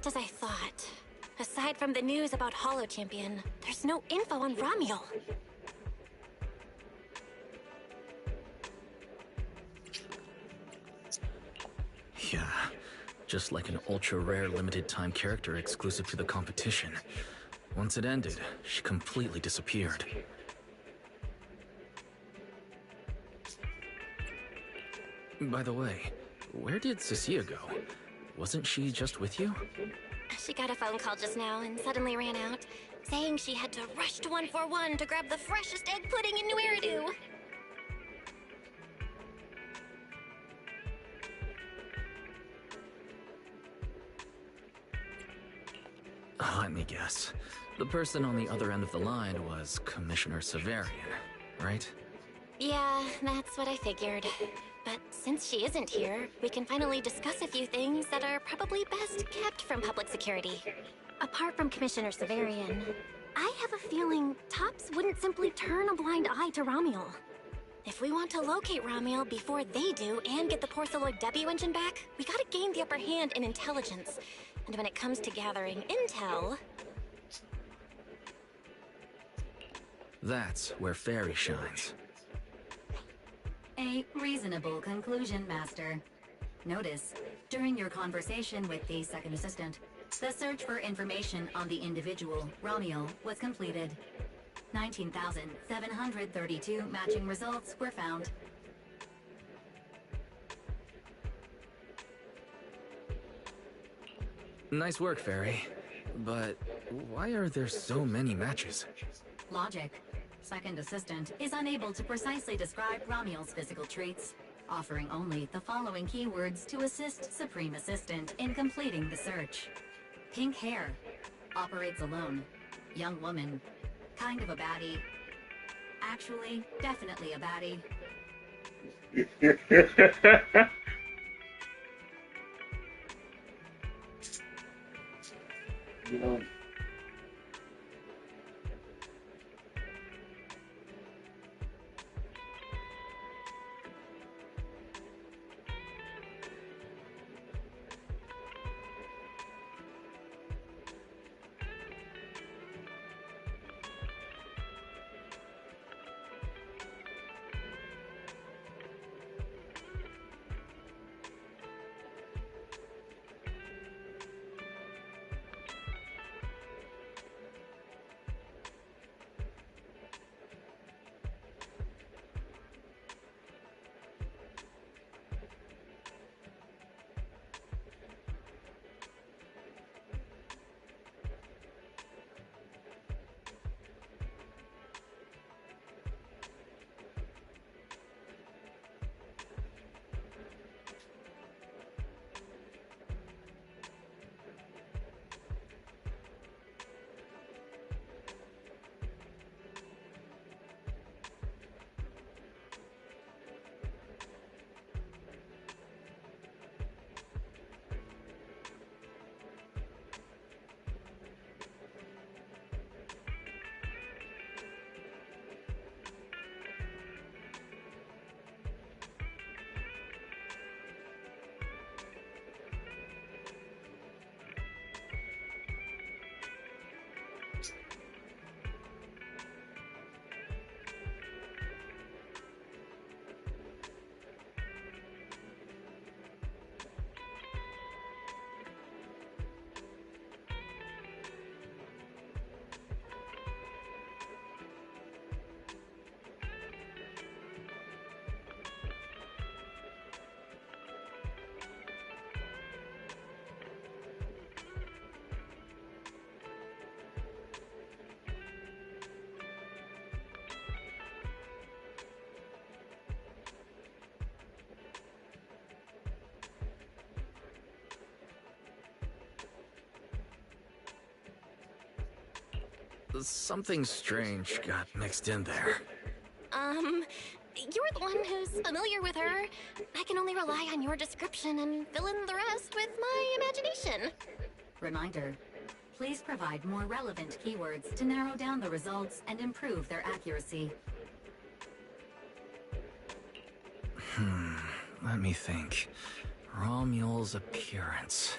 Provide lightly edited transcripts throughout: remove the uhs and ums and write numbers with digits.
just as I thought. Aside from the news about Holo Champion, there's no info on Ramiel. Yeah, just like an ultra-rare limited-time character exclusive to the competition. Once it ended, she completely disappeared. By the way, where did Cecilia go? Wasn't she just with you? She got a phone call just now and suddenly ran out, saying she had to rush to 141 to grab the freshest egg pudding in New Eridu. Let me guess. The person on the other end of the line was Commissioner Severian, right? Yeah, that's what I figured. But since she isn't here, we can finally discuss a few things that are probably best kept from public security. Apart from Commissioner Severian, I have a feeling Topps wouldn't simply turn a blind eye to Ramiel. If we want to locate Ramiel before they do and get the Porceloid W engine back, we gotta gain the upper hand in intelligence. And when it comes to gathering intel... That's where Fairy shines. A reasonable conclusion, Master. Notice, during your conversation with the second assistant, the search for information on the individual, Ramiel, was completed. 19,732 matching results were found. Nice work, Fairy. But why are there so many matches? Logic. Second assistant is unable to precisely describe Ramiel's physical traits, offering only the following keywords to assist Supreme Assistant in completing the search. Pink hair. Operates alone. Young woman. Kind of a baddie. Actually, definitely a baddie. Something strange got mixed in there. You're the one who's familiar with her. I can only rely on your description and fill in the rest with my imagination. Reminder. Please provide more relevant keywords to narrow down the results and improve their accuracy. Let me think. Ramiel's appearance.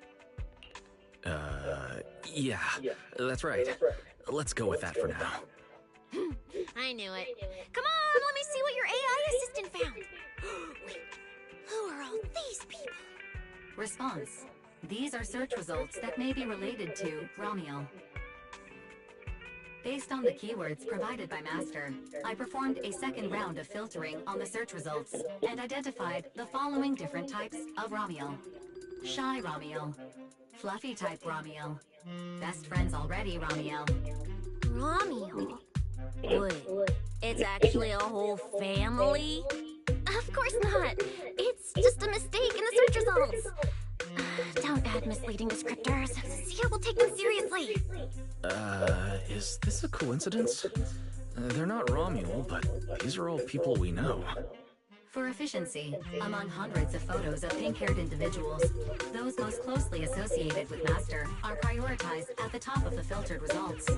Yeah, that's right. Let's go with that for now. I knew it. Come on, let me see what your AI assistant found. Wait, who are all these people? Response. These are search results that may be related to Ramiel. Based on the keywords provided by Master, I performed a second round of filtering on the search results and identified the following different types of Ramiel. Shy Ramiel, Fluffy type Ramiel, Best Friends Already Ramiel. Ramiel? Wait, it's actually a whole family? Of course not. It's just a mistake in the search results. Don't add misleading descriptors. Sia will take them seriously. Is this a coincidence? They're not Romuel, but these are all people we know. For efficiency, among hundreds of photos of pink-haired individuals, those most closely associated with Master are prioritized at the top of the filtered results.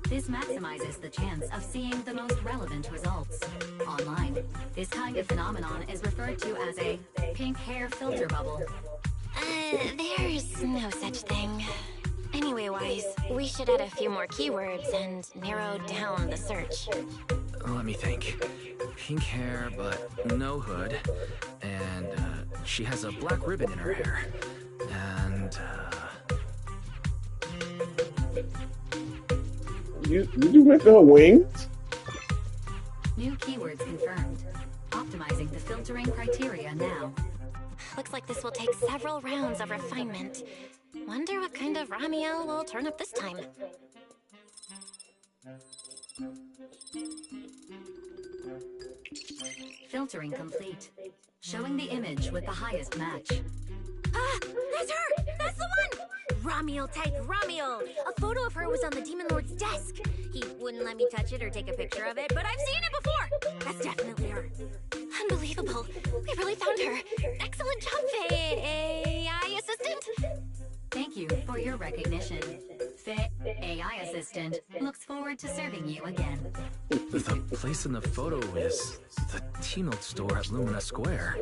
This maximizes the chance of seeing the most relevant results. Online, this kind of phenomenon is referred to as a pink hair filter bubble. There's no such thing. Anyway, Wise, we should add a few more keywords and narrow down the search. Let me think. Pink hair, but no hood. And, she has a black ribbon in her hair. And, Did you make her wings? New keywords confirmed. Optimizing the filtering criteria now. Looks like this will take several rounds of refinement. Wonder what kind of Ramiel will turn up this time. Filtering complete. Showing the image with the highest match. Ah, that's her! That's the one! Ramiel type Ramiel! A photo of her was on the Demon Lord's desk. He wouldn't let me touch it or take a picture of it, but I've seen it before! That's definitely her. Unbelievable. We really found her. Excellent job, AI assistant. Thank you for your recognition. Faye, AI assistant, looks forward to serving you again. the place in the photo is the T-Milk store at Lumina Square.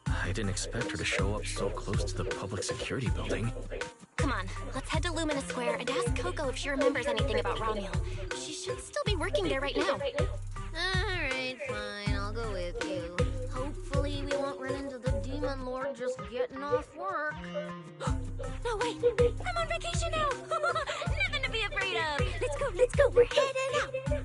I didn't expect her to show up so close to the public security building. Come on, let's head to Lumina Square and ask Coco if she remembers anything about Ramiel. She should still be working there right now. Alright, fine, I'll go with you. Hopefully we won't run into the Demon Lord just getting off work. No, wait! I'm on vacation now! Nothing to be afraid of! Let's go, we're heading out!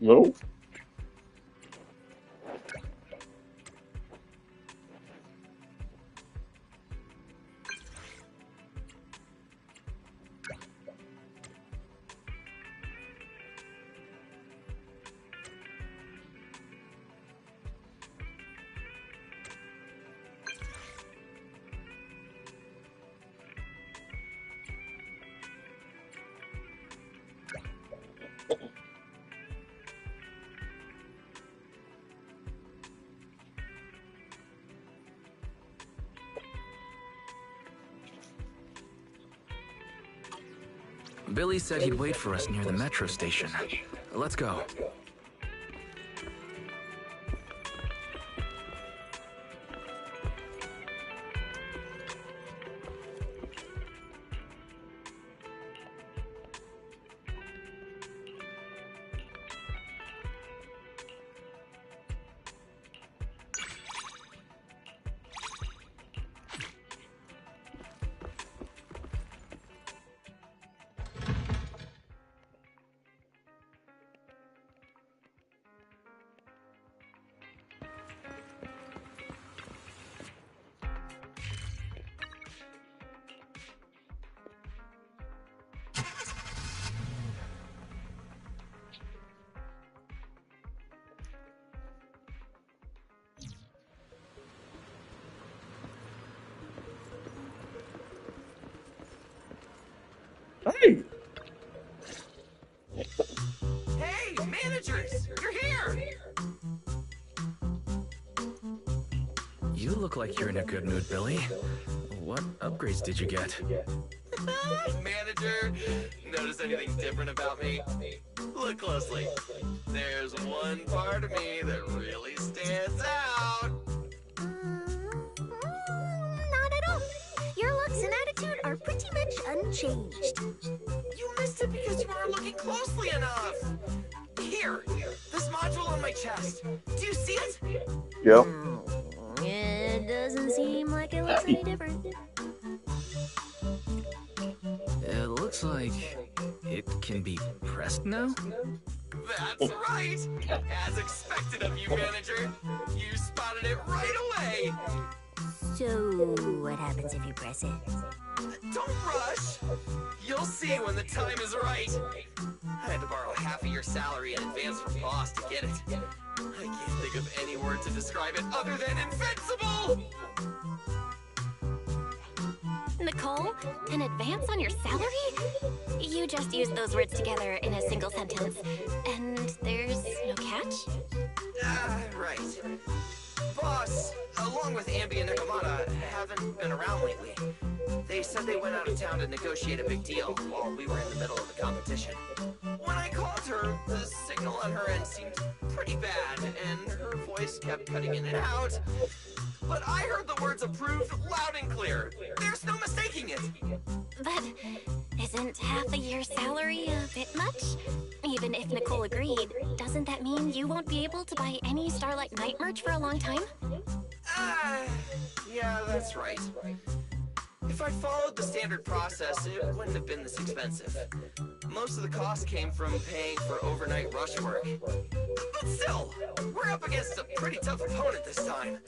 Nope. Billy said he'd wait for us near the metro station. Let's go. Hey! Hey, managers! You're here! You look like you're in a good mood, Billy. What upgrades did you get? Manager, notice anything different about me? Look closely. There's one part of me that really stands out. Not at all. Your looks and attitude are pretty much unchanged. You missed it because you weren't looking closely enough. Here, this module on my chest. Do you see it? Yep. It doesn't seem like it looks any different. It looks like it can be pressed now? That's right. As expected of you, manager. You spotted it right away. So, what happens if you press it? Don't rush. You'll see when the time is right. I had to borrow half of your salary in advance from boss to get it. I can't think of any word to describe it other than invincible! Nicole, an advance on your salary? You just used those words together in a single sentence. And there's no catch? Right. Boss, along with Ambi and Nakamata, haven't been around lately. They said they went out of town to negotiate a big deal while we were in the middle of the competition. When I called her, the signal on her end seemed pretty bad, and her voice kept cutting in and out. But I heard the words approved loud and clear. There's no mistaking it. But isn't half a year's salary a bit much? Even if Nicole agreed, doesn't that mean you won't be able to buy any Starlight Knight merch for a long time? Yeah, that's right. If I'd followed the standard process, it wouldn't have been this expensive. Most of the cost came from paying for overnight rush work. But still, we're up against a pretty tough opponent this time.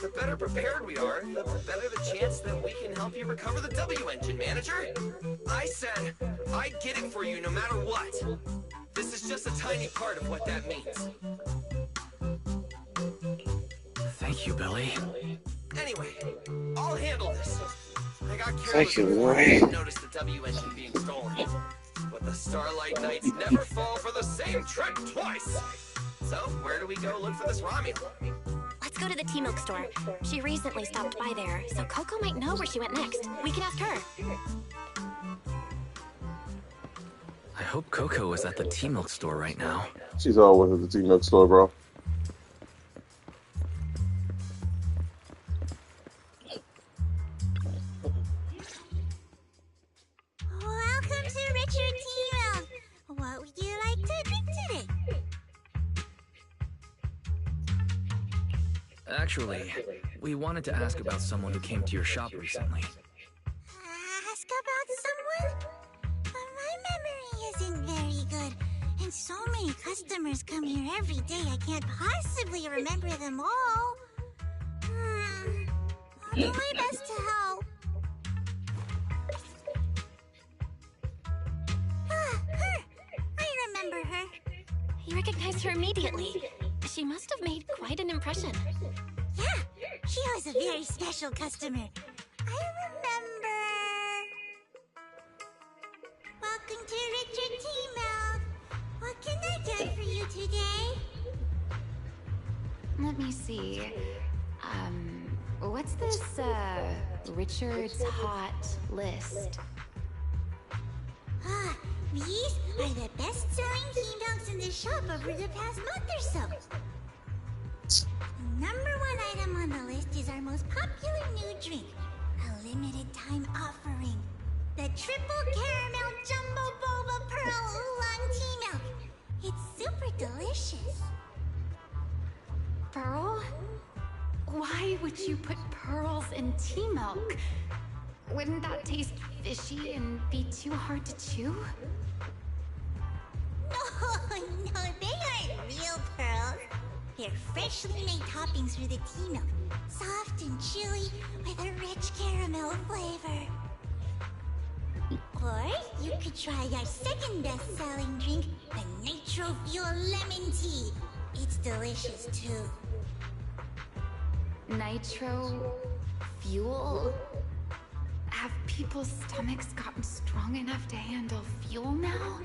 The better prepared we are, the better the chance that we can help you recover the W engine, manager. I said I'd get it for you no matter what. This is just a tiny part of what that means. Thank you, Billy. Anyway, I'll handle this. I got careless Thank you, before I Ray. didn't notice the W engine being stolen. But the Starlight Knights never fall for the same trick twice. So, where do we go look for this Romulan? Let's go to the T-Milk store. She recently stopped by there, so Coco might know where she went next. We can ask her. I hope Coco is at the T-Milk store right now. She's always at the T-Milk store, bro. Welcome to Richard T-Milk. What would you like to drink today? Actually, we wanted to ask about someone who came to your shop recently. Ask about someone? My memory isn't very good. And so many customers come here every day, I can't possibly remember them all. I'll do my best to help. Her! I remember her. You recognized her immediately. She must have made quite an impression. Yeah, she was a very special customer. I remember. Welcome to Richard T-Milk. What can I get for you today? Let me see. What's this, Richard's Hot List? These are the best-selling T-Milks in the shop over the past month or so. The #1 item on the list is our most popular new drink, a limited-time offering. The Triple Caramel Jumbo Boba Pearl Oolong T-Milk. It's super delicious. Pearl? Why would you put pearls in tea milk? Wouldn't that taste fishy and be too hard to chew? No, they aren't real pearls. They're freshly made toppings for the tea milk, soft and chewy with a rich caramel flavor. Or you could try our second best-selling drink, the Nitro Fuel Lemon Tea. It's delicious too. Nitro fuel? Have people's stomachs gotten strong enough to handle fuel now?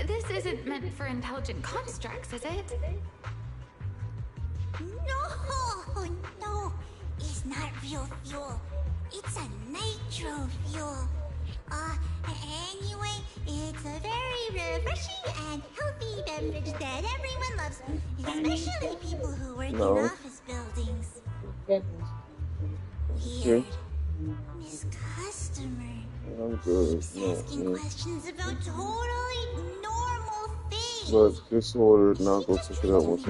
This isn't meant for intelligent constructs, is it? No, it's not real fuel. It's a nitro fuel. Anyway, it's a very refreshing and healthy beverage that everyone loves, especially people who work in office buildings. Weird. Miss Customer. I'm good. Keeps asking questions about totally normal things. But this order now go check it out once.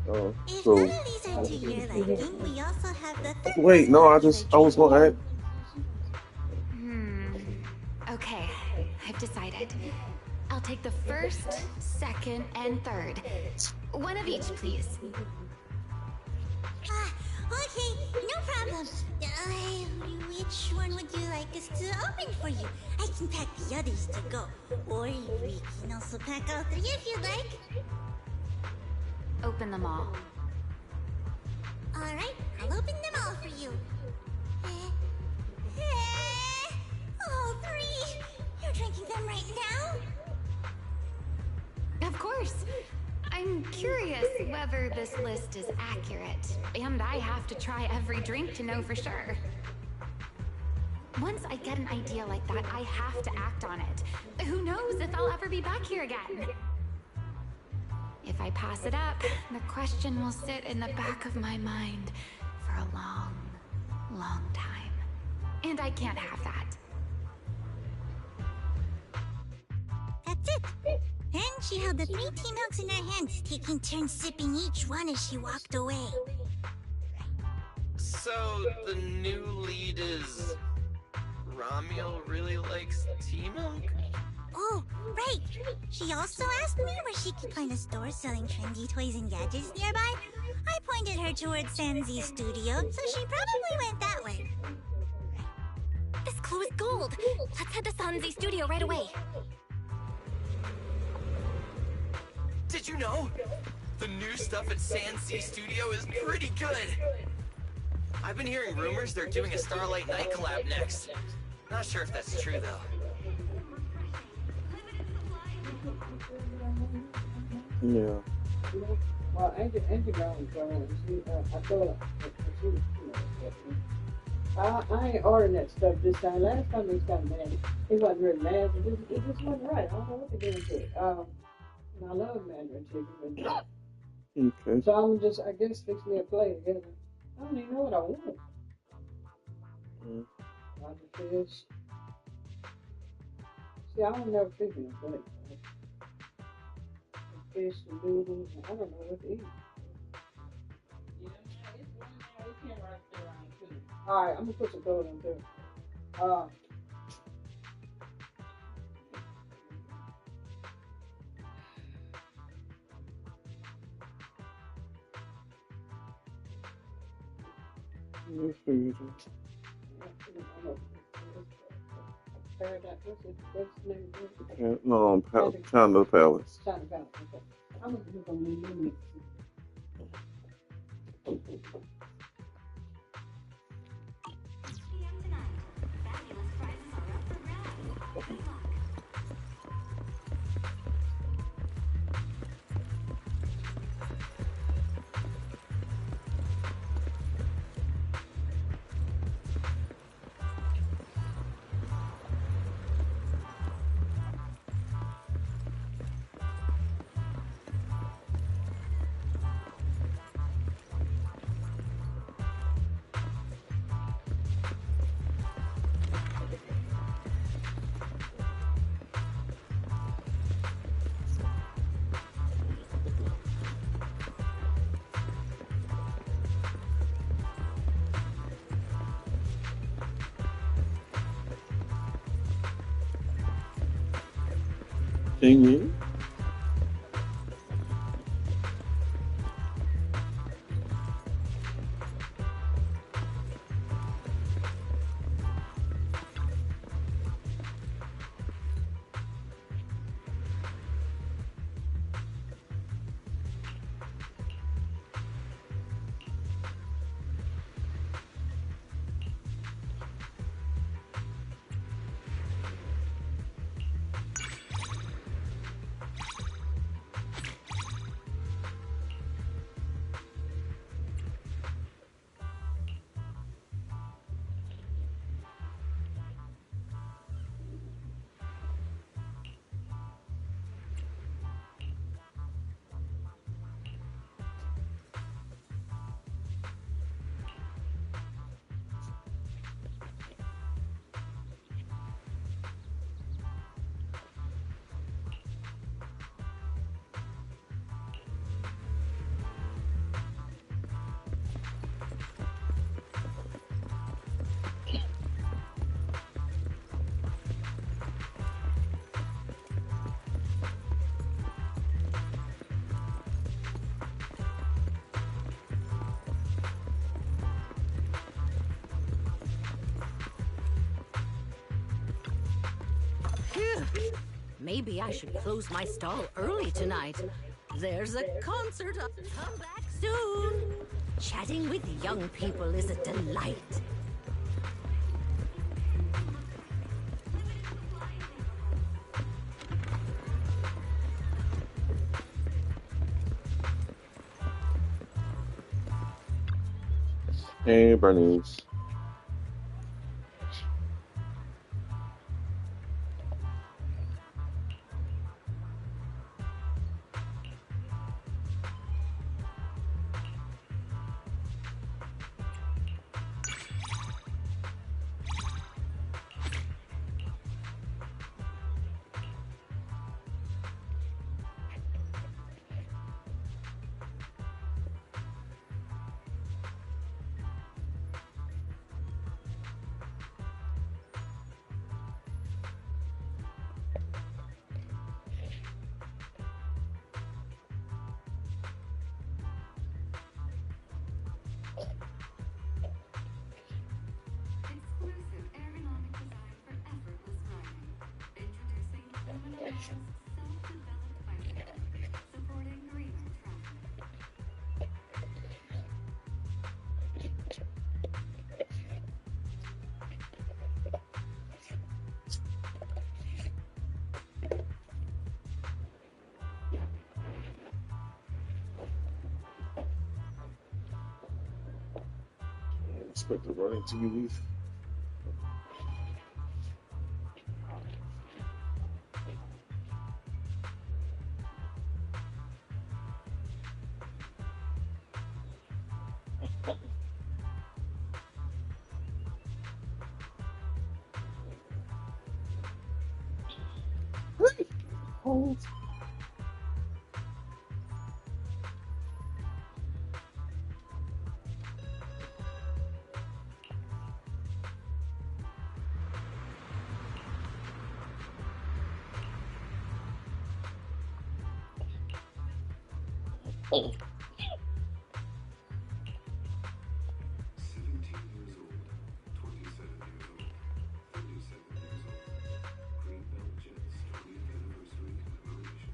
Oh, If so none of these are to your liking, we also have the third wait, no, I was gonna add. Okay, I've decided. I'll take the first, second, and third. One of each, please. Okay, no problem. Which one would you like us to open for you? I can pack the others to go. Or we can also pack all three if you'd like. Open them all. Alright, I'll open them all for you. All three? You're drinking them right now? Of course. I'm curious whether this list is accurate, and I have to try every drink to know for sure. Once I get an idea like that, I have to act on it. Who knows if I'll ever be back here again? If I pass it up, the question will sit in the back of my mind for a long, long time. And I can't have that. That's it. And she held the 3 tea milks in her hands, taking turns sipping each one as she walked away. So, the new lead is... Ramiel really likes tea milk? Oh, right. She also asked me where she could find a store selling trendy toys and gadgets nearby. I pointed her towards Sanzi's studio, so she probably went that way. This clue is gold. Let's head to Sanzi's studio right away. Did you know? The new stuff at Sanzi Studio is pretty good. I've been hearing rumors they're doing a Starlight Night collab next. Not sure if that's true, though. Yeah. Well, Angie gone, so I told her, I ain't ordering that stuff this time. Last time he was kind of mad. He wasn't really mad, but it just wasn't right. I don't know what to do with it. And I love Mandarin chicken, but Okay. so I'm just, I guess, fix me a plate together. I don't even know what I want. Lots of fish. See, I don't never fix me a plate. Fish and noodles, and I don't know what to eat. Alright, I'm gonna put some gold in there. No, China Palace. China Palace, okay. I'm gonna put on the mix. Thingy. Maybe I should close my stall early tonight. There's a concert. Come back soon. Chatting with young people is a delight. Hey, Bernice. Exclusive ergonomic design for effortless riding. Introducing Lumino's self-developed bicycle, supporting greener travel. Expect to run into you, Leaf. Oh. Oh. 17 years old, 27 years old, 37 years old. Greenbelt Jets 20th anniversary commemoration.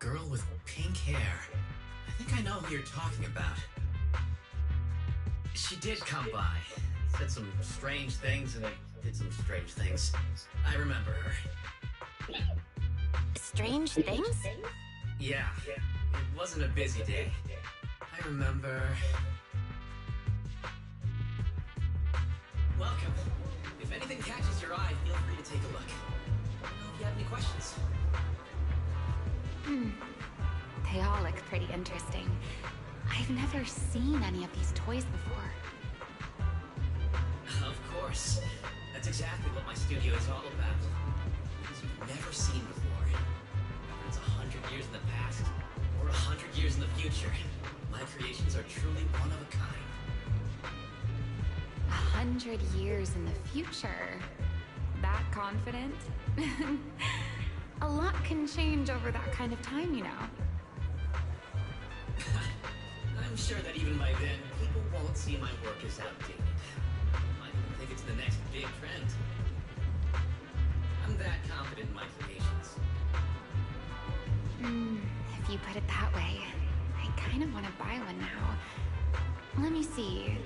A girl with pink hair. I think I know who you're talking about. She did come by. Said some strange things and I did some strange things. I remember her. Strange things? Yeah, it wasn't a busy day. I remember... Welcome. If anything catches your eye, feel free to take a look. Let me know if you have any questions. They all look pretty interesting. I've never seen any of these toys before. Of course. That's exactly what my studio is all about. Things you've never seen before. Whether it's 100 years in the past or 100 years in the future, my creations are truly one of a kind. 100 years in the future? That confident? A lot can change over that kind of time, you know. I'm sure that even by then, people won't see my work as outdated. Might even think it's the next big trend. I'm that confident in my creations. If you put it that way, I kind of want to buy one now. Let me see.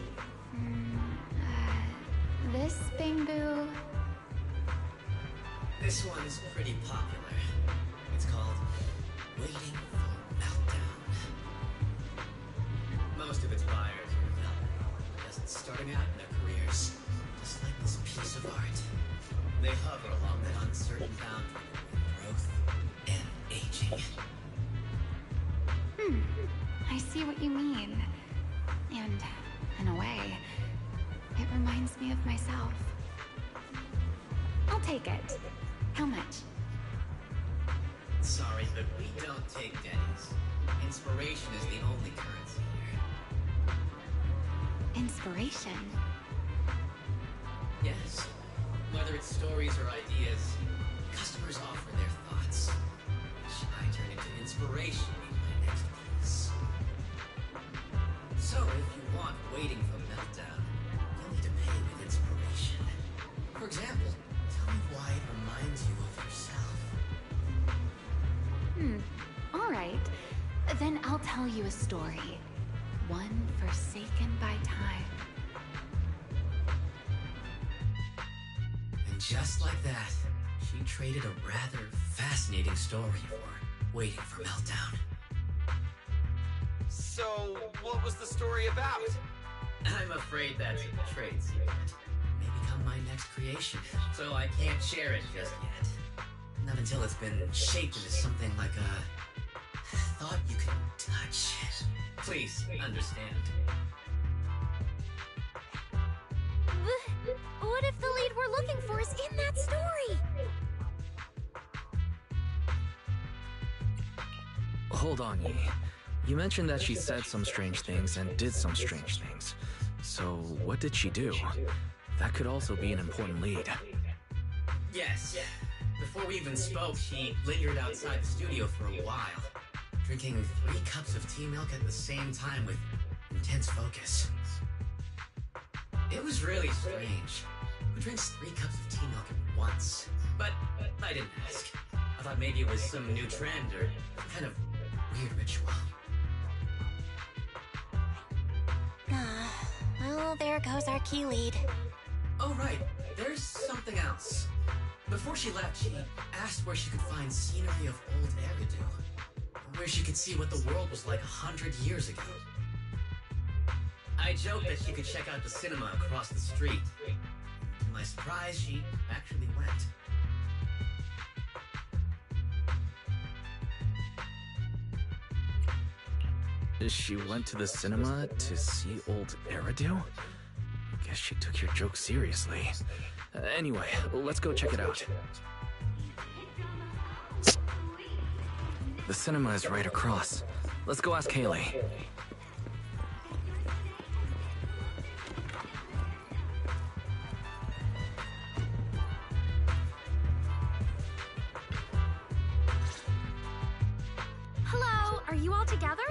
This Bangboo. This one's pretty popular. It's called waiting for meltdown. Most of its buyers are just starting out in their careers, just like this piece of art. They hover along that uncertain boundary between growth and aging. I see what you mean. And, in a way, it reminds me of myself. I'll take it. How much? Sorry, but we don't take pennies. Inspiration is the only currency here. Inspiration? Yes. Whether it's stories or ideas, customers offer their thoughts, which I turn into inspiration in my next piece. So if you want waiting for meltdown, you'll need to pay with inspiration. For example, tell me why it reminds you of yourself. All right. Then I'll tell you a story. One forsaken by time. And just like that, she traded a rather fascinating story for waiting for meltdown. So, what was the story about? I'm afraid that's a trade secret. It may become my next creation, so I can't share it just yet. Not until it's been shaped into something like a thought you can touch. Please, understand. What if the lead we're looking for is in that story? Hold on, Yi. You mentioned that she said some strange things and did some strange things. So, what did she do? That could also be an important lead. Yes. Before we even spoke, she lingered outside the studio for a while, drinking 3 cups of tea milk at the same time with intense focus. It was really strange. Who drinks 3 cups of tea milk at once? But I didn't ask. I thought maybe it was some new trend or kind of weird ritual. Well, there goes our key lead. Oh, right. There's something else. Before she left, she asked where she could find scenery of old Eridu, where she could see what the world was like 100 years ago. I joked that she could check out the cinema across the street. To my surprise, she actually went. She went to the cinema to see old Eridu? Guess she took your joke seriously. Anyway, let's go check it out. The cinema is right across. Let's go ask Haley. Hello, are you all together?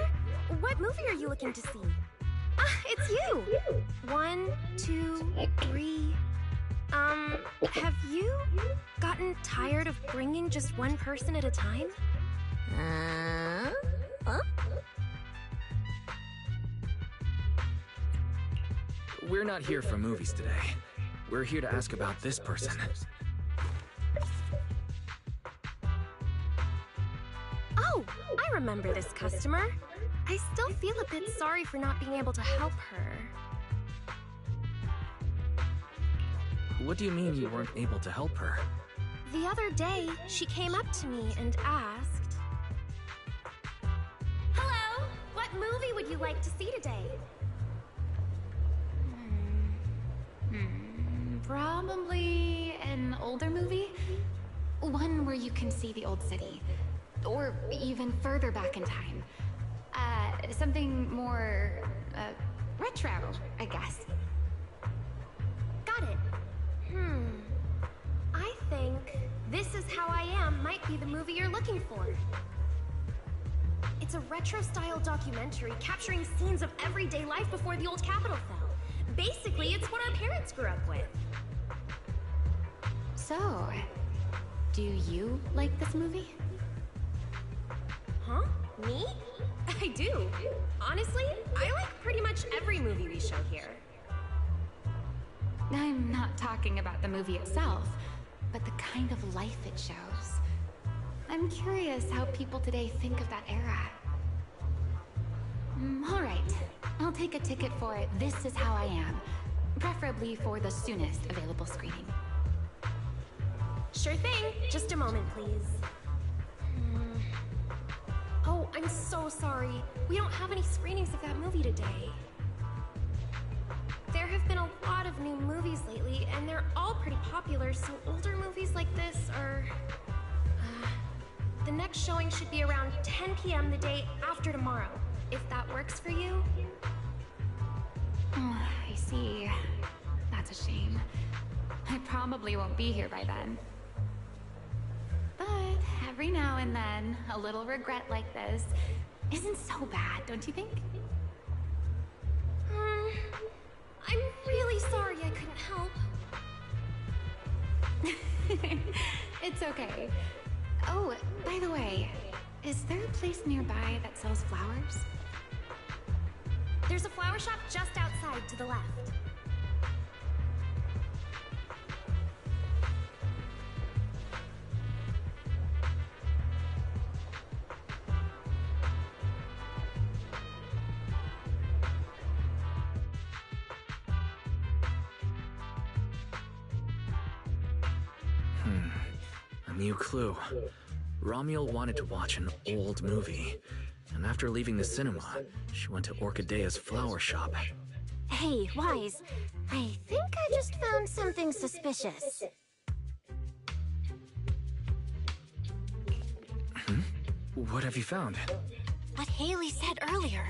What movie are you looking to see? Ah, it's you! 1, 2, 3... have you gotten tired of bringing just one person at a time? Huh? We're not here for movies today. We're here to ask about this person. Oh, I remember this customer. I still feel a bit sorry for not being able to help her. What do you mean you weren't able to help her? The other day, she came up to me and asked, "Hello, what movie would you like to see today?" Probably an older movie? One where you can see the old city. Or even further back in time. Something more, retro, I guess. Got it. I think This Is How I Am might be the movie you're looking for. It's a retro-style documentary capturing scenes of everyday life before the old Capitol fell. Basically, it's what our parents grew up with. So, do you like this movie? Huh? Me? I do. Honestly, I like pretty much every movie we show here. I'm not talking about the movie itself, but the kind of life it shows. I'm curious how people today think of that era. Alright, I'll take a ticket for This Is How I Am. Preferably for the soonest available screening. Sure thing. Just a moment, please. Oh, I'm so sorry. We don't have any screenings of that movie today. There have been a lot of new movies lately, and they're all pretty popular, so older movies like this are... the next showing should be around 10 p.m. the day after tomorrow, if that works for you. Oh, I see. That's a shame. I probably won't be here by then. But every now and then, a little regret like this isn't so bad, don't you think? I'm really sorry I couldn't help. It's okay. Oh, by the way, is there a place nearby that sells flowers? There's a flower shop just outside to the left. A new clue. Romuald wanted to watch an old movie, and after leaving the cinema, she went to Orchidea's flower shop. Hey, Wise, I think I just found something suspicious. What have you found? What Haley said earlier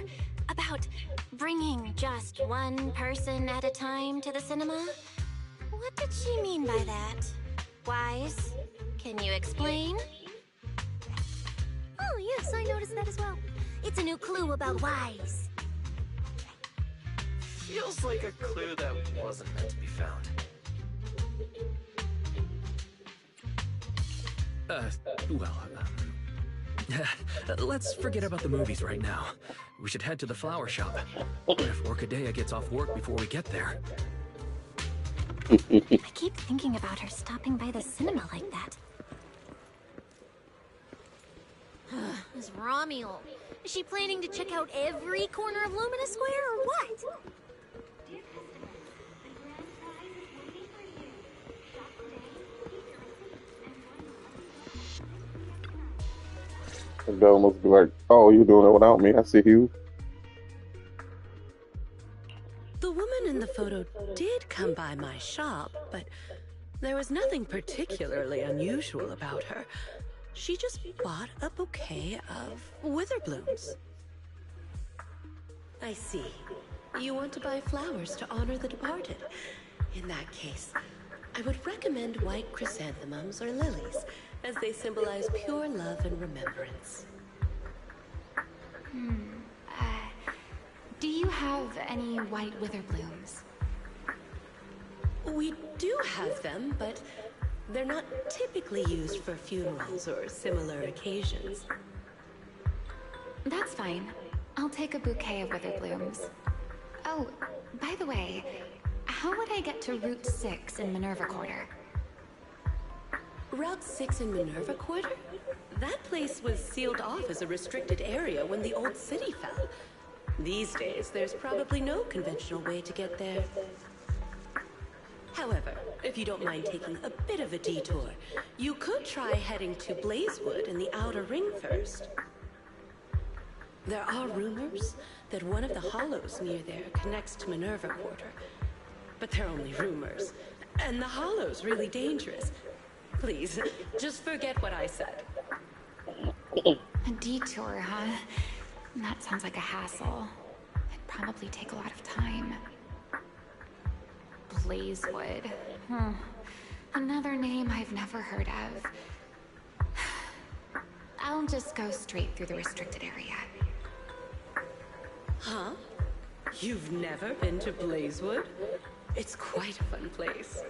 about bringing just one person at a time to the cinema? What did she mean by that? Wise, can you explain? Oh, yes, I noticed that as well. It's a new clue about Wise. Feels like a clue that wasn't meant to be found. Let's forget about the movies right now. We should head to the flower shop. What if Orchidea gets off work before we get there? I keep thinking about her stopping by the cinema like that. This Romuald. Is she planning to check out every corner of Lumina Square or what? They'll almost be like, oh, you're doing it without me. I see you. The woman in the photo did come by my shop, but there was nothing particularly unusual about her. She just bought a bouquet of Witherblooms. I see. You want to buy flowers to honor the departed. In that case, I would recommend white chrysanthemums or lilies, as they symbolize pure love and remembrance. Do you have any white Witherblooms? We do have them, but they're not typically used for funerals or similar occasions. That's fine. I'll take a bouquet of Witherblooms. Oh, by the way, how would I get to Route 6 in Minerva Quarter? Route 6 in Minerva Quarter? That place was sealed off as a restricted area when the old city fell. These days, there's probably no conventional way to get there. However, if you don't mind taking a bit of a detour, you could try heading to Blazewood in the Outer Ring first. There are rumors that one of the hollows near there connects to Minerva Quarter. But they're only rumors, and the hollow's really dangerous. Please, just forget what I said. A detour, huh? That sounds like a hassle. It'd probably take a lot of time. Blazewood. Another name I've never heard of. I'll just go straight through the restricted area. Huh? You've never been to Blazewood? It's quite a fun place.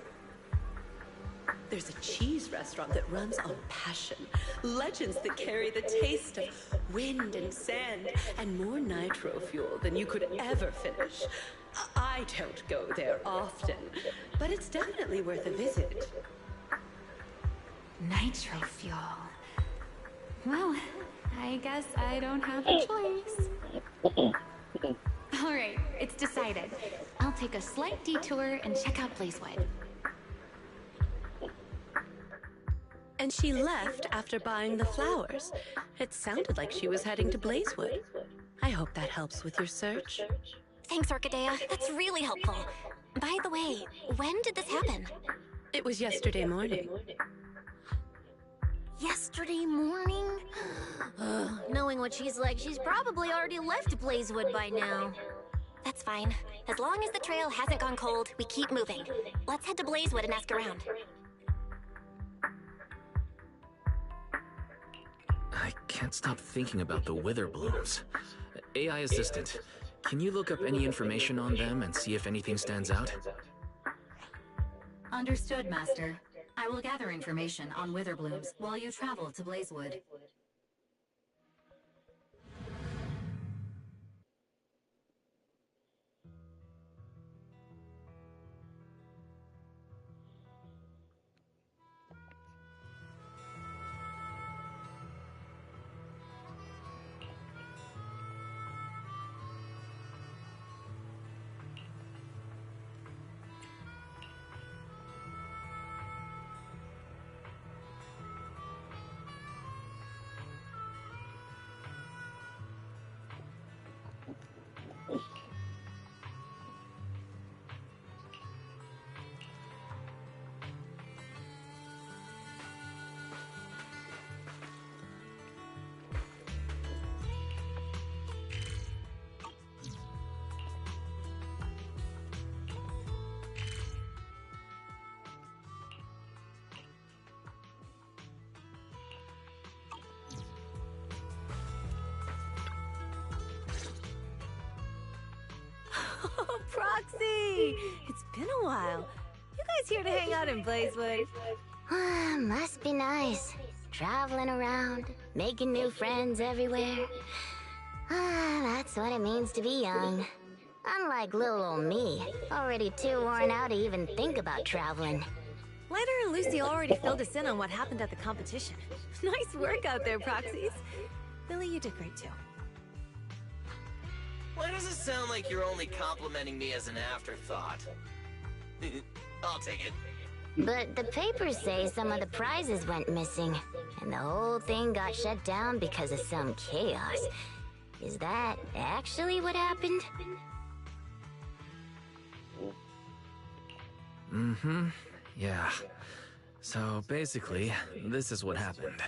There's a cheese restaurant that runs on passion. Legends that carry the taste of wind and sand and more nitro fuel than you could ever finish. I don't go there often, but it's definitely worth a visit. Nitro fuel. Well, I guess I don't have a choice. Alright, it's decided. I'll take a slight detour and check out Blazewood. And she left after buying the flowers. It sounded like she was heading to Blazewood. I hope that helps with your search. Thanks, Orchidea. That's really helpful. By the way, when did this happen? It was yesterday morning. Yesterday morning? Knowing what she's like, she's probably already left Blazewood by now. That's fine. As long as the trail hasn't gone cold, we keep moving. Let's head to Blazewood and ask around. I can't stop thinking about the wither blooms. AI assistant, can you look up any information on them and see if anything stands out? Understood, Master. I will gather information on wither blooms while you travel to Blazewood. Oh, Proxy! It's been a while. You guys here to hang out in Blazewood? Must be nice. Traveling around, making new friends everywhere. That's what it means to be young. Unlike little old me, already too worn out to even think about traveling. Leonard and Lucy already filled us in on what happened at the competition. Nice work out there, Proxies. Billy, you did great too. Why does it sound like you're only complimenting me as an afterthought? I'll take it. But the papers say some of the prizes went missing, and the whole thing got shut down because of some chaos. Is that actually what happened? Mm-hmm. Yeah. So basically, this is what happened.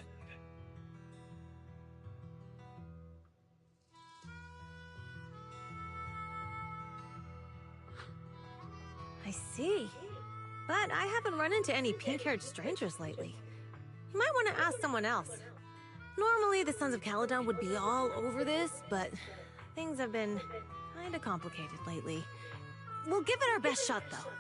I see. But I haven't run into any pink-haired strangers lately. You might want to ask someone else. Normally, the Sons of Caledon would be all over this, but things have been kinda complicated lately. We'll give it our best shot, though.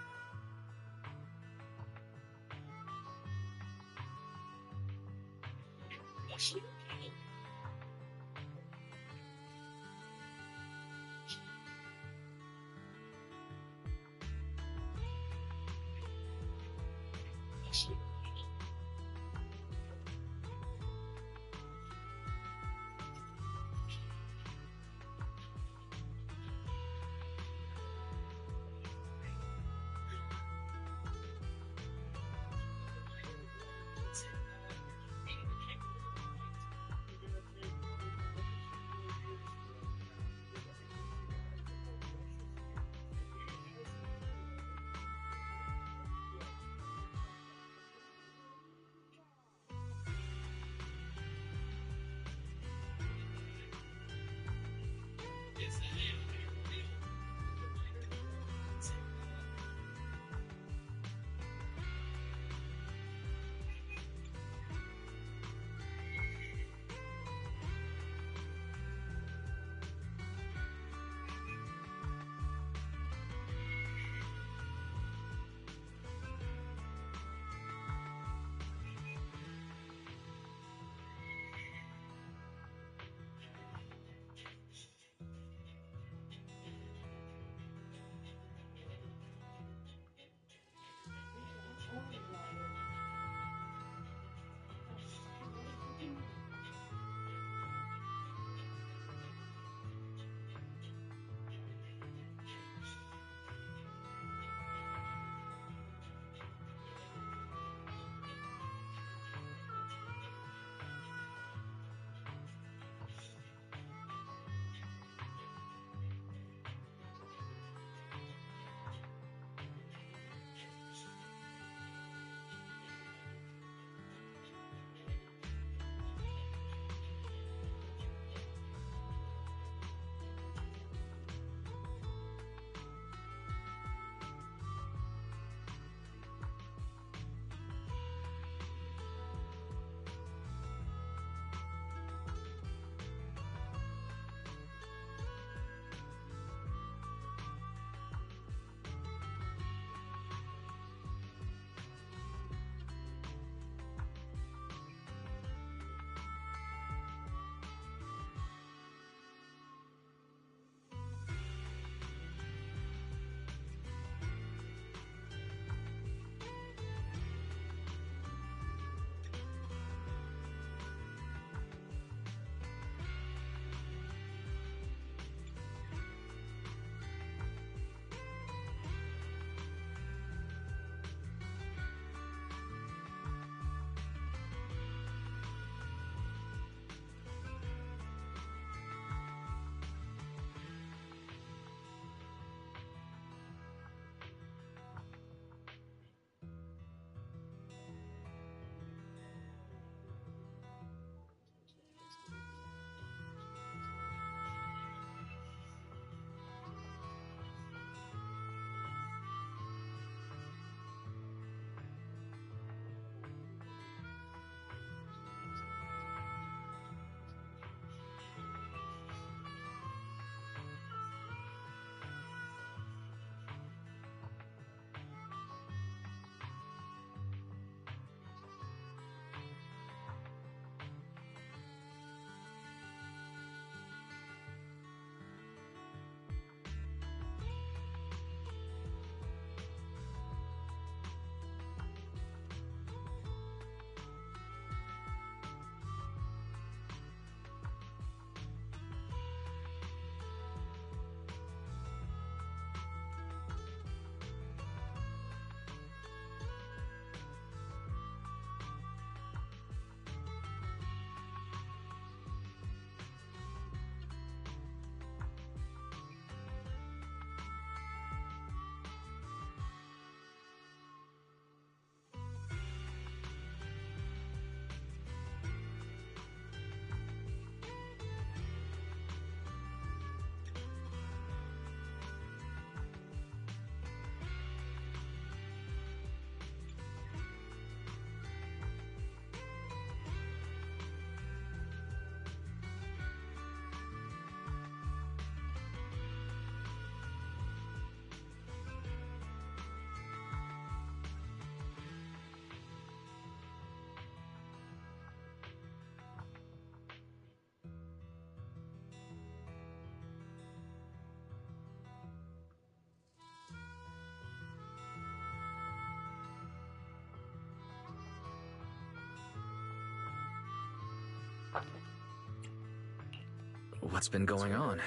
What's been going on?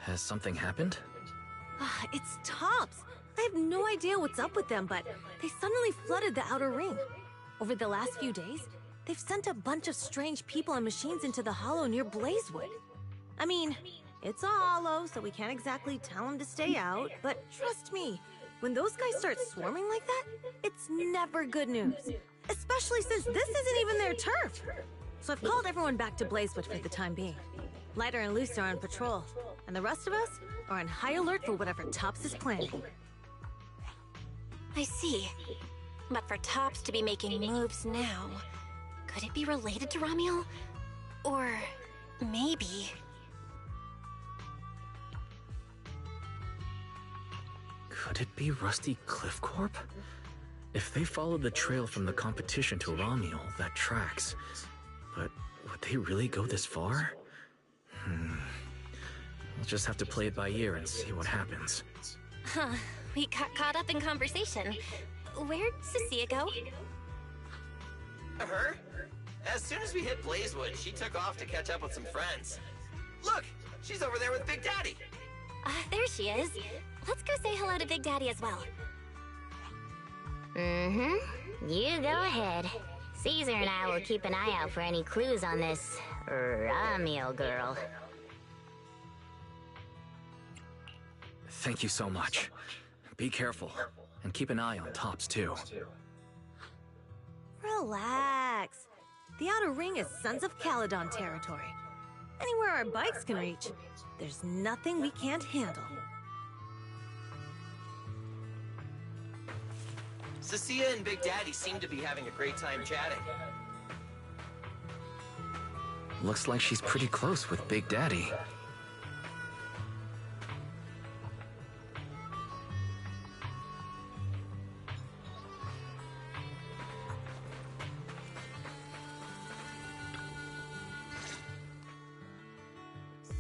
Has something happened? It's Tops. I have no idea what's up with them, but they suddenly flooded the outer ring. Over the last few days, they've sent a bunch of strange people and machines into the hollow near Blazewood. I mean, it's a hollow, so we can't exactly tell them to stay out, but trust me, when those guys start swarming like that, it's never good news. Especially since this isn't even their turf. So I've called everyone back to Blazewood for the time being. Lighter and Loose are on patrol, and the rest of us are on high alert for whatever Tops is planning. I see. But for Tops to be making moves now, could it be related to Ramiel? Or maybe... Could it be Rusty Cliff Corp? If they followed the trail from the competition to Ramiel, that tracks. But would they really go this far? We'll just have to play it by ear and see what happens. Huh, we got caught up in conversation. Where'd Cecilia go? Her? As soon as we hit Blazewood, she took off to catch up with some friends. Look, she's over there with Big Daddy. There she is. Let's go say hello to Big Daddy as well. You go ahead. Caesar and I will keep an eye out for any clues on this Ramiel girl. Thank you so much. Be careful, and keep an eye on Tops too. Relax. The outer ring is Sons of Caledon territory. Anywhere our bikes can reach, there's nothing we can't handle. Cecilia and Big Daddy seem to be having a great time chatting. Looks like she's pretty close with Big Daddy.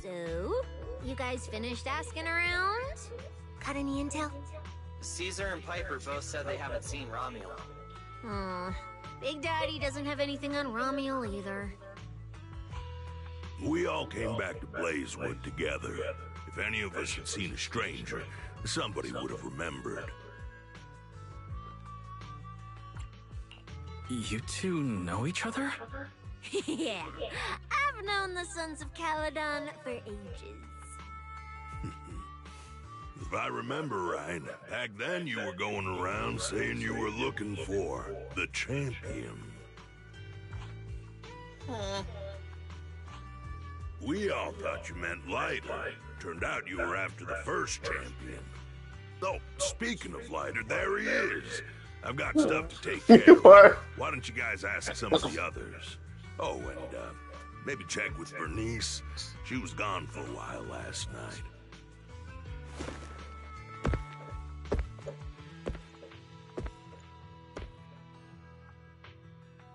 So, you guys finished asking around? Got any intel? Caesar and Piper both said they haven't seen Ramiel. Big Daddy doesn't have anything on Ramiel either. We all came back to Blazewood together. If any of us had seen a stranger, somebody would have remembered. You two know each other? Yeah, I've known the Sons of Caledon for ages. If I remember right, back then you were going around saying you were looking for the champion. We all thought you meant Lighter. Turned out you were after the first champion. Oh, speaking of Lighter, there he is. I've got stuff to take care of. Why don't you guys ask some of the others? Oh, and maybe check with Bernice. She was gone for a while last night.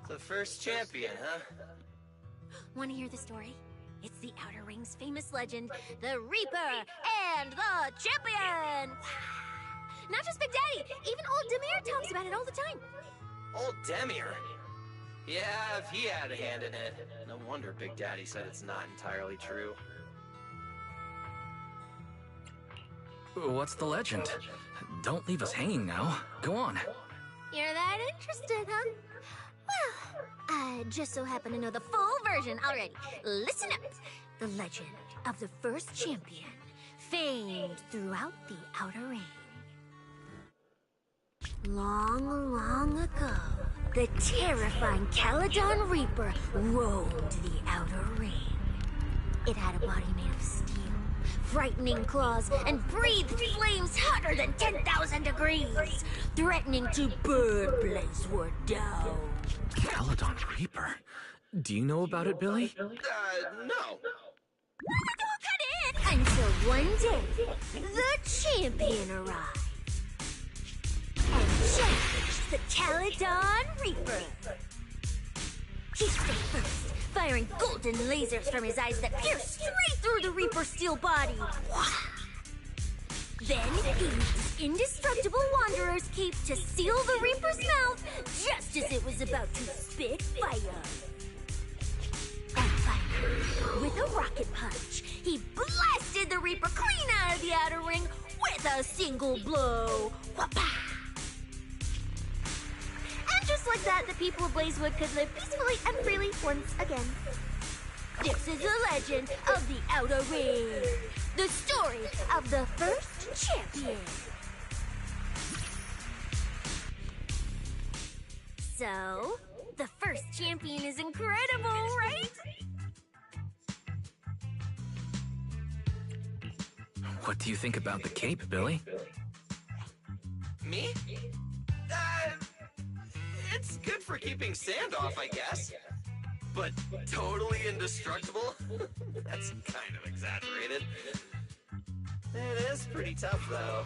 The first champion, huh? Want to hear the story? It's the Outer Ring's famous legend, the Reaper and the Champion! Not just Big Daddy, even old Demir talks about it all the time. Old Demir? Yeah, if he had a hand in it. No wonder Big Daddy said it's not entirely true. What's the legend? Don't leave us hanging now. Go on. You're that interested, huh? Well, I just so happen to know the full version already. Listen up. The legend of the first champion, famed throughout the Outer Ring. Long, long ago, the terrifying Caledon Reaper roamed the Outer Ring. It had a body made of steel, frightening claws, and breathed flames hotter than 10,000 degrees, threatening to burn Blazewood down. Caledon Reaper? Do you know about it, Billy? No. Don't cut in! Until one day, the champion arrived. And challenged the Caledon Reaper. He struck first, firing golden lasers from his eyes that pierced straight through the Reaper's steel body. Then he used his indestructible Wanderer's cape to seal the Reaper's mouth just as it was about to spit fire. And fire the outer ring with a single blow. Whapa! And just like that, the people of Blazewood could live peacefully and freely once again. This is the legend of the Outer Ring. The story of the first champion. So, the first champion is incredible, right? What do you think about the cape, Billy? Me? It's good for keeping sand off, I guess. But totally indestructible? That's kind of exaggerated. It is pretty tough, though.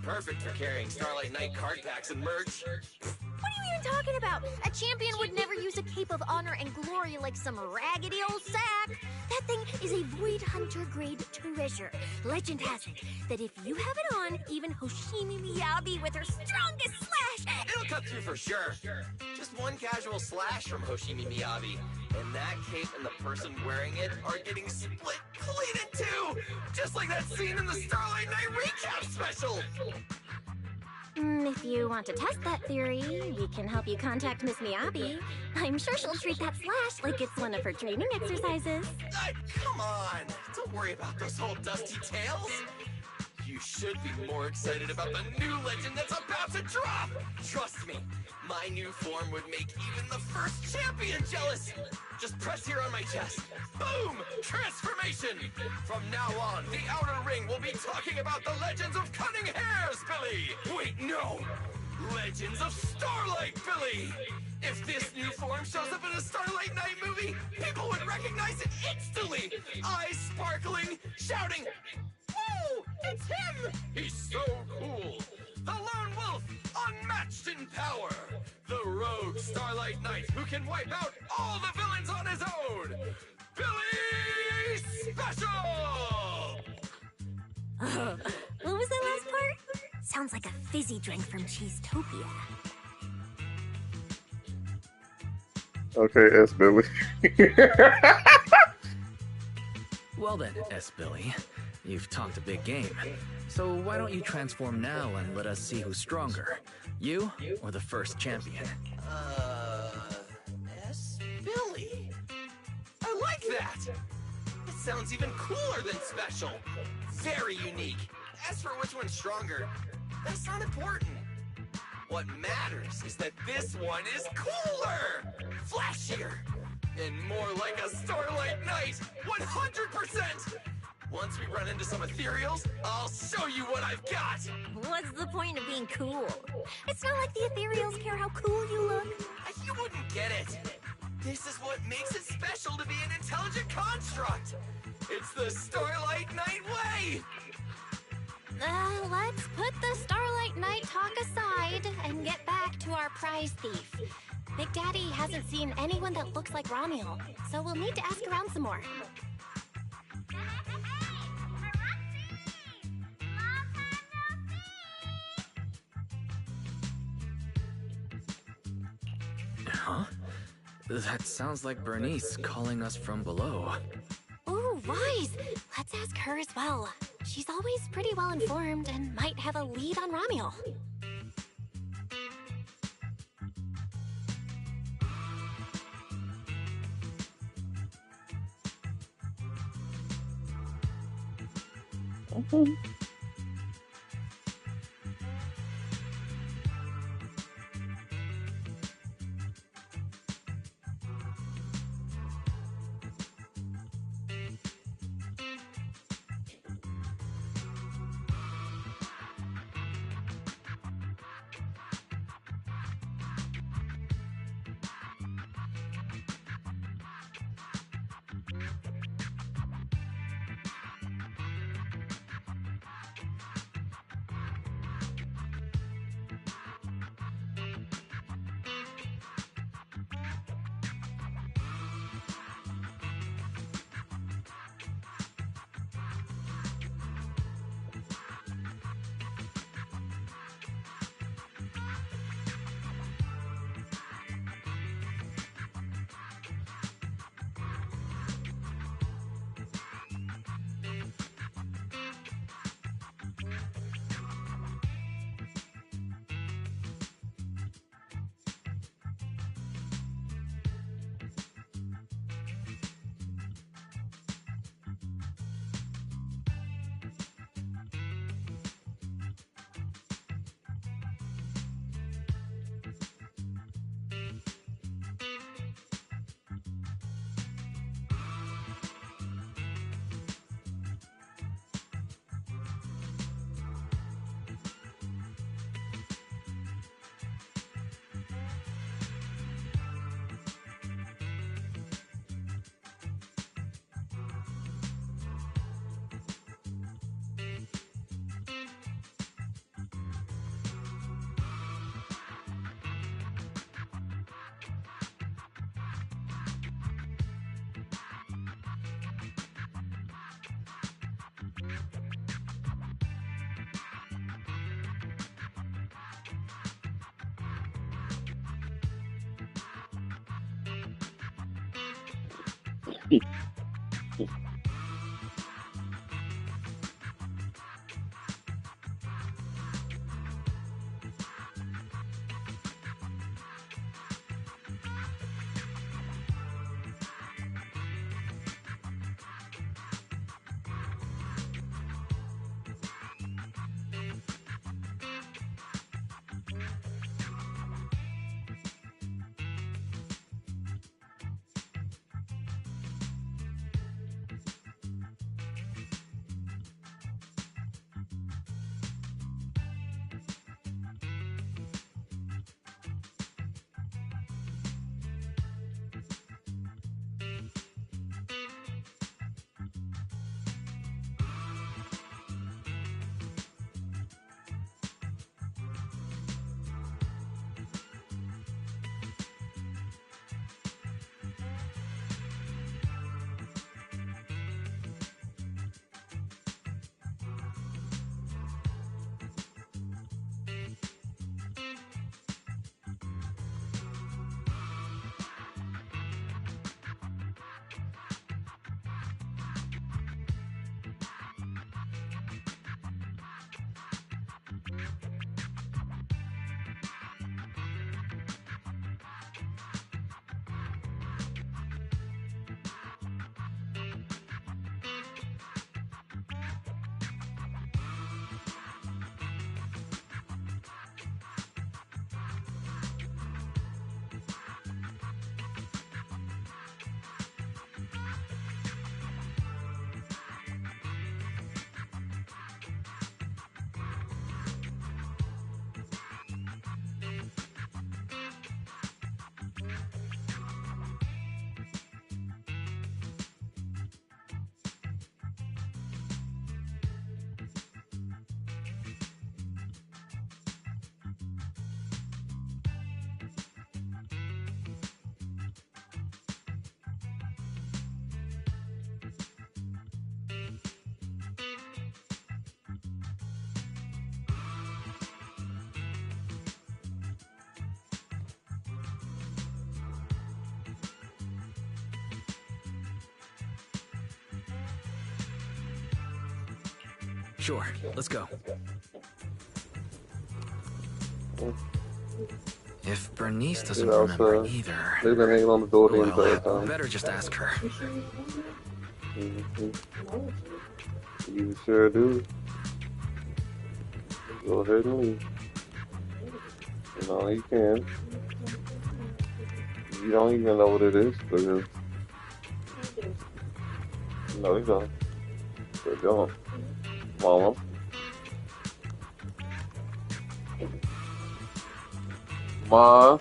Perfect for carrying Starlight Knight card packs and merch. What are you even talking about? A champion would never use a cape of honor and glory like some raggedy old sack. That thing is a Void Hunter grade treasure. Legend has it that if you have it on, even Hoshimi Miyabi with her strongest slash... It'll cut through for sure. Just one casual slash from Hoshimi Miyabi, and that cape and the person wearing it are getting split clean in two! Just like that scene in the Starlight Knight recap special! If you want to test that theory, we can help you contact Miss Miyabi. I'm sure she'll treat that slash like it's one of her training exercises. Come on! Don't worry about those old dusty tales! You should be more excited about the new legend that's about to drop! Trust me, my new form would make even the first champion jealous! Just press here on my chest. Boom! Transformation! From now on, the Outer Ring will be talking about the legends of Cunning Hairs, Billy! Wait, no! Legends of Starlight, Billy! If this new form shows up in a Starlight Knight movie, people would recognize it instantly! Eyes sparkling, shouting, "Whoa! It's him! He's so cool! The Lone Wolf, unmatched in power! The rogue Starlight Knight who can wipe out all the villains on his own! Billy Special!" What was that last part? Sounds like a fizzy drink from Cheesetopia. Okay, S. Billy. Well then, S. Billy, you've talked a big game. So why don't you transform now and let us see who's stronger? You or the first champion? S. Billy? I like that! It sounds even cooler than special. Very unique. As for which one's stronger, that's not important. What matters is that this one is cooler, flashier, and more like a Starlight Knight, 100%! Once we run into some ethereals, I'll show you what I've got! What's the point of being cool? It's not like the ethereals care how cool you look. You wouldn't get it. This is what makes it special to be an intelligent construct. It's the Starlight Knight way! Let's put the Starlight Knight talk aside and get back to our prize thief. Big Daddy hasn't seen anyone that looks like Ramiel, so we'll need to ask around some more. Huh? That sounds like Bernice calling us from below. Ooh, Wise! Let's ask her as well. She's always pretty well informed and might have a lead on Ramiel. Sure, let's go. If Bernice doesn't remember either, they've been hanging on the door the entire well, time. better just ask her. You sure do. Go ahead and leave. No, you can. You don't even know what it is, because... No, you don't. You don't. Mama. Ma.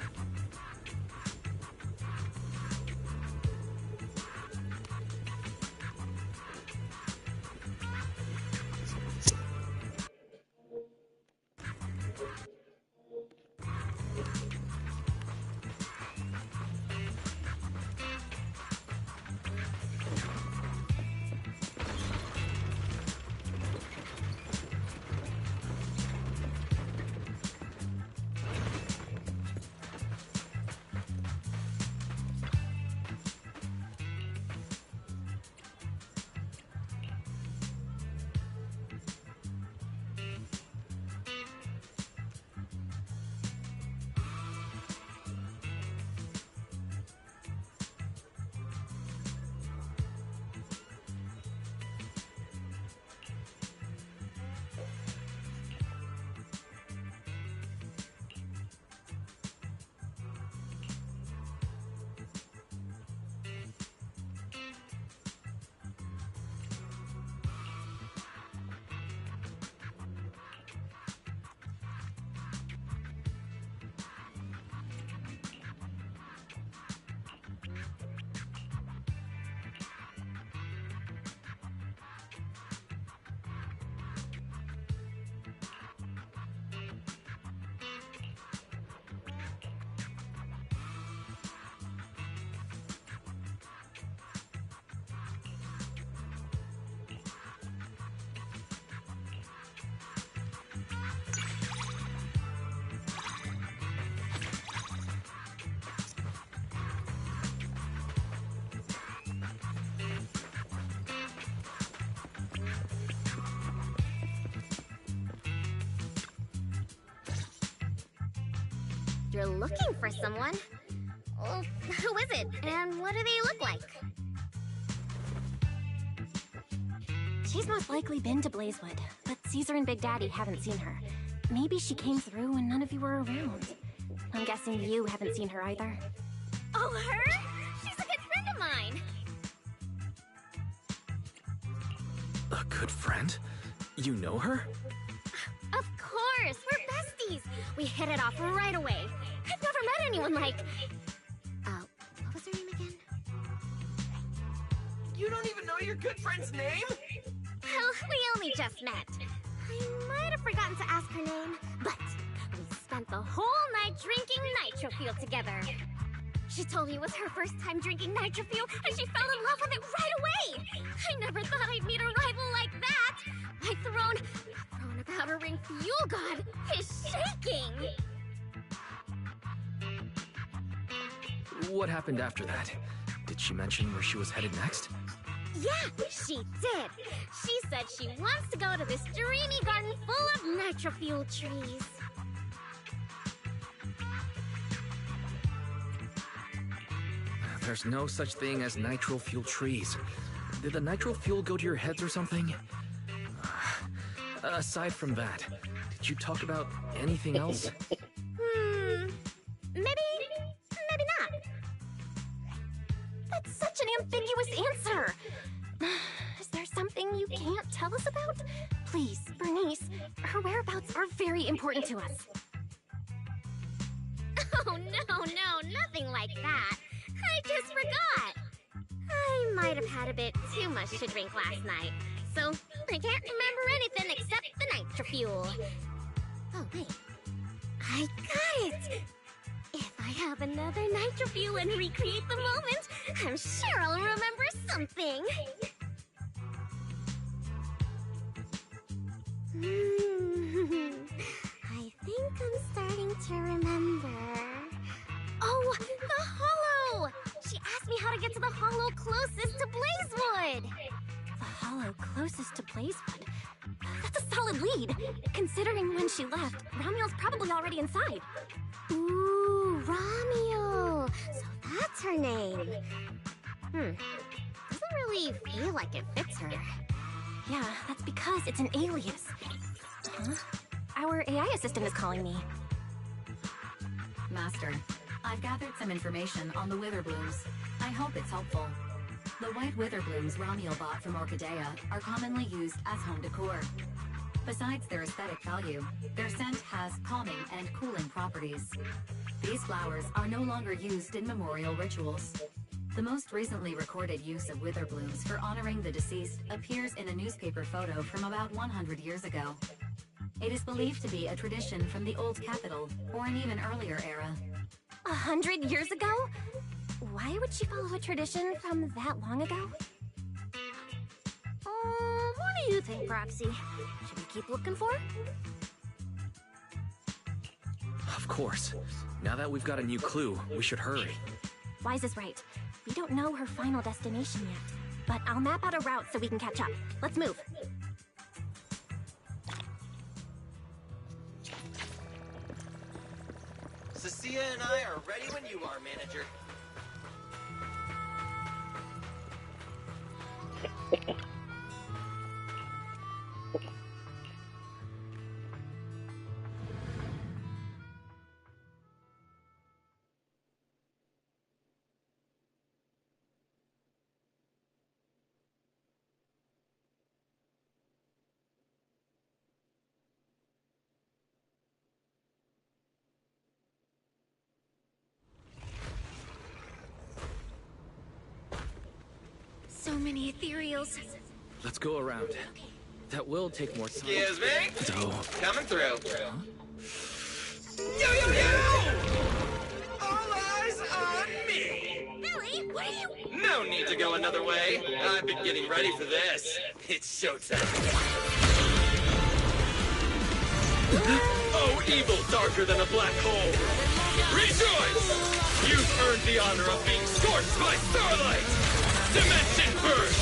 You're looking for someone? Well, who is it? And what do they look like? She's most likely been to Blazewood, but Caesar and Big Daddy haven't seen her. Maybe she came through when none of you were around. I'm guessing you haven't seen her either. Oh, her? She's a good friend of mine. A good friend? You know her? Of course, we're besties. We hit it off right away. I've never met anyone like... what was her name again? You don't even know your good friend's name? Well, we only just met. I might have forgotten to ask her name, but we spent the whole night drinking Nitro Fuel together. She told me it was her first time drinking Nitro Fuel, and she fell in love with it right away. I never thought I'd meet a rival like that. My throne of Outer Ring Fuel God is shaking. What happened after that? Did she mention where she was headed next? Yeah, she did. She said she wants to go to this dreamy garden full of Nitro Fuel trees. There's no such thing as nitro fuel trees. Did the nitro fuel go to your heads or something? Aside from that, did you talk about anything else? Maybe not. That's such an ambiguous answer. Is there something you can't tell us about? Please, Bernice, her whereabouts are very important to us. Oh, no, nothing like that. I just forgot. I might have had a bit too much to drink last night, so I can't remember anything except the Nitro Fuel. Oh, wait. I got it! If I have another Nitro Fuel and recreate the moment, I'm sure I'll remember something. I think I'm starting to remember. Oh, the Hollow! She asked me how to get to the Hollow closest to Blazewood. The Hollow closest to Blazewood? That's a solid lead. Considering when she left, Ramiel's probably already inside. Ooh, Ramiel. So that's her name. Doesn't really feel like it fits her. Yeah, that's because it's an alias. Huh? Our AI assistant is calling me. Master, I've gathered some information on the Witherblooms. I hope it's helpful. The white Witherblooms Ramiel bought from Orchidea are commonly used as home decor. Besides their aesthetic value, their scent has calming and cooling properties. These flowers are no longer used in memorial rituals. The most recently recorded use of Witherblooms for honoring the deceased appears in a newspaper photo from about 100 years ago. It is believed to be a tradition from the Old Capital, or an even earlier era. 100 years ago? Why would she follow a tradition from that long ago? What do you think, Proxy? Should we keep looking for her? Of course. Now that we've got a new clue, we should hurry. Wise is right. We don't know her final destination yet. But I'll map out a route so we can catch up. Let's move. Cecilia and I are ready when you are, manager. So many ethereals. Let's go around. That will take more time. Excuse me? So... Coming through. Huh? Yo! All eyes on me! Billy, what are you... No need to go another way. I've been getting ready for this. It's showtime. Oh, evil darker than a black hole! Rejoice! You've earned the honor of being scorched by starlight! Dimension burst!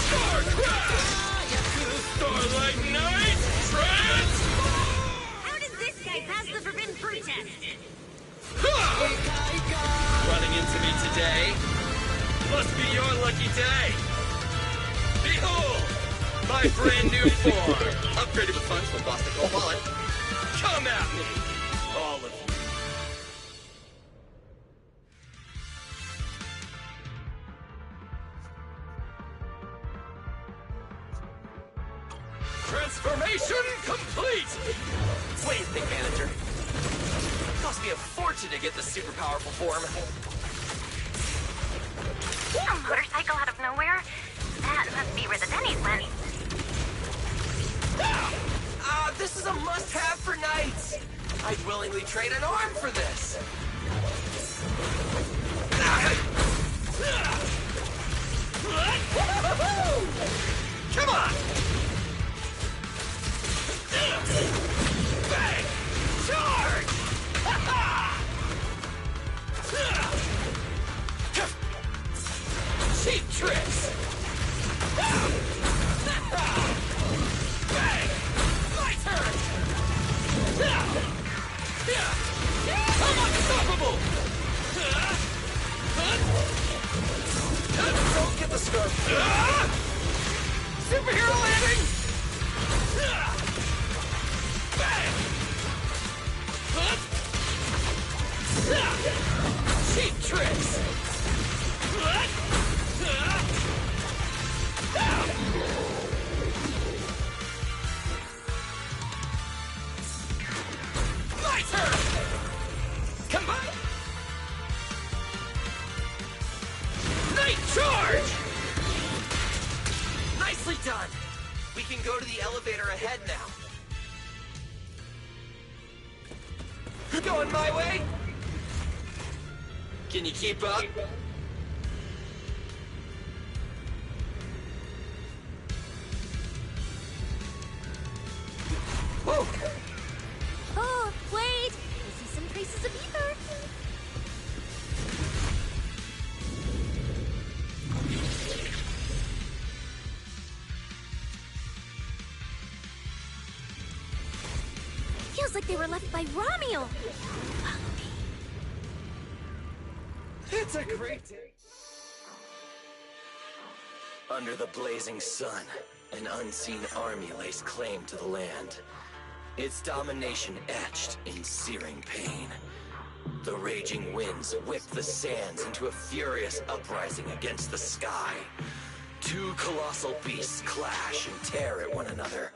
Star crash! Starlight Knight! Trance! How did this guy pass the forbidden fruit test? Running into me today? Must be your lucky day. Behold, my brand new form. Upgraded with funds from Boston Gold Wallet. Come at me, all of you. Transformation complete! What do you think, manager? It cost me a fortune to get this super powerful form. A motorcycle out of nowhere? That must be where the Denny's went. This is a must-have for knights. I'd willingly trade an arm for this. Come on! Bang! Charge! Cheap tricks! Bang! My turn! I'm unstoppable! Don't get the scarf. Superhero landing! Bang! Cheap tricks! My turn! Combine! Night charge! Nicely done! We can go to the elevator ahead now. Going my way? Can you keep up? Whoa! Oh, wait! I see some traces of ether. Feels like they were left by Ramiel. It's a great day. Under the blazing sun, an unseen army lays claim to the land. Its domination etched in searing pain. The raging winds whip the sands into a furious uprising against the sky. Two colossal beasts clash and tear at one another,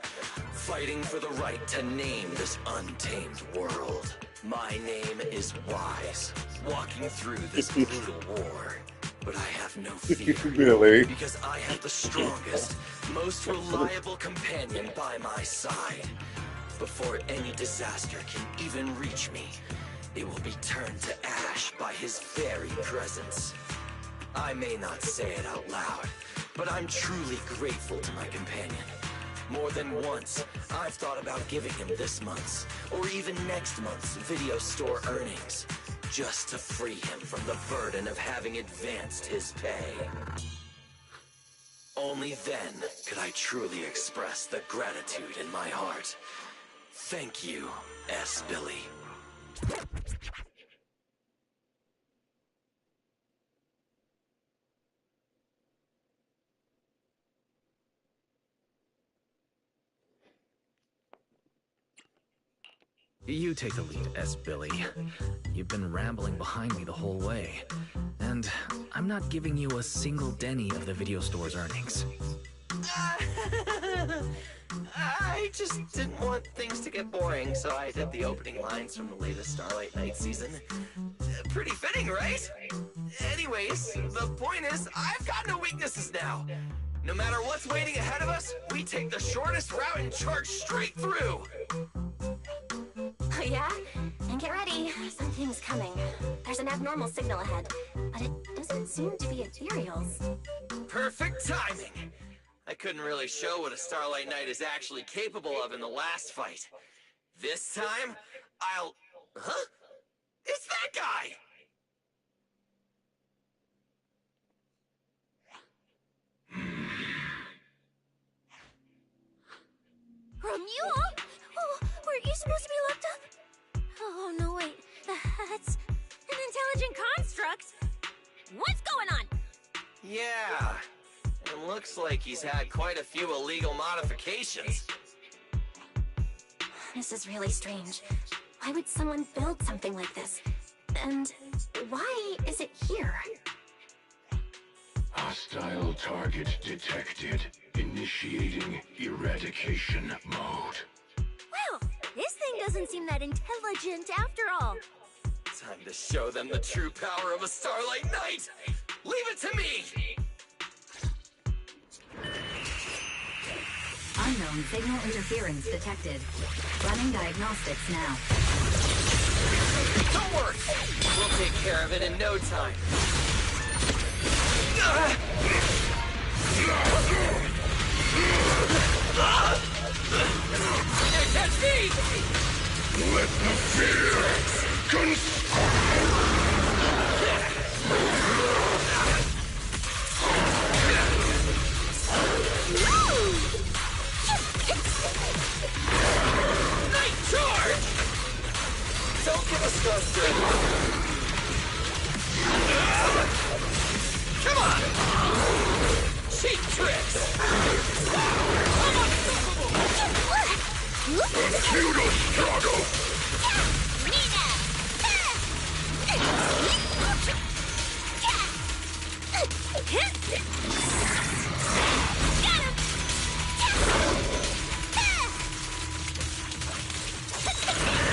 fighting for the right to name this untamed world. My name is Wise, walking through this brutal war. But I have no fear, Really? because I have the strongest, most reliable companion by my side. Before any disaster can even reach me, it will be turned to ash by his very presence. I may not say it out loud, but I'm truly grateful to my companion. More than once, I've thought about giving him this month's, or even next month's video store earnings, just to free him from the burden of having advanced his pay. Only then could I truly express the gratitude in my heart. Thank you, S. Billy. You take the lead, S. Billy. You've been rambling behind me the whole way. And I'm not giving you a single Denny of the video store's earnings. I just didn't want things to get boring, so I did the opening lines from the latest Starlight Night season. Pretty fitting, right? Anyways, the point is, I've got no weaknesses now. No matter what's waiting ahead of us, we take the shortest route and charge straight through. Oh, yeah? And get ready. Something's coming. There's an abnormal signal ahead, but it doesn't seem to be ethereals. Perfect timing. I couldn't really show what a Starlight Knight is actually capable of in the last fight. This time, I'll... Huh? It's that guy! Ramiel? Oh, were you supposed to be locked up? Oh, no, wait. That's intelligent construct? What's going on? Yeah. It looks like he's had quite a few illegal modifications. This is really strange. Why would someone build something like this? And why is it here? Hostile target detected. Initiating eradication mode. Well, this thing doesn't seem that intelligent after all. Time to show them the true power of a Starlight Knight! Leave it to me! Unknown signal interference detected. Running diagnostics now. Don't worry! We'll take care of it in no time. Catch me! Let the fear consume. Night charge! Don't give us ghost drink. Come on! Cheap tricks! A futile struggle!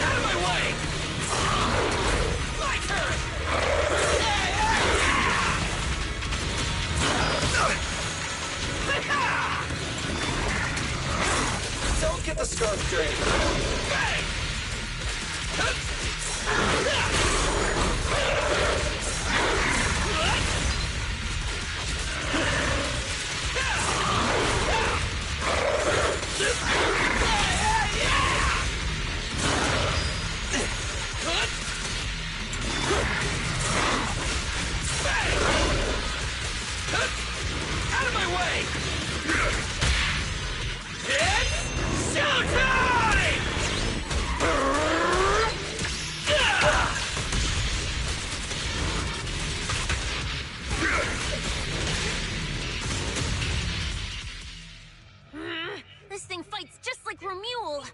Out of my way! My turn! Don't get the skunk drain. Bang! Out of my way! It's showtime! This thing fights just like Romule.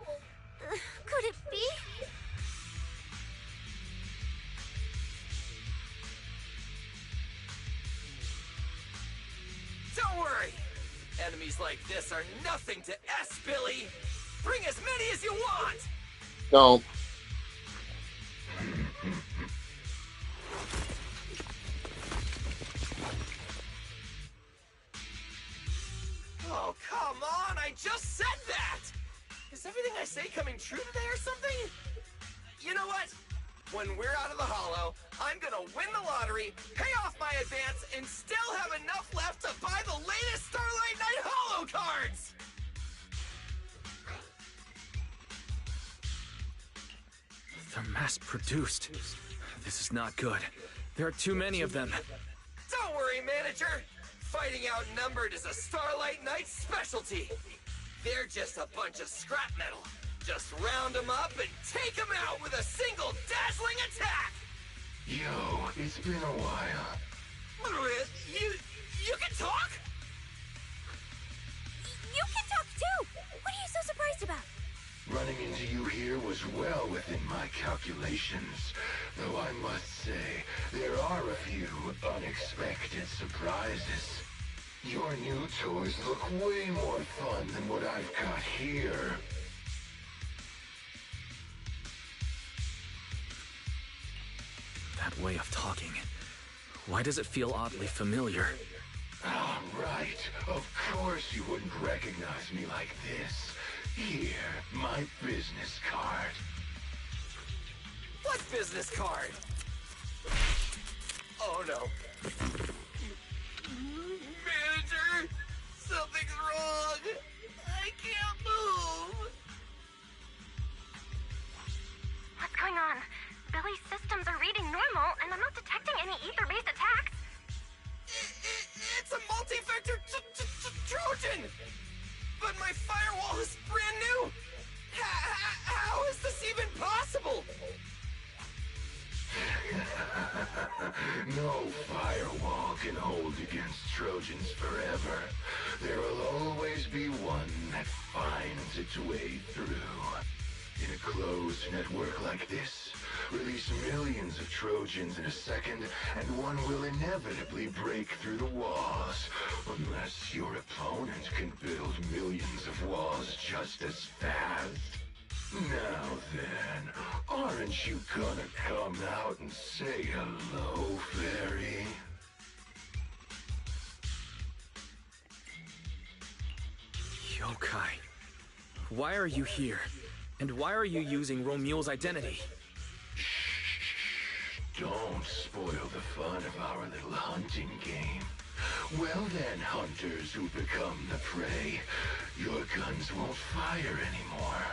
Could it be? Don't worry! Enemies like this are nothing to S, Billy! Bring as many as you want! Don't. Oh, come on! I just said that! Is everything I say coming true today or something? You know what? When we're out of the Hollow, I'm gonna win the lottery, pay off my advance, and still have enough left to buy the latest Starlight Knight Hollow cards! They're mass-produced. This is not good. There are too many of them. Don't worry, manager! Fighting outnumbered is a Starlight Knight specialty! They're just a bunch of scrap metal. Just round them up and take them out with a single dazzling attack! Yo, it's been a while. You can talk? You can talk too! What are you so surprised about? Running into you here was well within my calculations. Though I must say, there are a few unexpected surprises. Your new toys look way more fun than what I've got here. That way of talking. Why does it feel oddly familiar? Ah, right. Of course you wouldn't recognize me like this. Here, my business card. What business card? Oh no. Manager! Something's wrong! I can't move! What's going on? Billy's systems are reading normal, and I'm not detecting any ether-based attacks. It's a multi-vector Trojan! But my firewall is brand new! How is this even possible? No firewall can hold against Trojans forever. There will always be one that finds its way through. In a closed network like this, release millions of Trojans in a second, and one will inevitably break through the walls. Unless your opponent can build millions of walls just as fast. Now then, aren't you gonna come out and say hello, fairy? Yokai, why are you here? And why are you using Romule's identity? Don't spoil the fun of our little hunting game. Well then, hunters who become the prey, your guns won't fire anymore.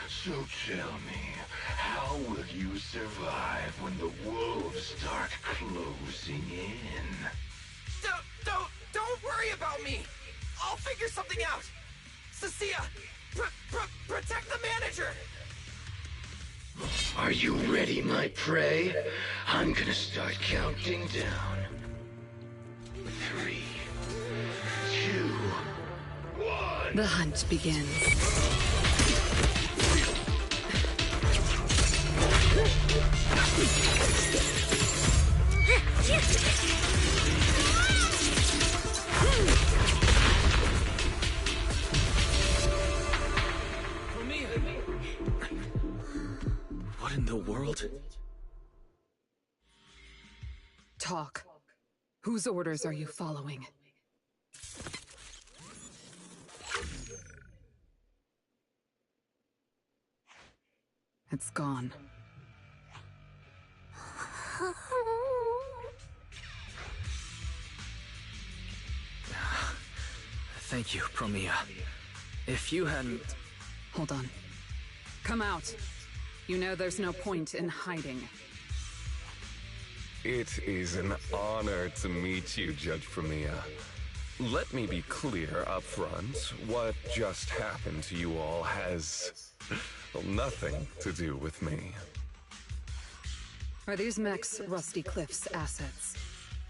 So tell me, how will you survive when the wolves start closing in? Don't worry about me! I'll figure something out! Cecilia, protect the manager! Are you ready, my prey? I'm gonna start counting down. 3, 2, 1. The hunt begins. What in the world? Talk. Whose orders are you following? It's gone. Thank you, Promia. If you hadn't... Hold on. Come out. You know there's no point in hiding. It is an honor to meet you, Judge Promia. Let me be clear up front. What just happened to you all has... well, nothing to do with me. Are these mechs Rusty Cliff's assets?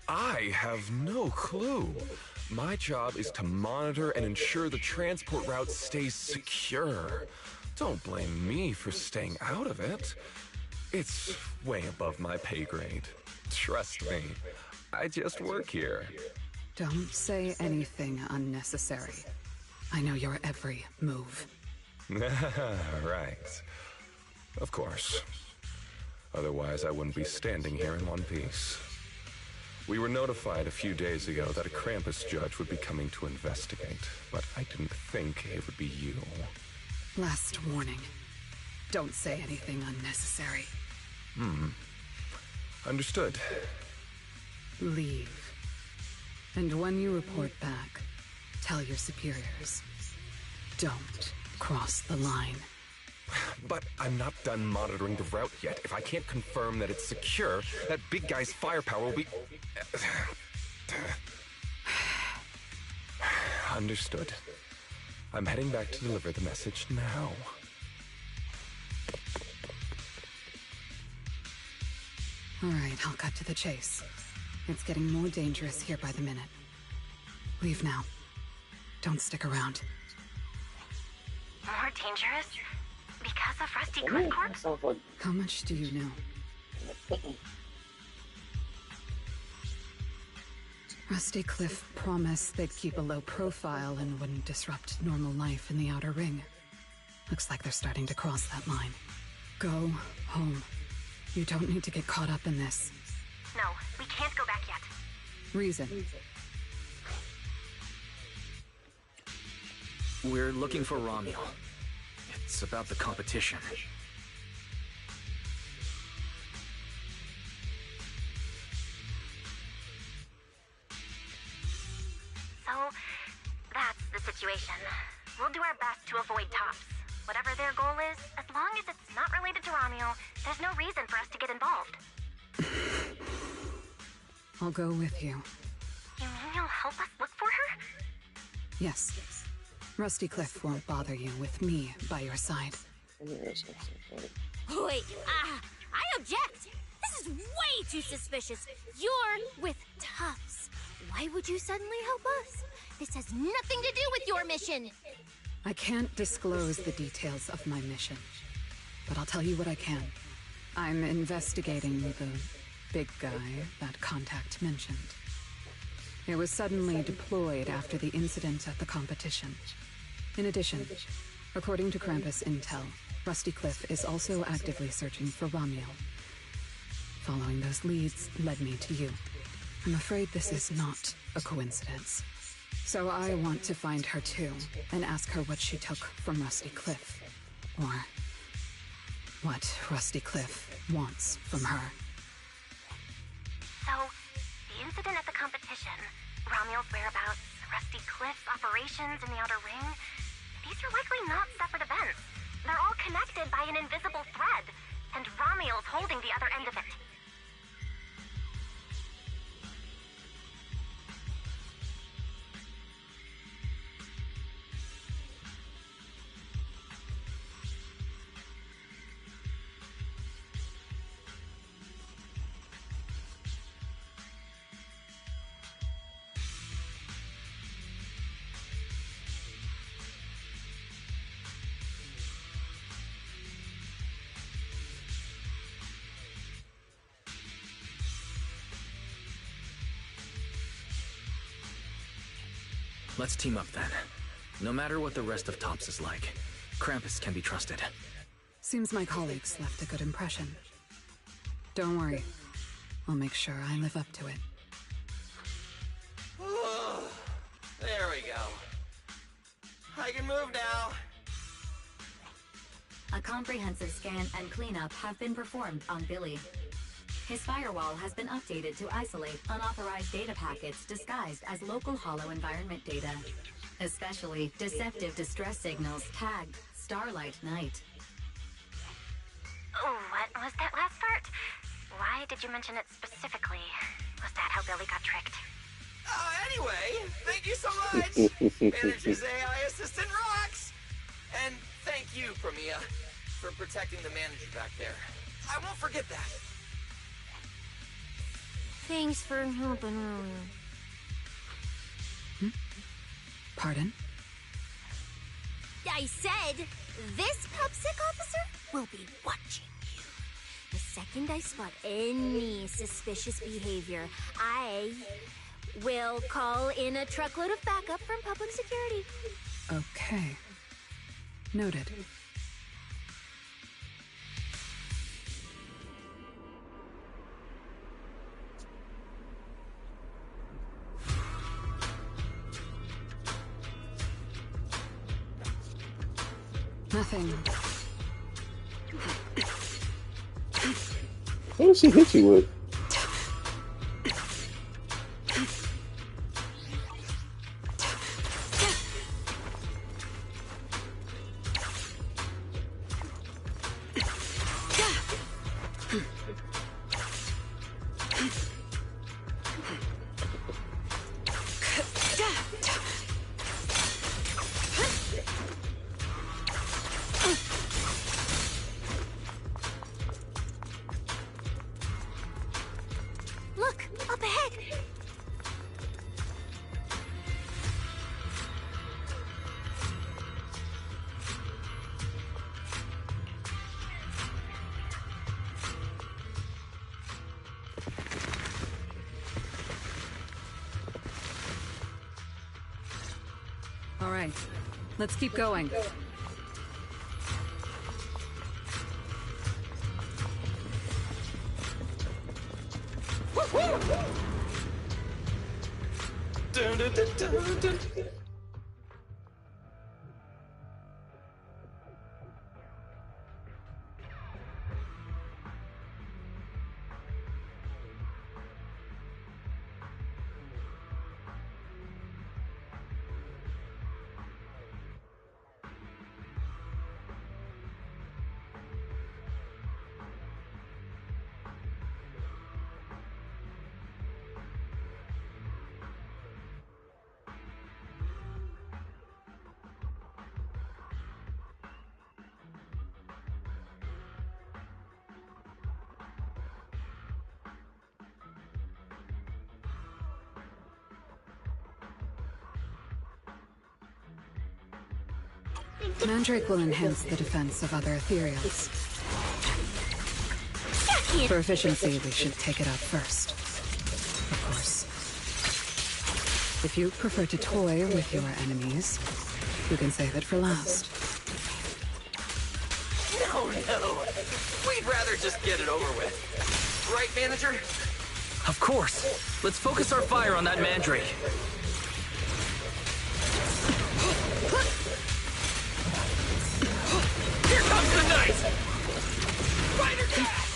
I have no clue. My job is to monitor and ensure the transport route stays secure. Don't blame me for staying out of it. It's way above my pay grade. Trust me, I just work here. Don't say anything unnecessary. I know your every move. Right. Of course. Otherwise, I wouldn't be standing here in one piece. We were notified a few days ago that a Krampus judge would be coming to investigate, but I didn't think it would be you. Last warning. Don't say anything unnecessary. Understood. Leave. And when you report back, tell your superiors. Don't cross the line. But I'm not done monitoring the route yet. If I can't confirm that it's secure, that big guy's firepower will be... Understood. I'm heading back to deliver the message now. All right, I'll cut to the chase. It's getting more dangerous here by the minute. Leave now. Don't stick around. More dangerous? Because of Rusty Cliff Corp? How much do you know? Rusty Cliff promised they'd keep a low profile and wouldn't disrupt normal life in the Outer Ring. Looks like they're starting to cross that line. Go home. You don't need to get caught up in this. No, we can't go back yet. Reason. We're looking for Romuel. It's about the competition. So, that's the situation. We'll do our best to avoid tops. Whatever their goal is, as long as it's not related to Romuel, there's no reason for us to get involved. I'll go with you. You mean you'll help us look for her? Yes. Rusty Cliff won't bother you with me by your side. Wait, I object! This is way too suspicious. You're with Tufts. Why would you suddenly help us? This has nothing to do with your mission. I can't disclose the details of my mission, but I'll tell you what I can. I'm investigating the big guy that Contact mentioned. It was suddenly deployed after the incident at the competition. In addition, according to Krampus intel, Rusty Cliff is also actively searching for Ramiel. Following those leads led me to you. I'm afraid this is not a coincidence. So I want to find her too, and ask her what she took from Rusty Cliff. Or what Rusty Cliff wants from her. So, the incident at the competition, Ramiel's whereabouts, Rusty Cliff's operations in the Outer Ring, these are likely not separate events. They're all connected by an invisible thread, and Ramiel's holding the other end of it. Let's team up then. No matter what the rest of Tops is like, Krampus can be trusted. Seems my colleagues left a good impression. Don't worry. I'll make sure I live up to it. There we go. I can move now. A comprehensive scan and cleanup have been performed on Billy. His firewall has been updated to isolate unauthorized data packets disguised as local hollow environment data, especially deceptive distress signals tagged Starlight Night. Oh, what was that last part? Why did you mention it specifically? Was that how Billy got tricked? Anyway, thank you so much! Manager's AI assistant rocks! And thank you, Promia, for protecting the manager back there. I won't forget that. Thanks for helping Romeo. Pardon? I said, this PubSec officer will be watching you. The second I spot any suspicious behavior, I will call in a truckload of backup from public security. Okay. Noted. Nothing. What does he hit you with? Look, up ahead! All right, let's keep going. Dun, dun, dun, dun, dun. Mandrake will enhance the defense of other ethereals. For efficiency, we should take it out first. Of course. If you prefer to toy with your enemies, you can save it for last. No. We'd rather just get it over with. Right, manager? Of course. Let's focus our fire on that Mandrake. Here comes the night! Spider Dash!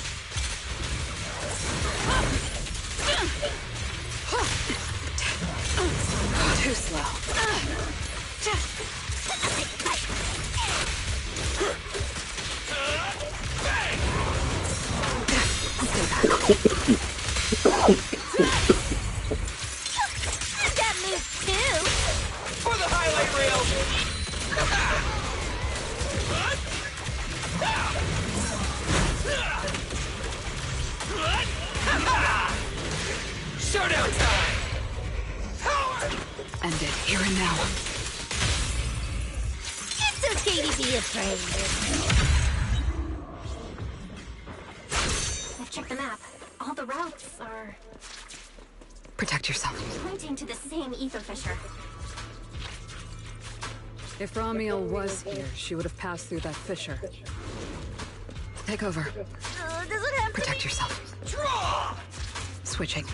Too slow. That move too! For the highlight reel! Showdown time! Power! End it here and now. It's okay to be afraid. I've checked the map. All the routes are Protect yourself. pointing to the same ether fissure. If Ramiel was here, she would have passed through that fissure. Take over. Does it have Protect yourself. Draw! Switching.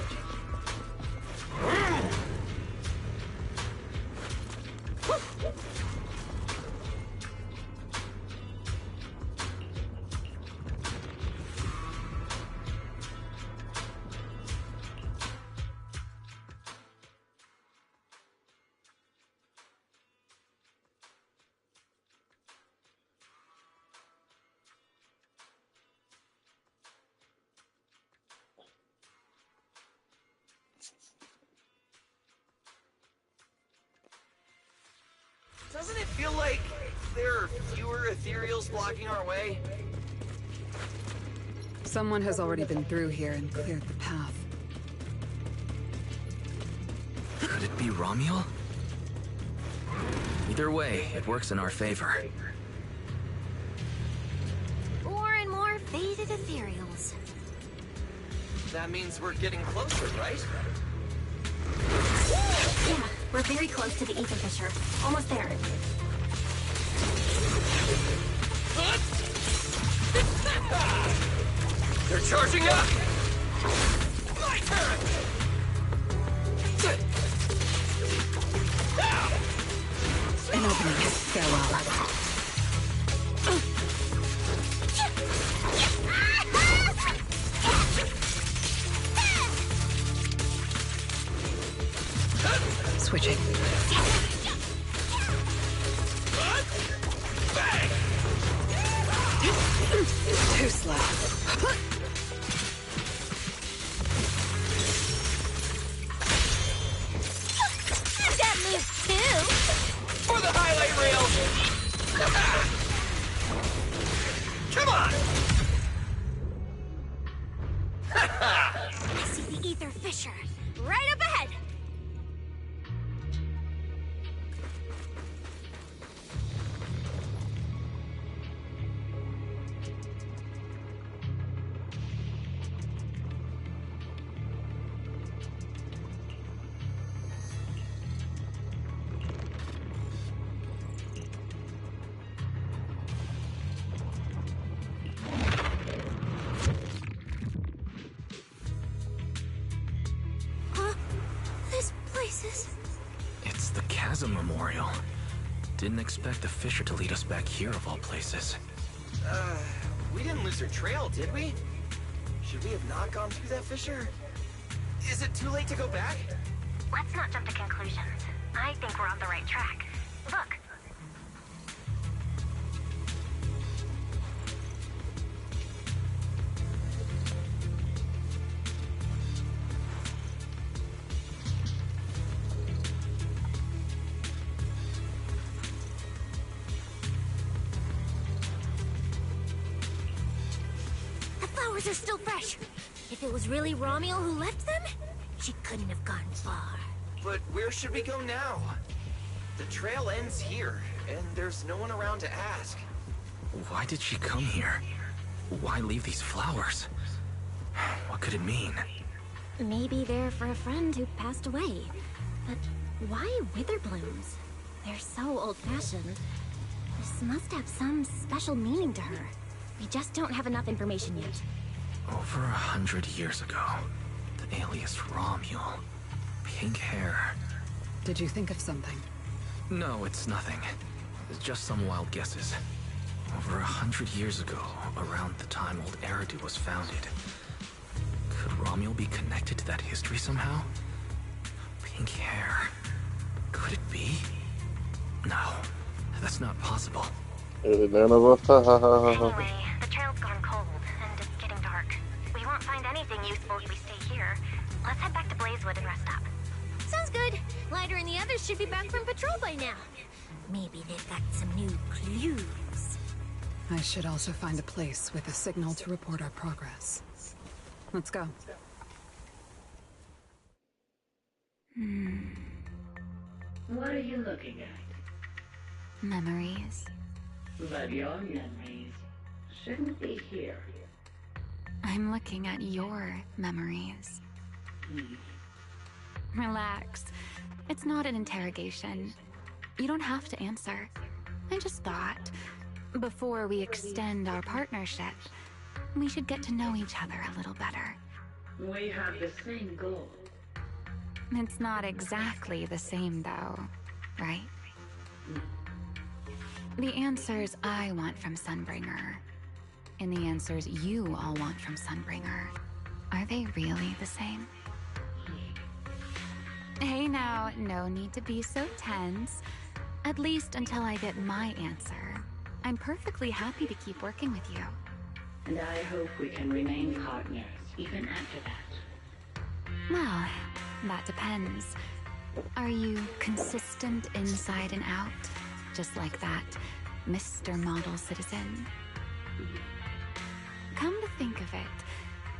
Doesn't it feel like there are fewer ethereals blocking our way? Someone has already been through here and cleared the path. Could it be Ramiel? Either way, it works in our favor. more and more faded ethereals? That means we're getting closer, right? Yeah, we're very close to the ether fissure. Almost there. They're charging up! My turn! An opening. Farewell. Switching. Too slow. That move too! For the highlight reel! Come on! I see the ether fissure. Right up ahead! This place is... It's the Chasm Memorial. Didn't expect the fissure to lead us back here of all places. We didn't lose our trail, did we? Should we have not gone through that fissure? Is it too late to go back? Let's not jump to conclusions. I think we're on the right track. Look. The flowers are still fresh. If it was really Ramiel who left them, she couldn't have gone far. But where should we go now? The trail ends here, and there's no one around to ask. Why did she come here? Why leave these flowers? What could it mean? Maybe they're for a friend who passed away. But why wither blooms? They're so old-fashioned. This must have some special meaning to her. We just don't have enough information yet. Over 100 years ago, the alias Romule. Pink hair. Did you think of something? No, it's nothing. It's just some wild guesses. Over 100 years ago, around the time old Eridu was founded. Could Romule be connected to that history somehow? Pink hair. Could it be? No, that's not possible. None of us. Anyway, the trail's gone cold, and it's getting dark. We won't find anything useful if we stay here. Let's head back to Blazewood and rest up. Sounds good. Lighter and the others should be back from patrol by now. Maybe they've got some new clues. I should also find a place with a signal to report our progress. Let's go. What are you looking at? Memories. But your memories shouldn't be here. I'm looking at your memories. Relax. It's not an interrogation. You don't have to answer. I just thought, before we extend our partnership, we should get to know each other a little better. We have the same goal. It's not exactly the same, though, right? The answers I want from Sunbringer, and the answers you all want from Sunbringer, are they really the same? Hey now, no need to be so tense. At least until I get my answer. I'm perfectly happy to keep working with you. And I hope we can remain partners, even after that. Well, that depends. Are you consistent inside and out? Just like that Mr. Model Citizen? Come to think of it,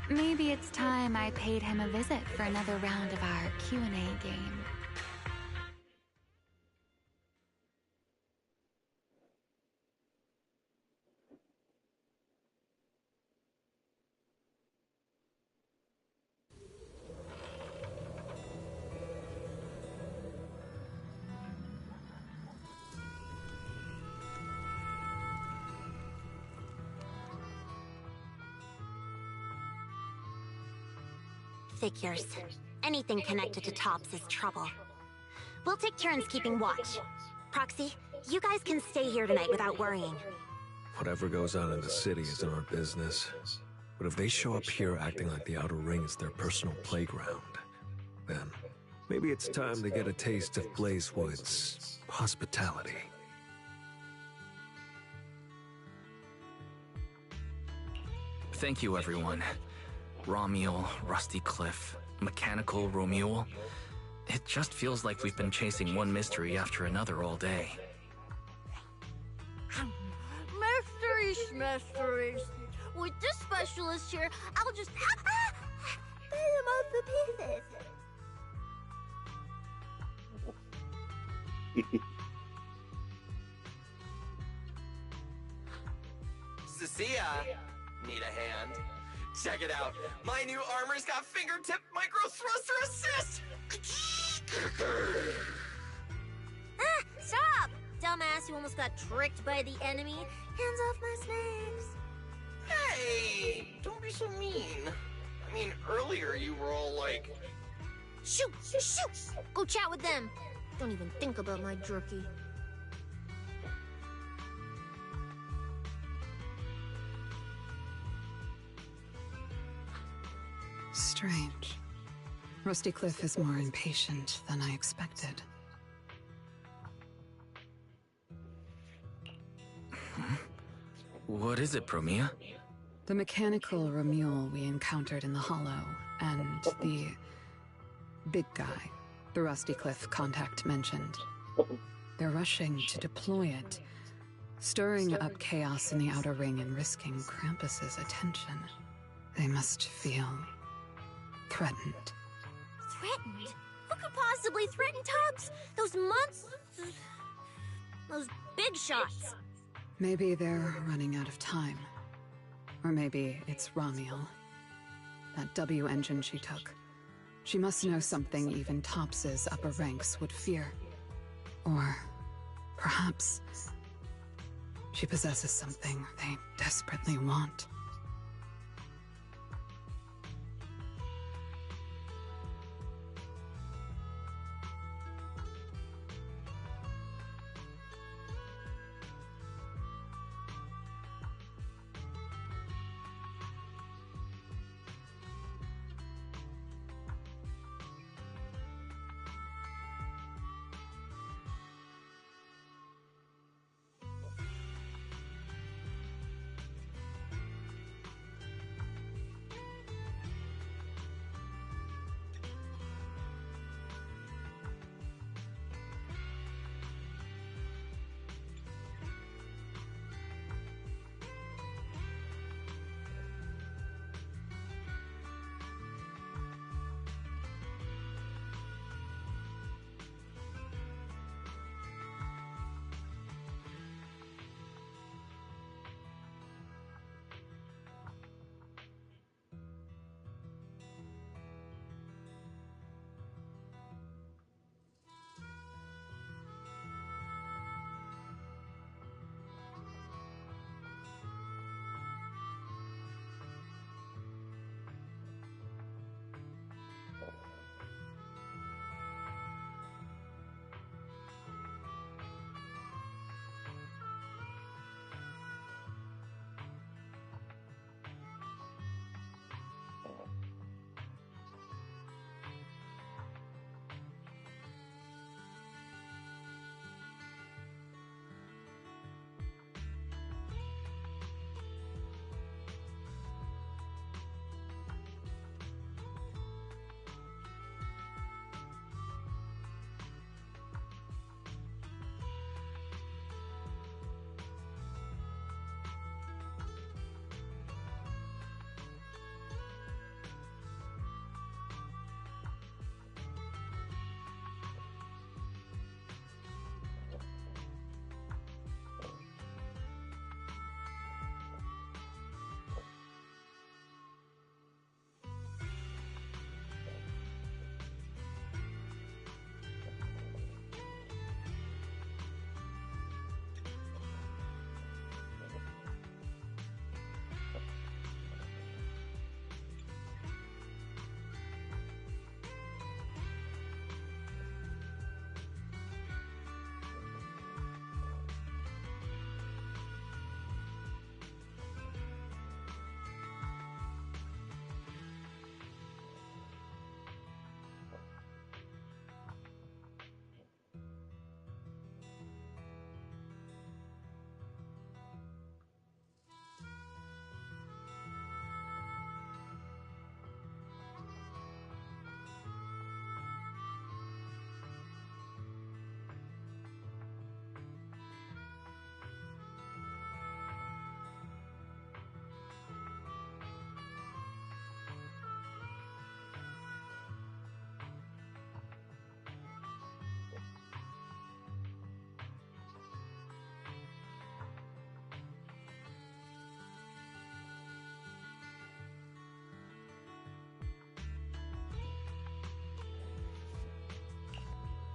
maybe it's time I paid him a visit for another round of our Q&A game. Figures. Anything connected to Tops is trouble. We'll take turns keeping watch. Proxy, you guys can stay here tonight without worrying. Whatever goes on in the city isn't our business. But if they show up here acting like the Outer Ring is their personal playground, then maybe it's time to get a taste of Blazewood's hospitality. Thank you, everyone. Romule, Rusty Cliff, Mechanical Romule. It just feels like we've been chasing one mystery after another all day. Mysteries. With this specialist here, I'll just put them off the pieces. Cecilia, need a hand? Check it out. My new armor's got fingertip micro thruster assist. Stop! Dumbass, you almost got tricked by the enemy. Hands off my snakes. Hey, don't be so mean. I mean, earlier you were all like... Shoot! Shoot! Go chat with them. Don't even think about my jerky. Strange. Rusty Cliff is more impatient than I expected. What is it, Promia? The mechanical Romule we encountered in the Hollow, and the big guy the Rusty Cliff contact mentioned. They're rushing to deploy it, stirring up chaos in the Outer Ring and risking Krampus's attention. They must feel threatened. Threatened? Who could possibly threaten Tubbs? Those months? Those big shots. Maybe they're running out of time. Or maybe it's Ramiel. That W engine she took. She must know something even Tops's upper ranks would fear. Or perhaps she possesses something they desperately want.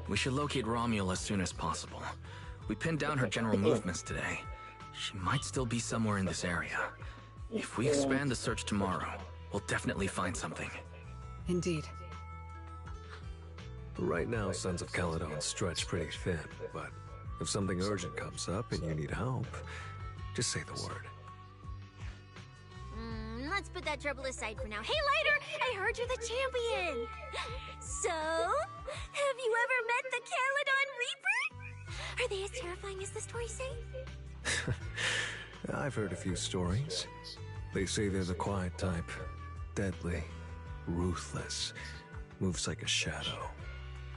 We should locate Ramiel as soon as possible. We pinned down her general movements today. She might still be somewhere in this area. If we expand the search tomorrow, we'll definitely find something. Indeed. Right now, Sons of Caledon stretch pretty thin, but if something urgent comes up and you need help, just say the word. Let's put that trouble aside for now. Hey, Lighter! I heard you're the champion! So, have you ever met the Caledon Reaper? Are they as terrifying as the stories say? I've heard a few stories. They say they're the quiet type. Deadly. Ruthless. Moves like a shadow.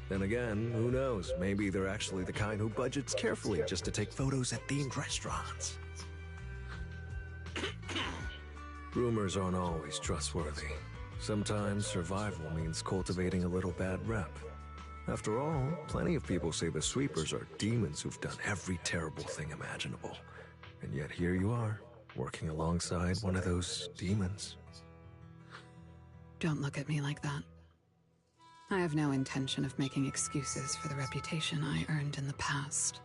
Then again, who knows? Maybe they're actually the kind who budgets carefully just to take photos at themed restaurants. Rumors aren't always trustworthy. Sometimes survival means cultivating a little bad rep. After all, plenty of people say the sweepers are demons who've done every terrible thing imaginable. And yet here you are, working alongside one of those demons. Don't look at me like that. I have no intention of making excuses for the reputation I earned in the past.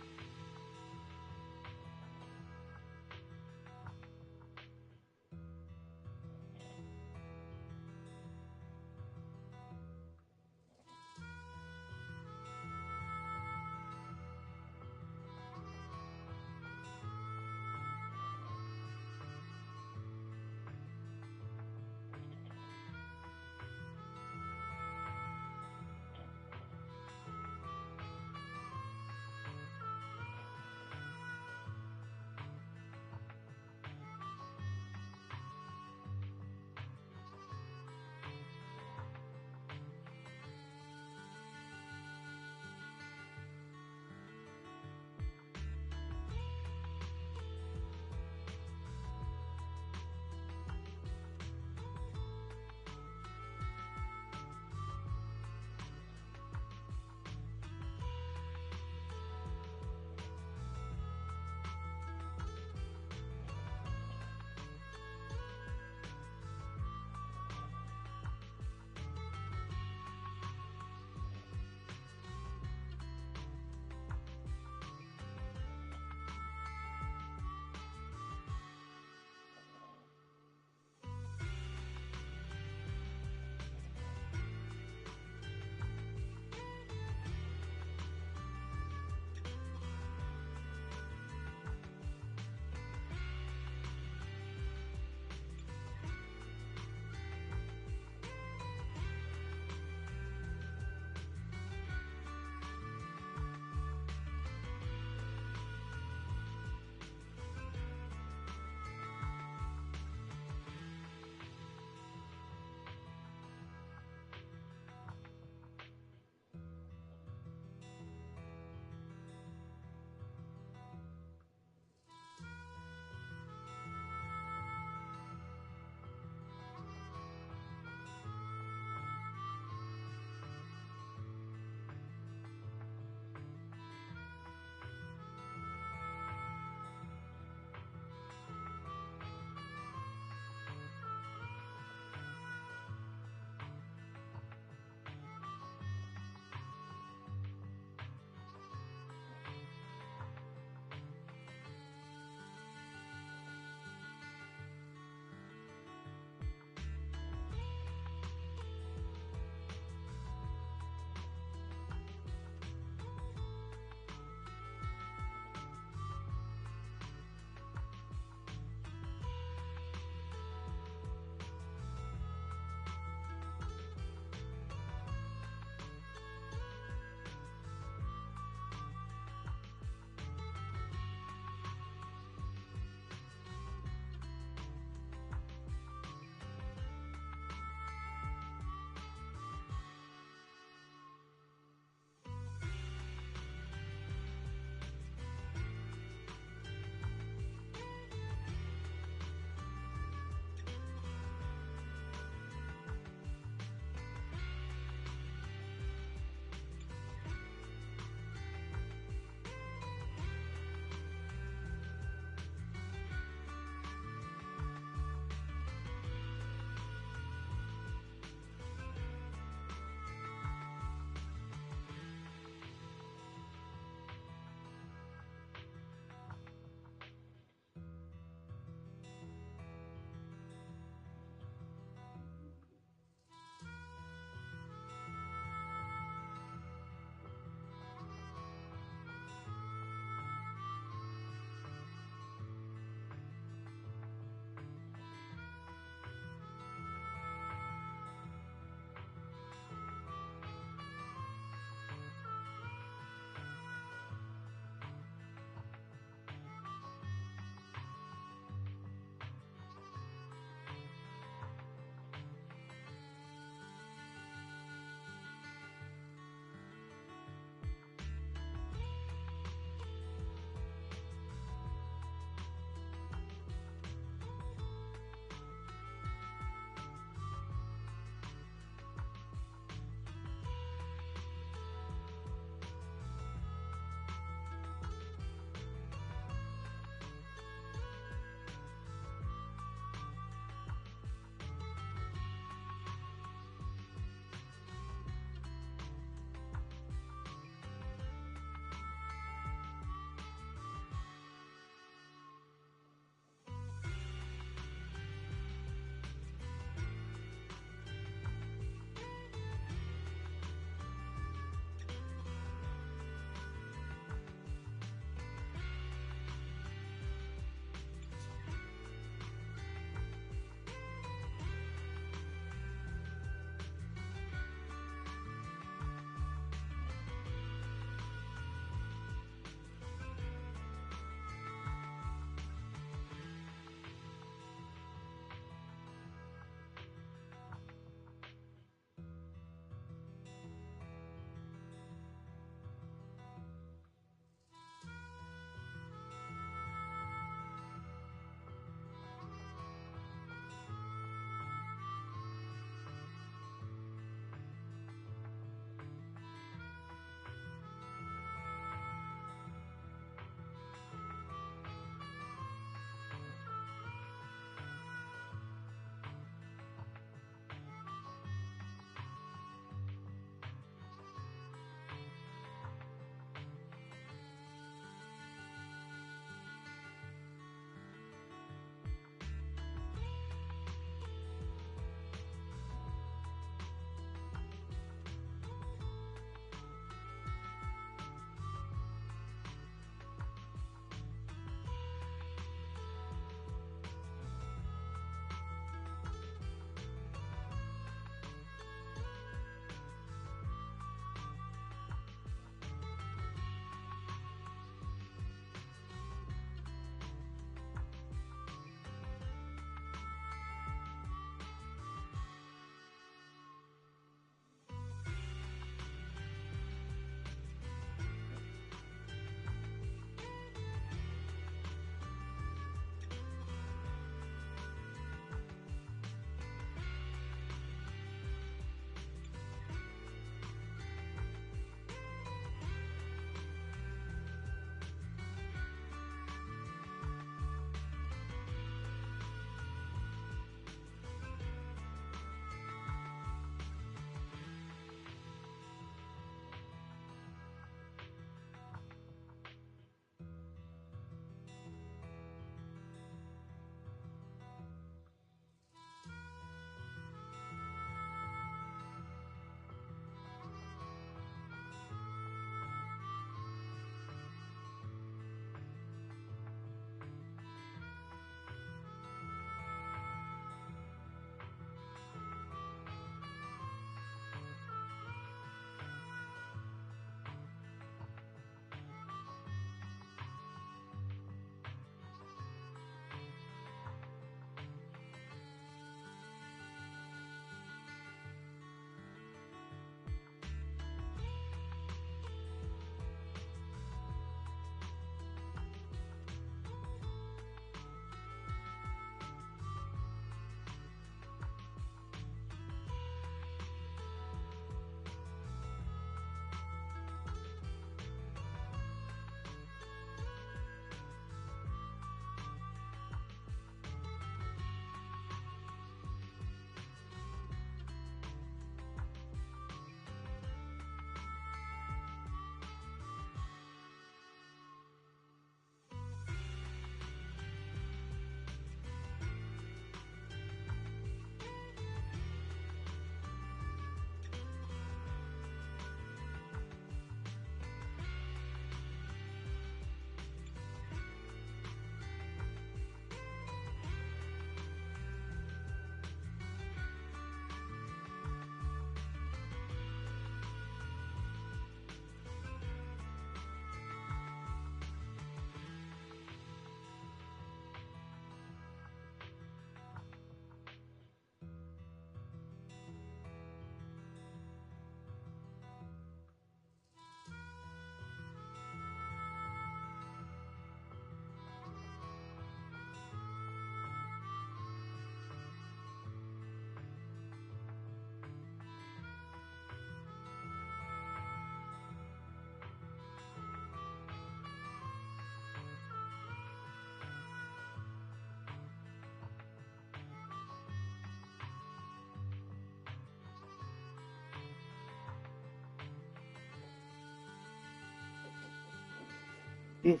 What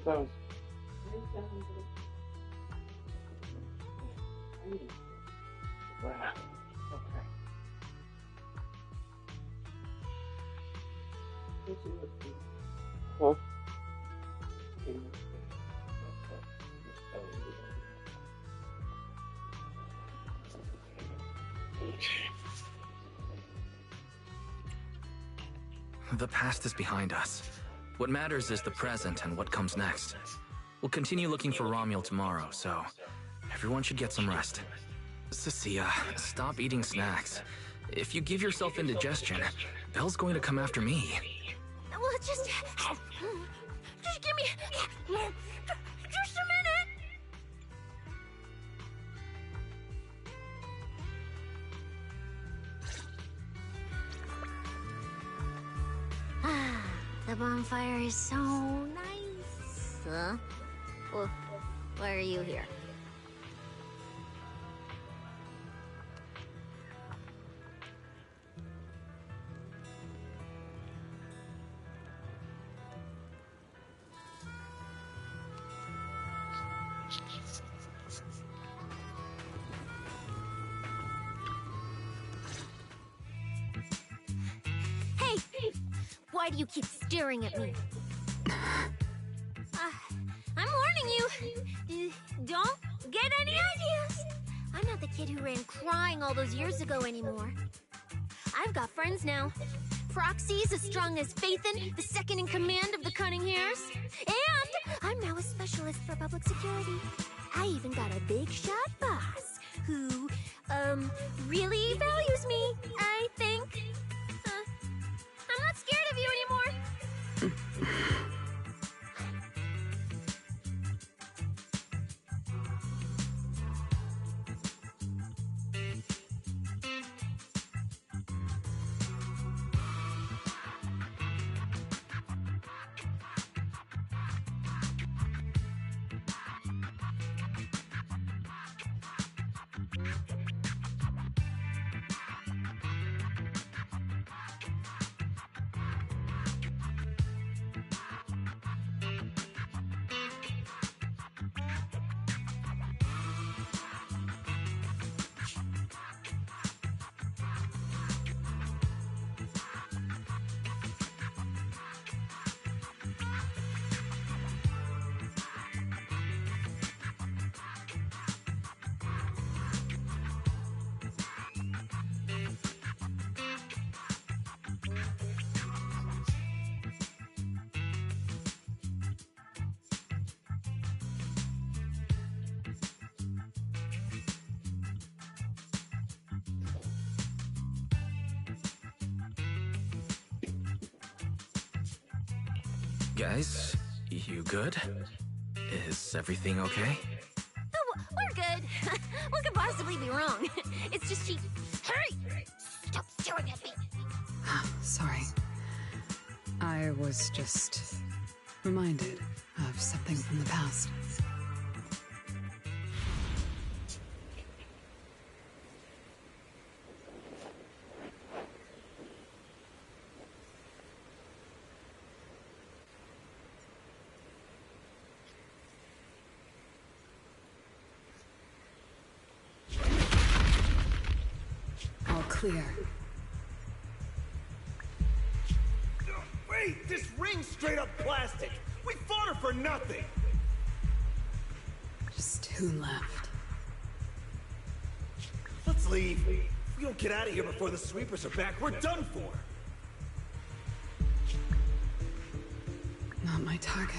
that was? Wow. Okay. Huh? The past is behind us. What matters is the present and what comes next. We'll continue looking for Romuald tomorrow, so everyone should get some rest. Cecilia, stop eating snacks. If you give yourself indigestion, Belle's going to come after me. Well, just give me just a minute. The bonfire is so nice. Huh? Well, why are you here? Why do you keep staring at me? I'm warning you. Don't get any ideas. I'm not the kid who ran crying all those years ago anymore. I've got friends now. Proxy's as strong as Phaethon, the second in command of the Cunning Hares. And I'm now a specialist for public security. I even got a big shot boss who, really values me, I think. I'm not scared of you anymore. Guys, you good? Is everything okay? Oh, we're good. What could possibly be wrong? It's just she... Hurry! Stop staring at me! Sorry. I was just reminded of something from the past. Clear. Wait, this ring's straight up plastic. We fought her for nothing. Just 2 left. Let's leave. If we don't get out of here before the sweepers are back, we're done for. Not my target.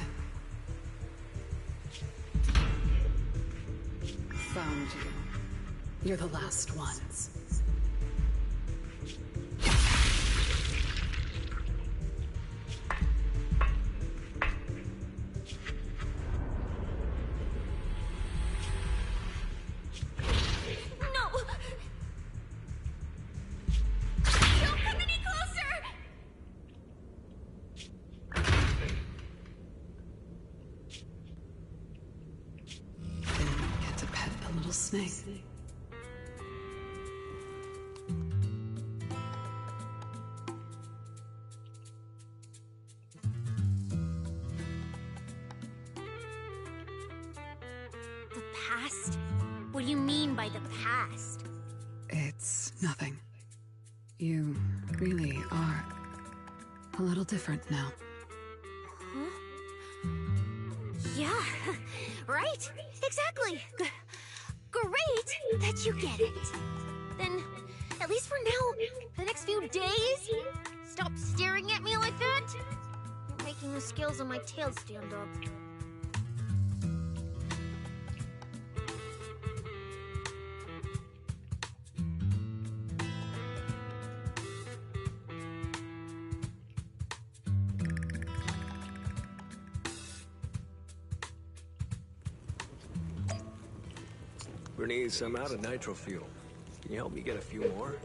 Found you. You're the last ones. Snake. past? What do you mean by the past? It's nothing. You really are a little different now. Huh? Yeah, right? Exactly. Great that you get it. Then, at least for now, for the next few days, stop staring at me like that. You're making the scales on my tail stand up. Bernice, I'm out of nitro fuel. Can you help me get a few more?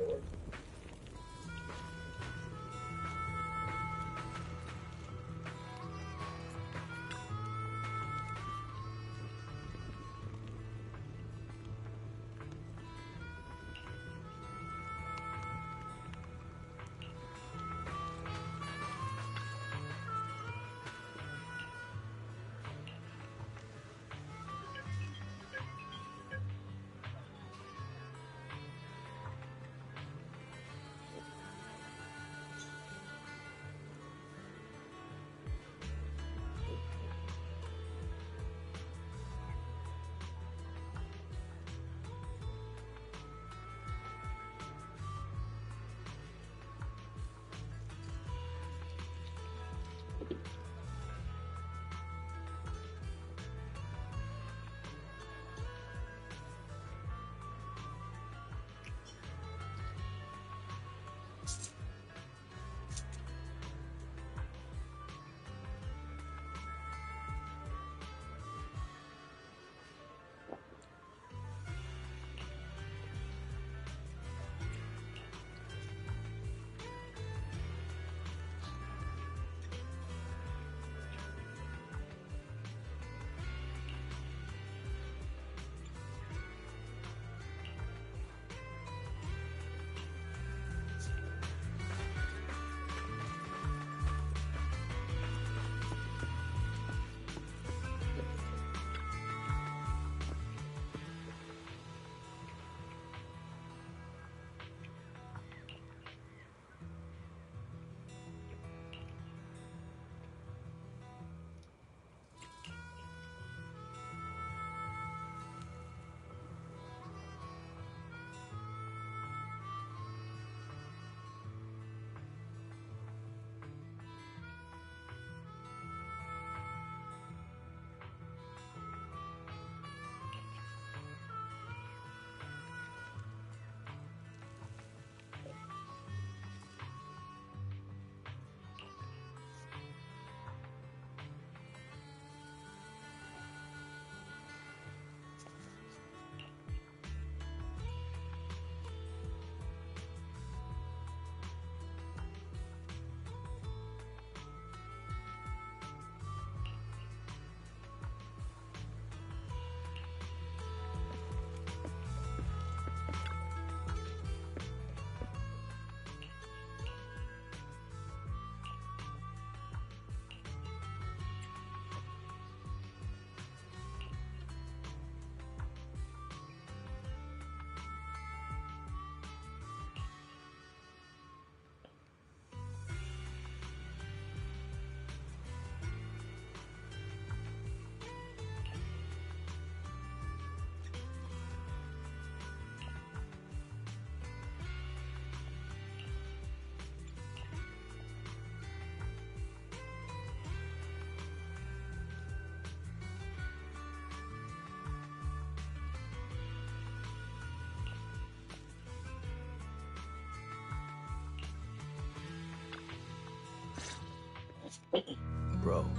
Bro,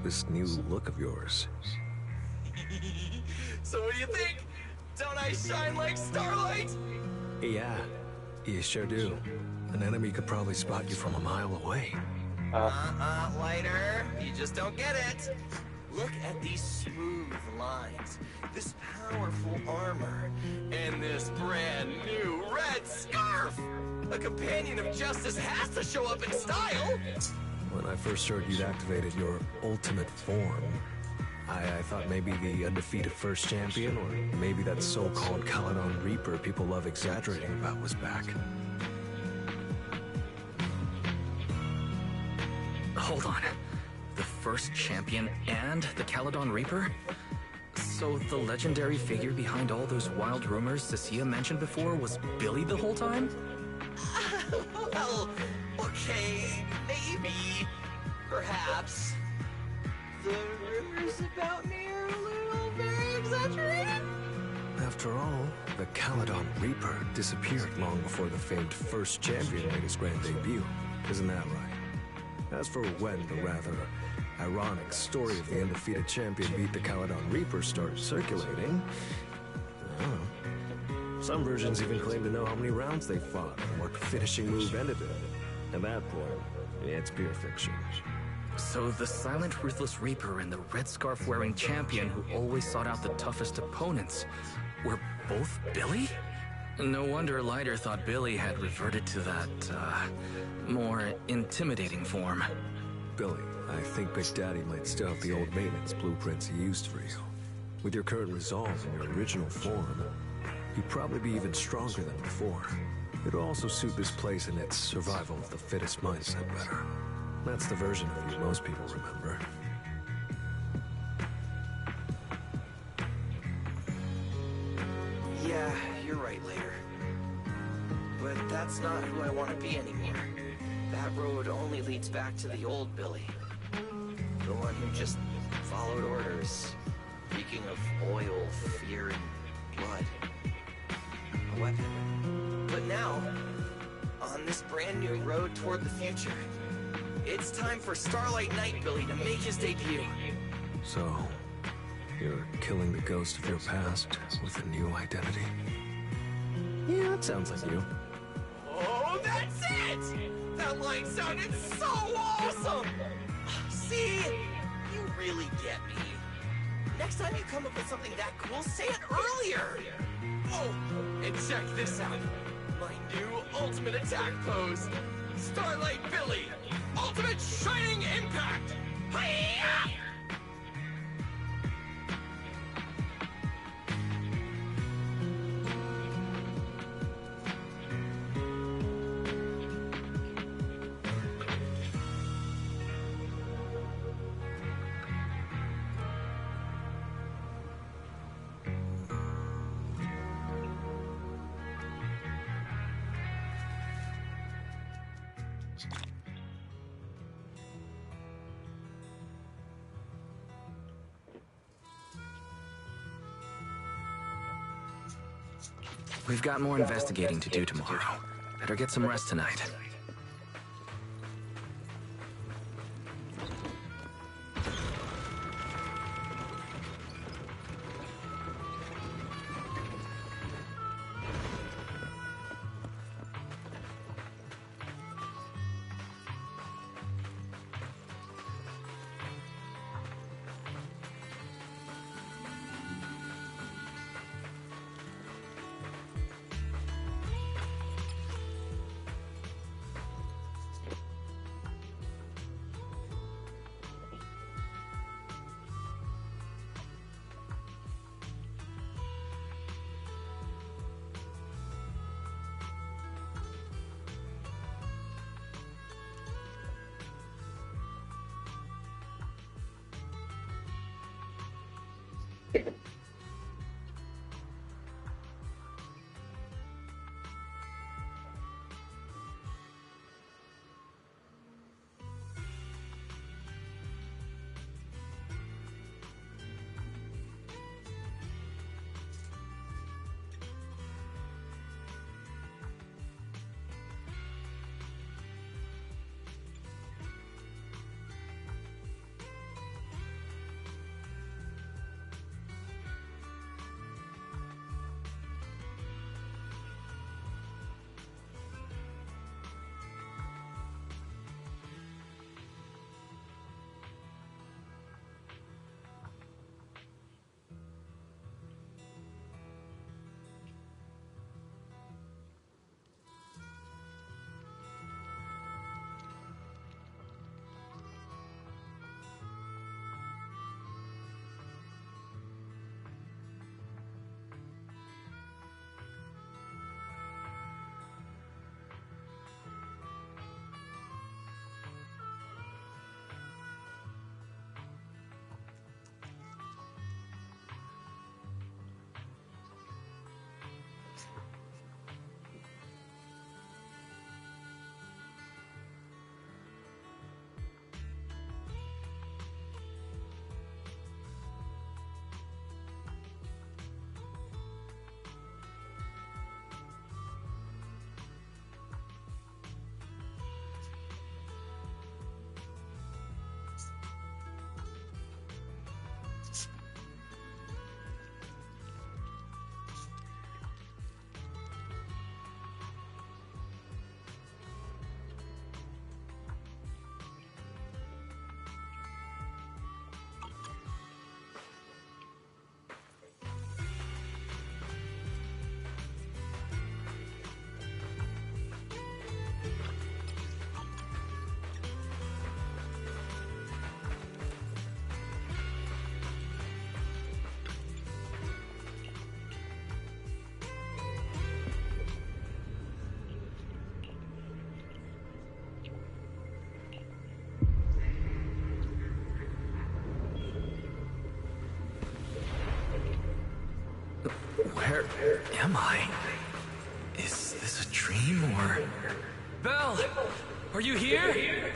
this new look of yours. So what do you think? Don't I shine like starlight? Yeah, you sure do. An enemy could probably spot you from a mile away. Lighter. You just don't get it. Look at these smooth lines, this powerful armor, and this brand new red scarf! A companion of justice has to show up in style! When I first heard you'd activated your ultimate form, I thought maybe the undefeated first champion, or maybe that so-called Caledon Reaper people love exaggerating about was back. Hold on. The first champion and the Caledon Reaper? So the legendary figure behind all those wild rumors Cecilia mentioned before was Billy the whole time? Well, okay, maybe. Perhaps. The rumors about me are a little very exaggerated. After all, the Caledon Reaper disappeared long before the famed first champion made his grand debut. Isn't that right? As for when the rather ironic story of the undefeated champion beat the Caledon Reaper started circulating, I don't know. Some versions even claim to know how many rounds they fought and what finishing move ended it. At that point, it's pure fiction. So the silent, ruthless Reaper and the red scarf-wearing champion who always sought out the toughest opponents were both Billy? No wonder Leiter thought Billy had reverted to that, more intimidating form. Billy, I think Big Daddy might still have the old maintenance blueprints he used for you. With your current resolve in your original form, you'd probably be even stronger than before. It'll also suit this place and its survival of the fittest mindset better. That's the version of you most people remember. Yeah, you're right, Leiter. But that's not who I want to be anymore. That road only leads back to the old Billy. The one who just followed orders, reeking of oil, fear, and blood. A weapon. But now, on this brand new road toward the future, it's time for Starlight Knight Billy to make his debut. So, you're killing the ghost of your past with a new identity? Yeah, that sounds like you. Oh, that's it! That line sounded so awesome! See? You really get me. Next time you come up with something that cool, say it earlier! Oh, and check this out. My new ultimate attack pose. Starlight Billy! Ultimate Shining Impact! Hi-ya! We've got more investigating to do tomorrow. Better get some rest tonight. Where am I? Is this a dream or... Belle! Are you here?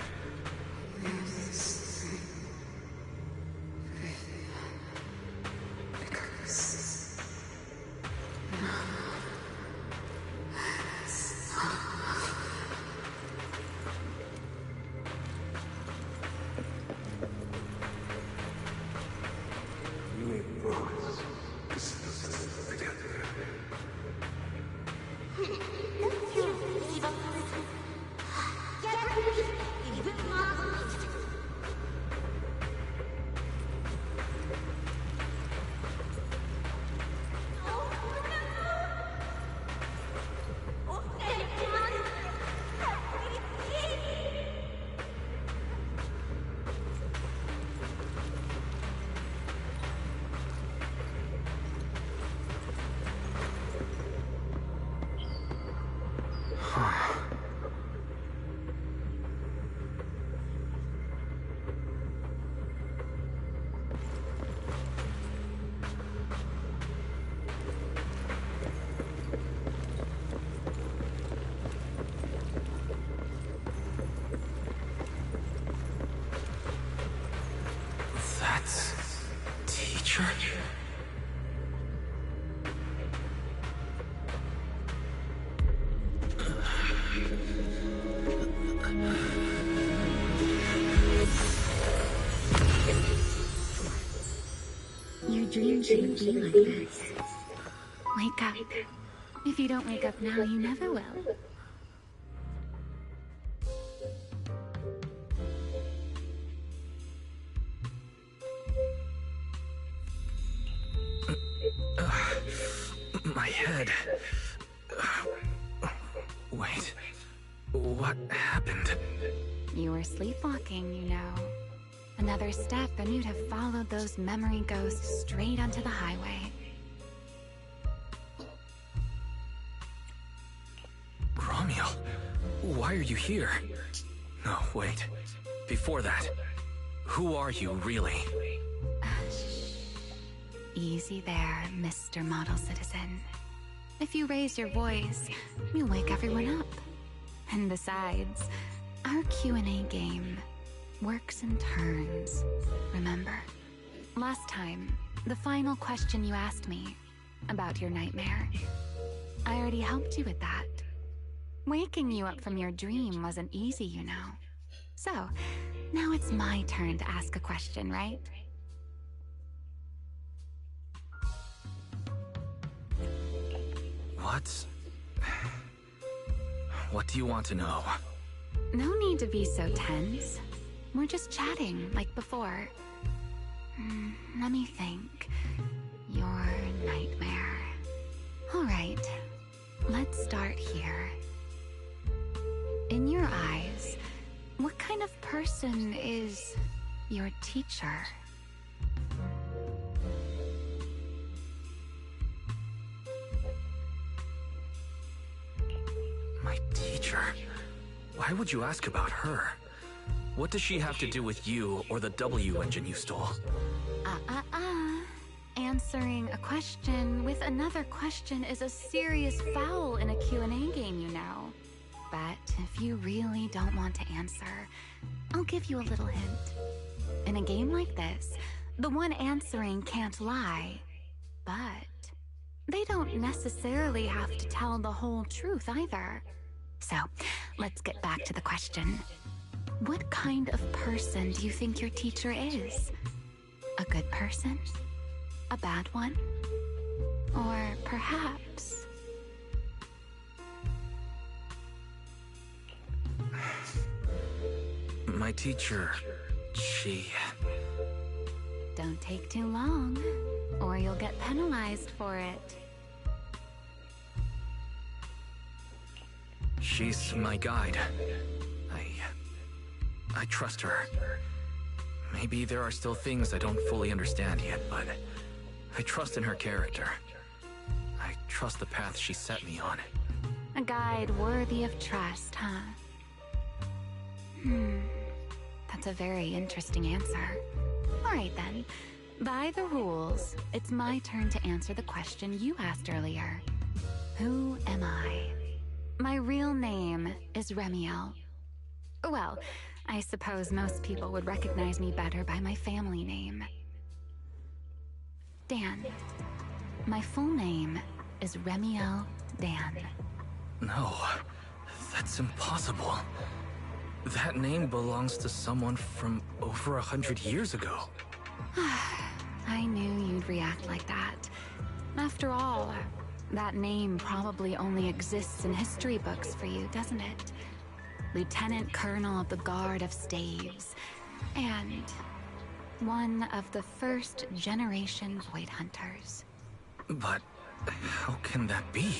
That's... teacher? Your dream shouldn't be like this. Wake up. If you don't wake up now, you never will. My head... Wait... What happened? You were sleepwalking, you know. Another step and you'd have followed those memory ghosts straight onto the highway. Ramiel, why are you here? No, wait. Before that, who are you, really? Easy there, Mr. Model Citizen. If you raise your voice, you'll wake everyone up. And besides, our Q&A game works in turns, remember? Last time, the final question you asked me about your nightmare, I already helped you with that. Waking you up from your dream wasn't easy, you know. So, now it's my turn to ask a question, right? What do you want to know? No need to be so tense. We're just chatting, like before. Let me think. Your nightmare. Alright, let's start here. In your eyes, what kind of person is your teacher? My teacher? Why would you ask about her? What does she have to do with you or the W engine you stole? Answering a question with another question is a serious foul in a Q&A game, you know. But if you really don't want to answer, I'll give you a little hint. In a game like this, the one answering can't lie, but they don't necessarily have to tell the whole truth either. So, let's get back to the question. What kind of person do you think your teacher is? A good person? A bad one? Or perhaps... My teacher, she... Don't take too long, or you'll get penalized for it. She's my guide. I trust her. Maybe there are still things I don't fully understand yet, but I trust in her character. I trust the path she set me on. A guide worthy of trust, huh? That's a very interesting answer. Alright then, By the rules, it's my turn to answer the question you asked earlier. Who am I? My real name is Remiel. Well, I suppose most people would recognize me better by my family name. Dan. My full name is Remiel Dan. No, that's impossible. That name belongs to someone from over 100 years ago. I knew you'd react like that. After all, that name probably only exists in history books for you, doesn't it? Lieutenant Colonel of the Guard of Staves, and one of the first generation Void Hunters. But how can that be?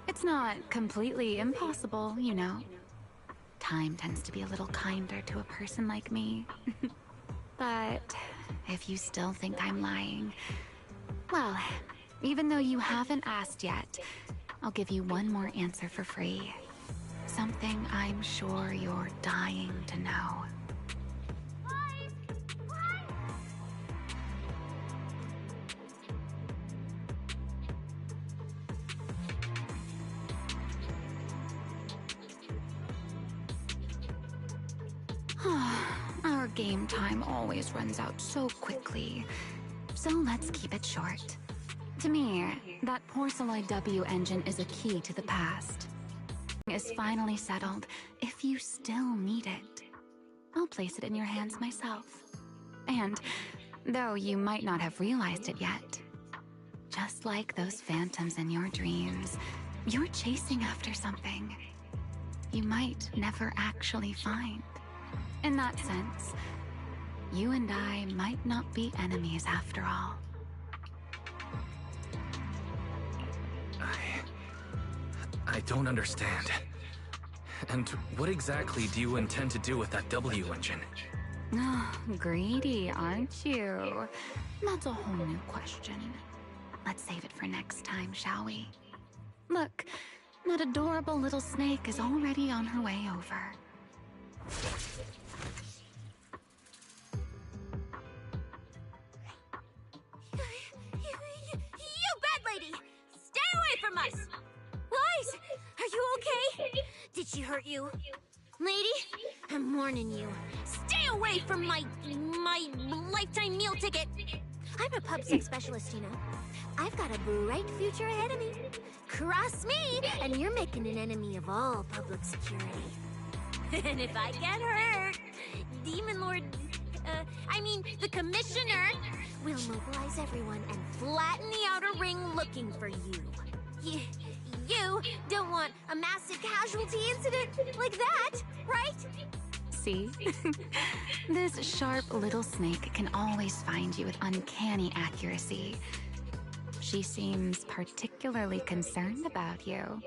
It's not completely impossible, you know. Time tends to be a little kinder to a person like me. But if you still think I'm lying, well, even though you haven't asked yet, I'll give you one more answer for free. Something I'm sure you're dying to know. Our game time always runs out so quickly, so let's keep it short. To me, that Porceloid W engine is a key to the past. Is finally settled. If you still need it, I'll place it in your hands myself. And though you might not have realized it yet, just like those phantoms in your dreams, you're chasing after something you might never actually find. In that sense, you and I might not be enemies after all. I don't understand. And what exactly do you intend to do with that W engine? Oh, greedy, aren't you? That's a whole new question. Let's save it for next time, shall we? Look, that adorable little snake is already on her way over. You bad lady! Stay away from us! Lies! Are you okay? Did she hurt you? Lady, I'm warning you. Stay away from my lifetime meal ticket! I'm a PubSec specialist, you know. I've got a bright future ahead of me. Cross me, and you're making an enemy of all public security. And if I get hurt, Demon Lord... the Commissioner will mobilize everyone and flatten the outer ring looking for you. You don't want a massive casualty incident like that, right? See? This sharp little snake can always find you with uncanny accuracy. She seems particularly concerned about you.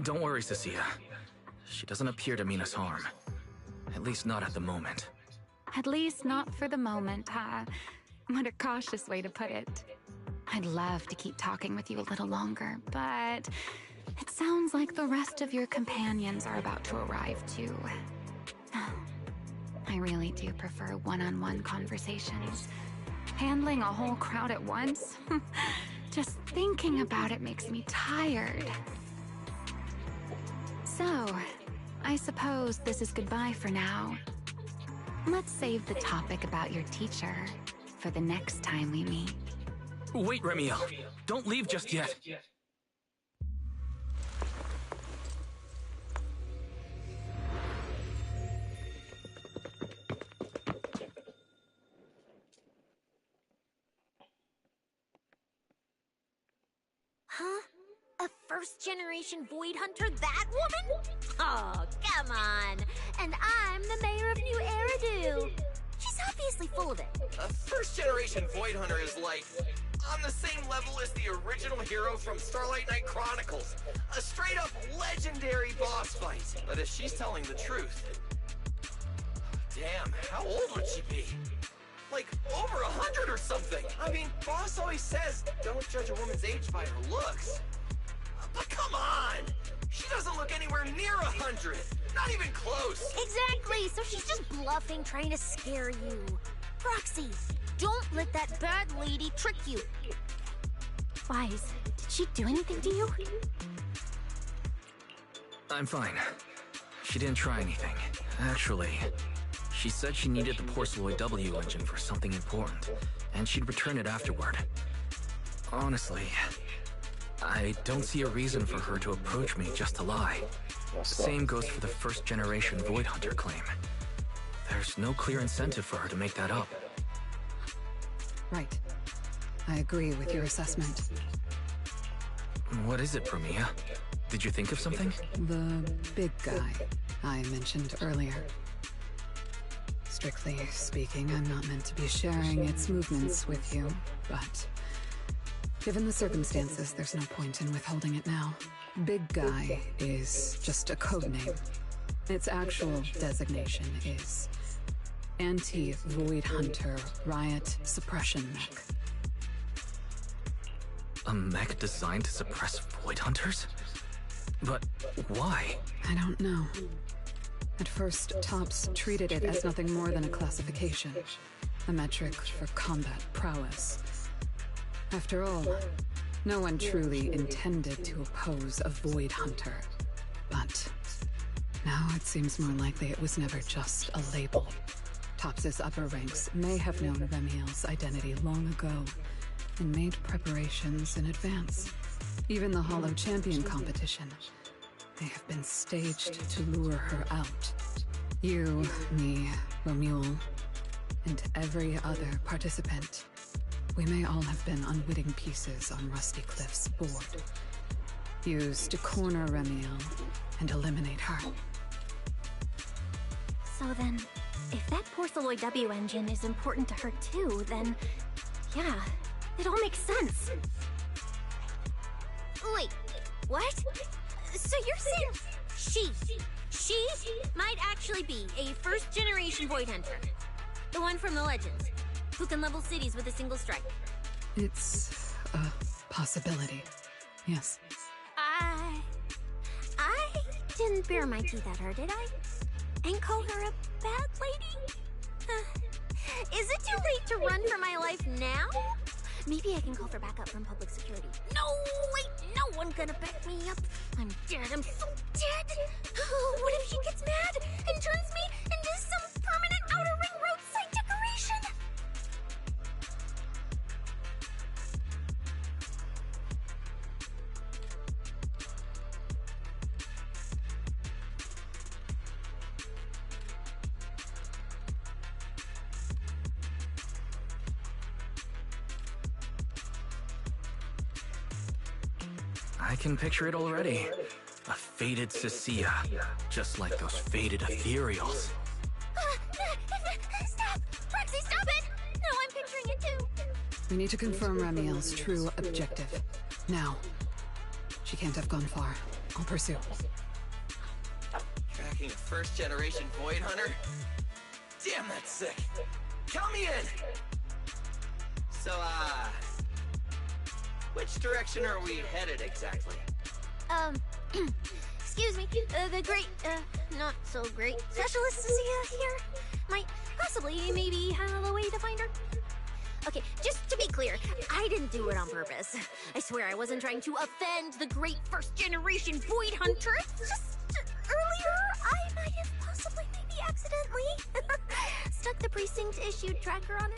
Don't worry, Cecilia. She doesn't appear to mean us harm. At least not at the moment. At least not for the moment, huh? What a cautious way to put it. I'd love to keep talking with you a little longer, but it sounds like the rest of your companions are about to arrive too. I really do prefer one-on-one conversations. Handling a whole crowd at once? Just thinking about it makes me tired. So, I suppose this is goodbye for now. Let's save the topic about your teacher for the next time we meet. Wait, Remiel! Don't leave just yet! Huh? A first-generation Void Hunter? That woman? Oh, come on. And I'm the mayor of New Eridu. She's obviously full of it. A first-generation Void Hunter is like on the same level as the original hero from Starlight Knight Chronicles. A straight-up legendary boss fight. But if she's telling the truth... Damn, how old would she be? Like, over 100 or something. I mean, boss always says, don't judge a woman's age by her looks. But come on! She doesn't look anywhere near 100. Not even close. Exactly, so she's just bluffing, trying to scare you. Roxy, don't let that bad lady trick you. Wise, did she do anything to you? I'm fine. She didn't try anything. Actually, she said she needed the Porceloid W engine for something important, and she'd return it afterward. Honestly, I don't see a reason for her to approach me just to lie. Same goes for the first-generation Void Hunter claim. There's no clear incentive for her to make that up. Right. I agree with your assessment. What is it, Promia? Did you think of something? The big guy I mentioned earlier. Strictly speaking, I'm not meant to be sharing its movements with you, but given the circumstances, there's no point in withholding it now. Big Guy is just a code name. Its actual designation is Anti-Void Hunter Riot Suppression Mech. A mech designed to suppress Void Hunters? But why? I don't know. At first, Tops treated it as nothing more than a classification, a metric for combat prowess. After all, no one truly intended to oppose a Void Hunter. But now it seems more likely it was never just a label. Tops's upper ranks may have known Remiel's identity long ago and made preparations in advance. Even the Hollow Champion competition, they have been staged to lure her out. You, me, Romuald, and every other participant. We may all have been unwitting pieces on Rusty Cliff's board. Used to corner Remiel and eliminate her. So then, if that Porceloid W engine is important to her too, then yeah, it all makes sense. Wait, what? So you're saying she might actually be a first-generation Void Hunter? The one from the Legends, who can level cities with a single strike? It's a possibility, yes. I didn't bare my teeth at her, did I? And call her a bad lady? Is it too late to run for my life now? Maybe I can call for backup from public security. No, wait, no one's gonna back me up. I'm dead, I'm so dead. What if she gets mad and turns me into some permanent Outer Ring roadside decoration? I can picture it already. A faded Cecilia, just like those faded ethereals. Stop! Roxy, stop it! No, I'm picturing it too. We need to confirm Remiel's true objective. Now. She can't have gone far. I'll pursue. Tracking a first-generation Void Hunter? Damn, that's sick. Count me in! So, which direction are we headed exactly? Excuse me, the great, not so great specialist Cecilia here might possibly maybe have a way to find her. Okay, just to be clear, I didn't do it on purpose. I swear I wasn't trying to offend the great first-generation Void Hunter. Just earlier, I might have possibly maybe accidentally stuck the precinct-issued tracker on her.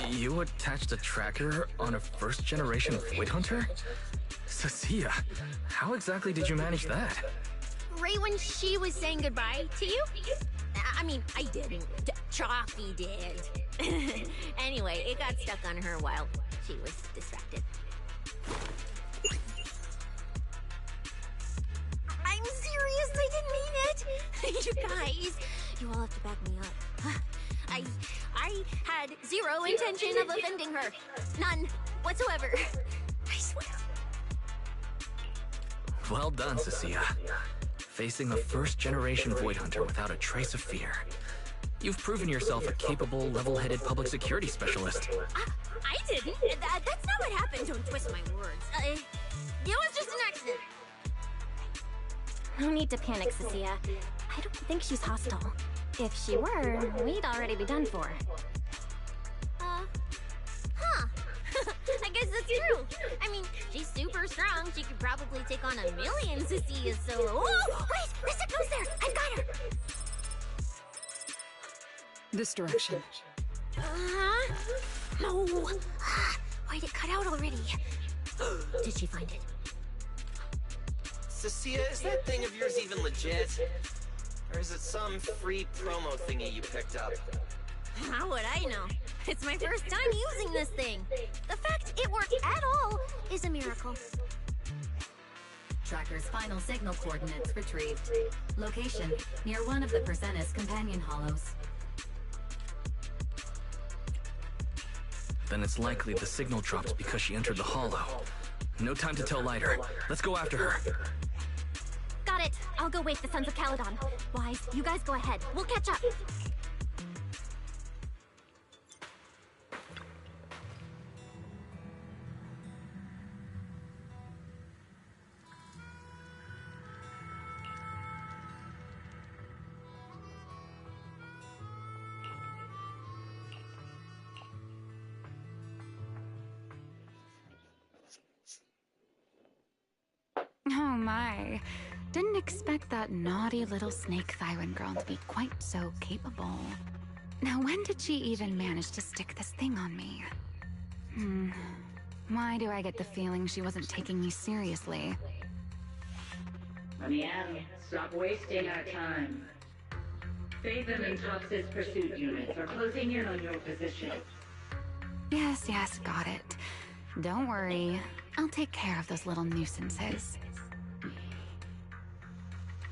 You attached a tracker on a first-generation Void Hunter? Cecilia, how exactly did you manage that? right when she was saying goodbye to you? I mean, I didn't. Chalky did. Anyway, it got stuck on her while she was distracted. I'm serious, I didn't mean it! You guys, you all have to back me up. I had zero intention of offending her. None whatsoever. I swear. Well done, Cecilia. Facing the first-generation Void Hunter without a trace of fear. You've proven yourself a capable, level-headed public security specialist. I didn't. That's not what happened. Don't twist my words. It was just an accident. No need to panic, Cecilia. I don't think she's hostile. If she were, we'd already be done for. Huh. I guess that's true. I mean, she's super strong. She could probably take on 1,000,000 Cecilias solo. Oh, wait! The signal's there! I've got her! This direction. No! Why'd it cut out already? Did she find it? Cecilia, is that thing of yours even legit? Or is it some free promo thingy you picked up? How would I know? It's my first time using this thing. The fact it worked at all is a miracle. Tracker's final signal coordinates retrieved. Location, near one of the Persenis companion hollows. Then it's likely the signal dropped because she entered the hollow. No time to tell Lighter. Let's go after her. Got it. I'll go wake the Sons of Caledon. Wise, you guys go ahead. We'll catch up. Oh my. Didn't expect that naughty little snake Thyron girl to be quite so capable. Now when did she even manage to stick this thing on me? Why do I get the feeling she wasn't taking me seriously? Amiel, stop wasting our time. Phaethon and Tox's pursuit units are closing in on your position. Yes, got it. Don't worry. I'll take care of those little nuisances.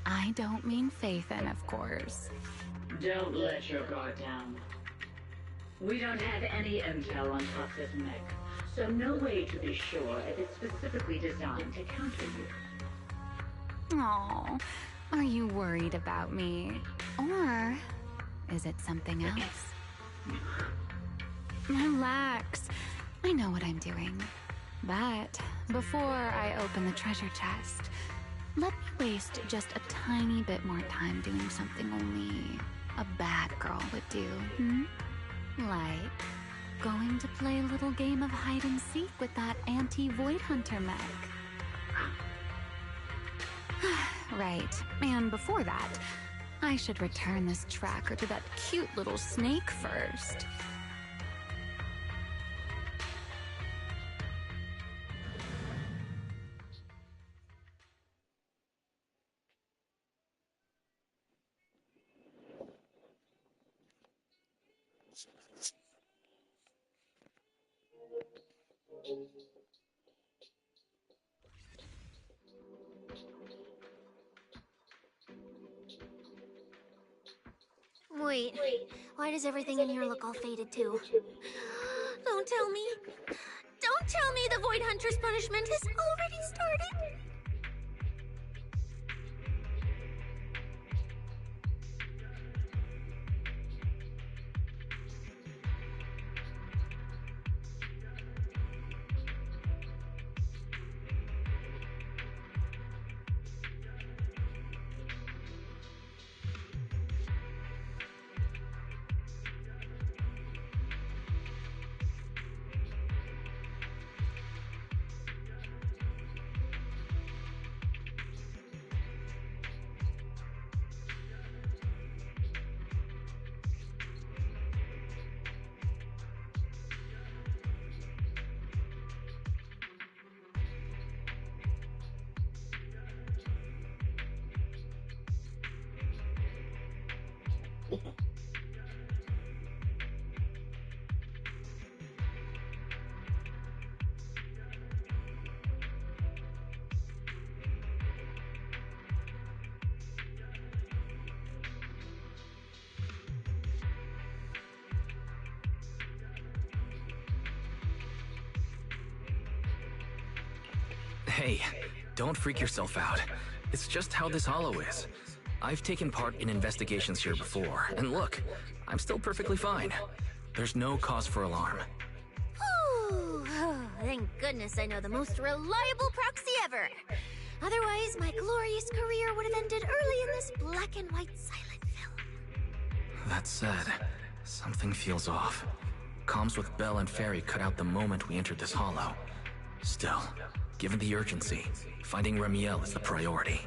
I don't mean Phaethon, of course. Don't let your guard down. We don't have any intel on Tox's mech, so no way to be sure if it's specifically designed to counter you. Aw, are you worried about me? Or is it something else? Relax. I know what I'm doing. But before I open the treasure chest, let me waste just a tiny bit more time doing something only a bad girl would do, Like going to play a little game of hide and seek with that anti-Void Hunter mech. Right, and before that, I should return this tracker to that cute little snake first. Wait, why does everything in here look all faded too? Don't tell me. Don't tell me the Void Hunter's punishment has already started. Hey, don't freak yourself out. It's just how this hollow is. I've taken part in investigations here before, and look, I'm still perfectly fine. There's no cause for alarm. Whew. Thank goodness I know the most reliable proxy ever. Otherwise, my glorious career would have ended early in this black and white silent film. That said, something feels off. Comms with Belle and Ferry cut out the moment we entered this hollow. Still, given the urgency, finding Remiel is the priority.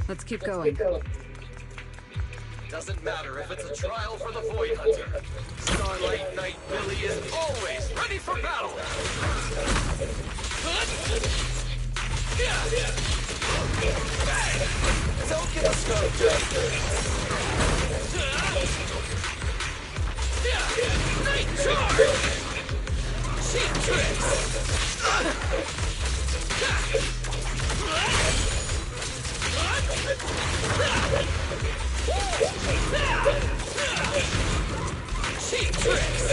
Let's keep going. Doesn't matter if it's a trial for the Void Hunter. Starlight Knight Billy is always ready for battle! Don't get us started! Night Charge! Cheap tricks! Cheap tricks!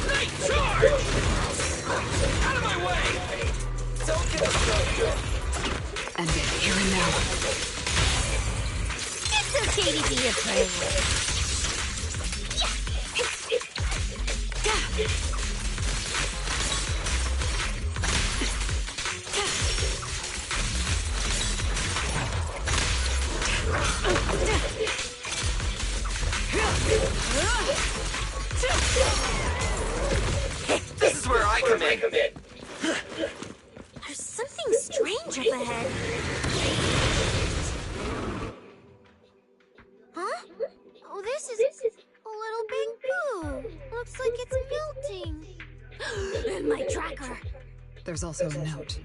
Night Charge! Out of my way! Don't get us started! End it here and now. It's okay to be afraid. This is where I come in. There's something strange up ahead. Huh? Oh, this is a little bamboo. Looks like it's melting. And my tracker. There's also a note.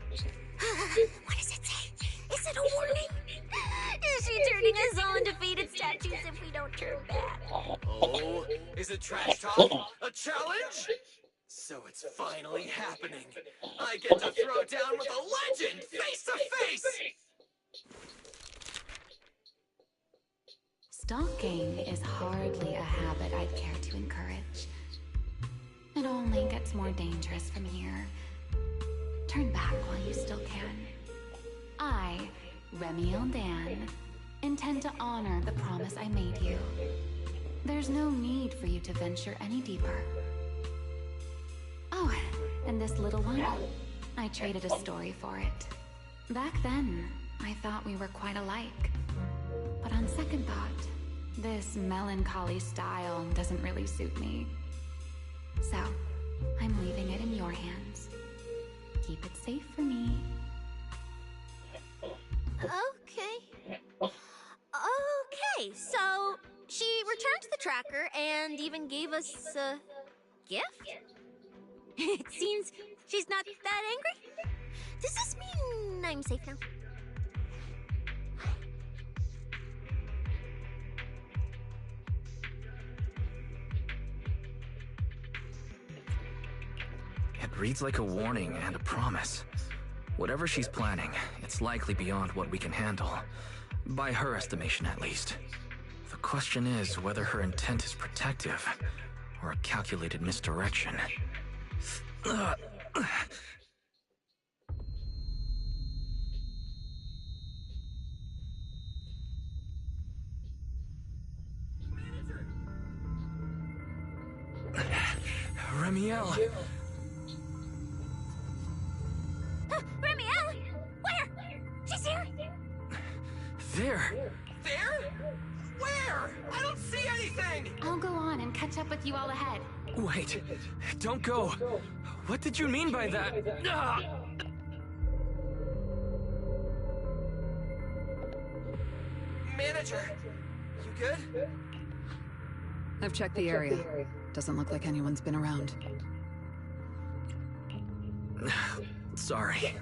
What does it say? Is it a warning? Is she turning us all into faded statues if we don't turn back? Oh, is it trash talk? A challenge? So it's finally happening. I get to throw down with a legend face to face! Stalking is hardly a habit I'd care to encourage. It only gets more dangerous from here. Turn back while you still can. I, Remiel Dan, intend to honor the promise I made you. There's no need for you to venture any deeper. Oh, and this little one? I traded a story for it. Back then, I thought we were quite alike. But on second thought, this melancholy style doesn't really suit me. So, I'm leaving it in your hands. Keep it safe for me. Okay. Okay, so she returned the tracker and even gave us a gift? It seems she's not that angry. Does this mean I'm safe now? It reads like a warning and a promise. Whatever she's planning, it's likely beyond what we can handle. By her estimation, at least. The question is whether her intent is protective or a calculated misdirection. Remiel! Remiel! Where? She's here! There! There? Where? I don't see anything! I'll go on and catch up with you all ahead. Wait! Don't go! What did you mean by that? Manager, you good? I've checked the area. Doesn't look like anyone's been around. Sorry.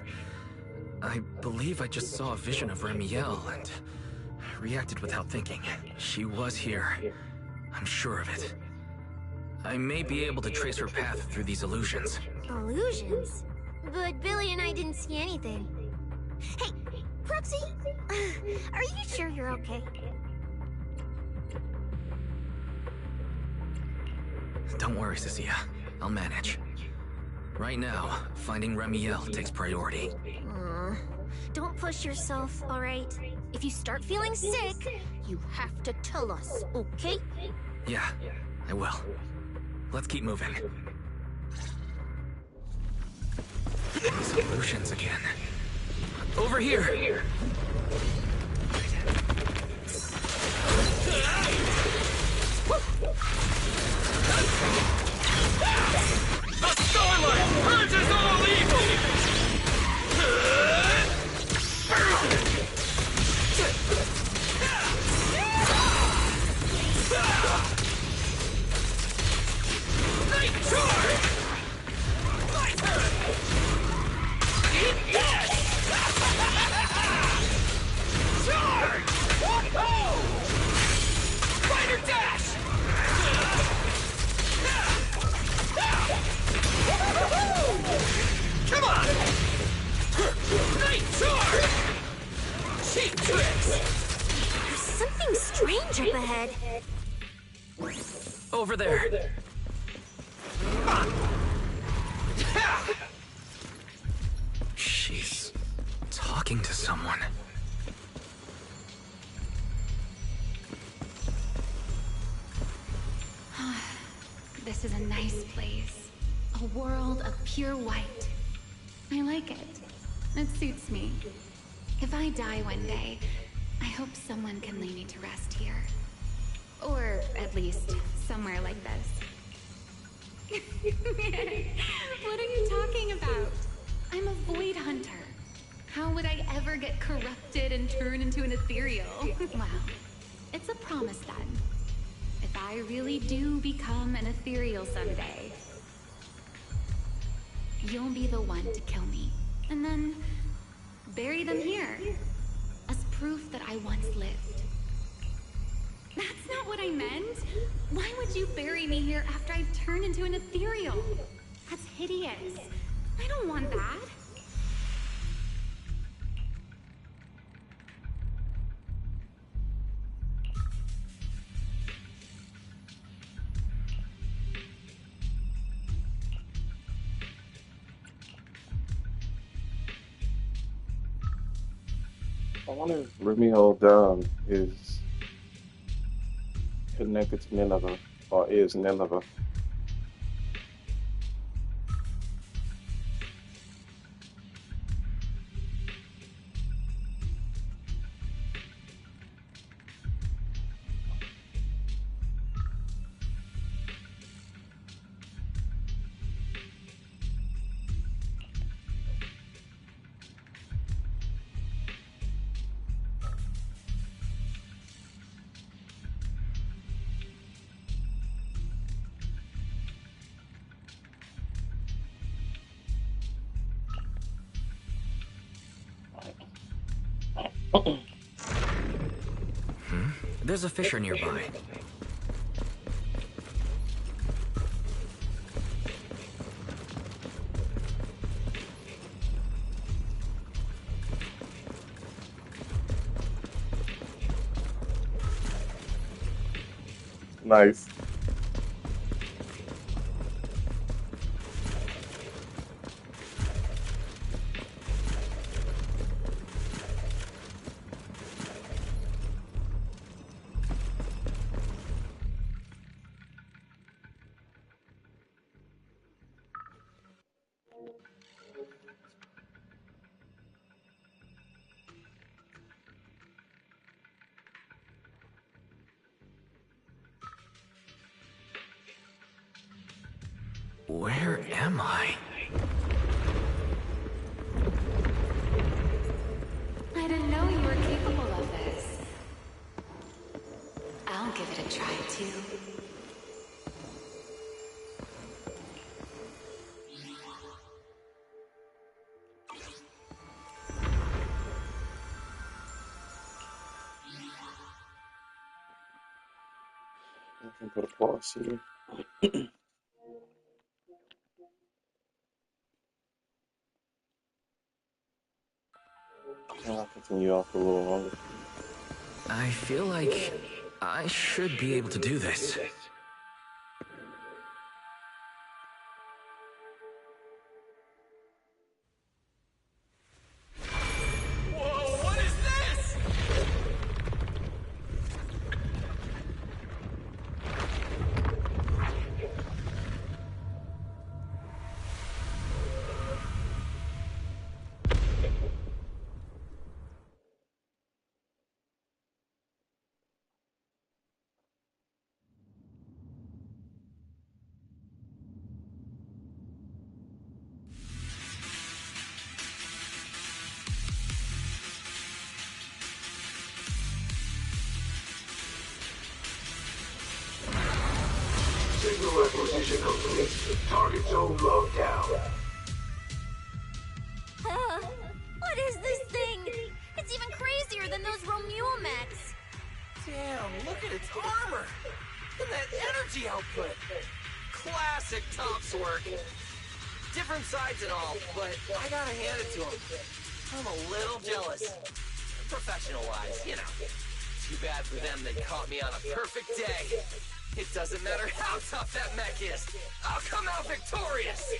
I believe I just saw a vision of Remiel and reacted without thinking. She was here. I'm sure of it. I may be able to trace her path through these illusions. Illusions? But Billy and I didn't see anything. Hey, Proxy, are you sure you're okay? Don't worry, Cecilia. I'll manage. Right now, finding Ramiel takes priority. Don't push yourself, all right? If you start feeling sick, you have to tell us, okay? Yeah, I will. Let's keep moving. These illusions again. Over here! The Starlight purges all evil! Night charge! My turn! Yes! Charge! Oh! Fighter dash! Come on! Night charge! Cheap tricks! There's something strange up ahead. Over there. She's talking to someone. This is a nice place. A world of pure white. I like it. It suits me. If I die one day, I hope someone can lay me to rest here. Or at least somewhere like this. What are you talking about? I'm a void hunter. How would I ever get corrupted and turn into an ethereal? Well, it's a promise then. If I really do become an ethereal someday, you'll be the one to kill me. And then bury them here as proof that I once lived. That's not what I meant. Why would you bury me here after I've turned into an ethereal? That's hideous. I don't want that. I wonder if Ramiel Dawn is connected to Nineveh, or is Nineveh. There's a fissure nearby. Nice. Where am I? I didn't know you were capable of this. I'll give it a try, too. I can put a pause here. I'll continue off a little longer. I feel like I should be able to do this. Whoa, what is this? Signal acquisition complete. Target zone locked down. What is this thing? It's even crazier than those Romule mechs. Damn, look at its armor! And that energy output! Classic Tops work. Different sides and all, but I gotta hand it to him. I'm a little jealous. Professional-wise, you know. Too bad for them they caught me on a perfect day. It doesn't matter how tough that mech is. I'll come out victorious!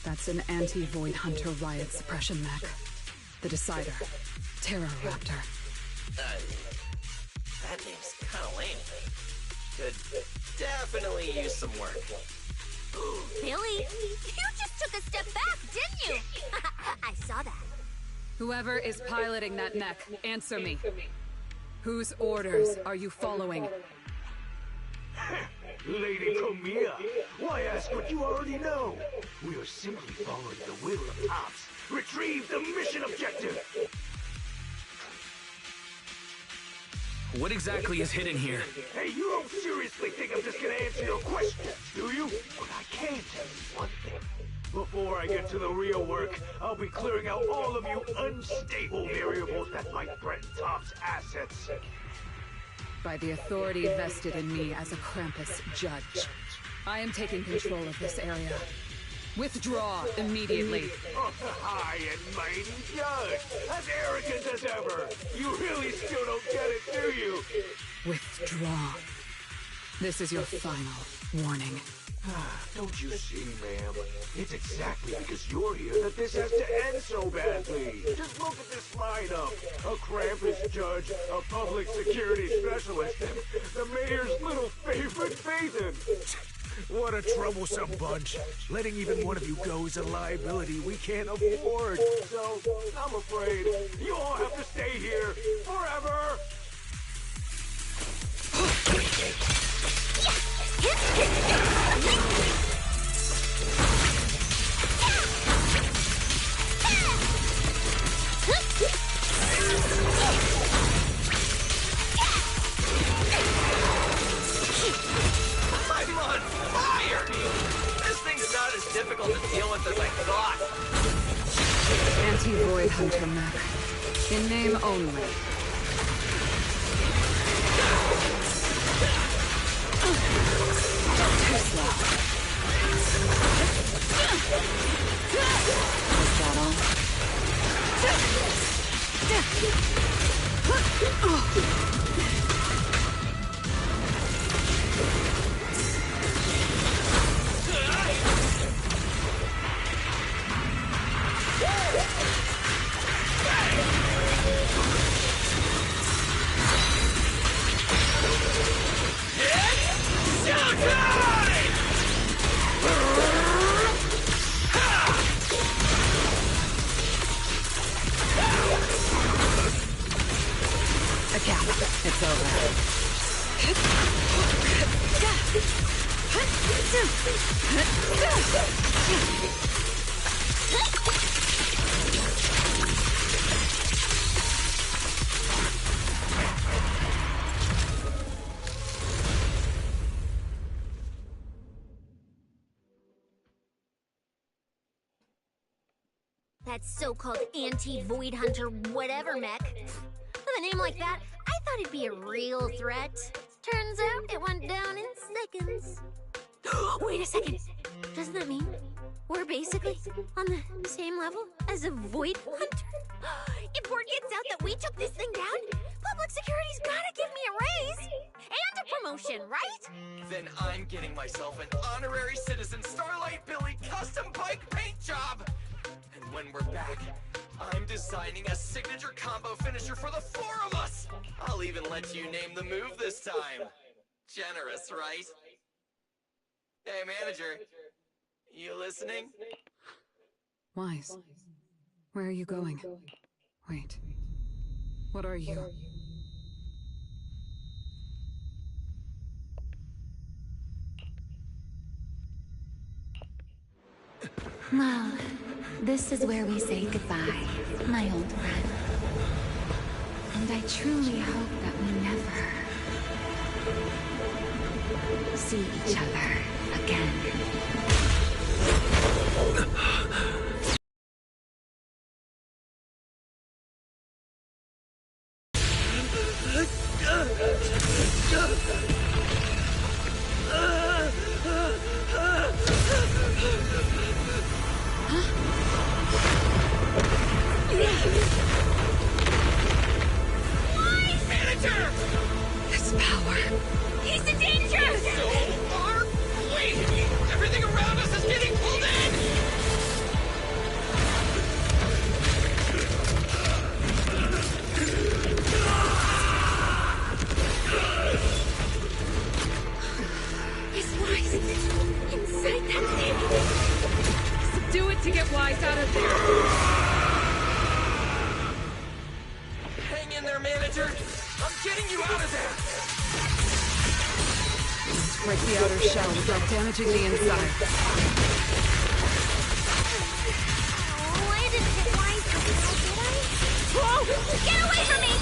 That's an anti-Void Hunter riot suppression mech. The Decider. Terror Raptor. That name's kinda lame. Could definitely use some work. Billy, you just took a step back, didn't you? I saw that. Whoever is piloting that mech, answer me. Whose orders are you following? Lady Comia, why ask what you already know? We are simply following the will of Ops. Retrieve the mission objective! What exactly is hidden here? Hey, you don't seriously think I'm just gonna answer your questions, do you? But I can tell you one thing. Before I get to the real work, I'll be clearing out all of you unstable variables that might threaten Top's assets. By the authority vested in me as a Krampus judge, I am taking control of this area. Withdraw immediately. Oh, high and mighty judge! As arrogant as ever! You really still don't get it, do you? Withdraw. This is your final warning. Don't you see, ma'am? It's exactly because you're here that this has to end so badly. Just look at this lineup. A Krampus judge, a public security specialist, and the mayor's little favorite, Phaethon. What a troublesome bunch. Letting even one of you go is a liability we can't afford. So, I'm afraid you all have to stay here forever. I'm on fire! This thing's not as difficult to deal with as I thought. Anti-Void Hunter mech. In name only. Too slow. Is that all? A gap. It's over. That so-called anti-Void Hunter whatever mech. With a name like that, I thought it'd be a real threat. Turns out it went down in seconds. Wait a second. Doesn't that mean we're basically on the same level as a Void Hunter? If word gets out that we took this thing down, public security's gotta give me a raise and a promotion, right? Then I'm getting myself an honorary citizen Starlight Billy custom bike paint job. And when we're back, I'm designing a signature combo finisher for the four of us. I'll even let you name the move this time. Generous, right? Hey, manager. You listening? Wise. Where are you going? Wait. What are you? Well, this is where we say goodbye, my old friend. And I truly hope that we never see each other again. Manager! This power. He's in danger! So far? Wait! Everything around us is getting pulled in! Is Wise inside that thing? Do it to get Wise out of there! Hang in there, manager! I'm getting you out of there! Break the outer shell without damaging the inside. Oh, I didn't hit Wise myself, did I? Whoa! Get away from me!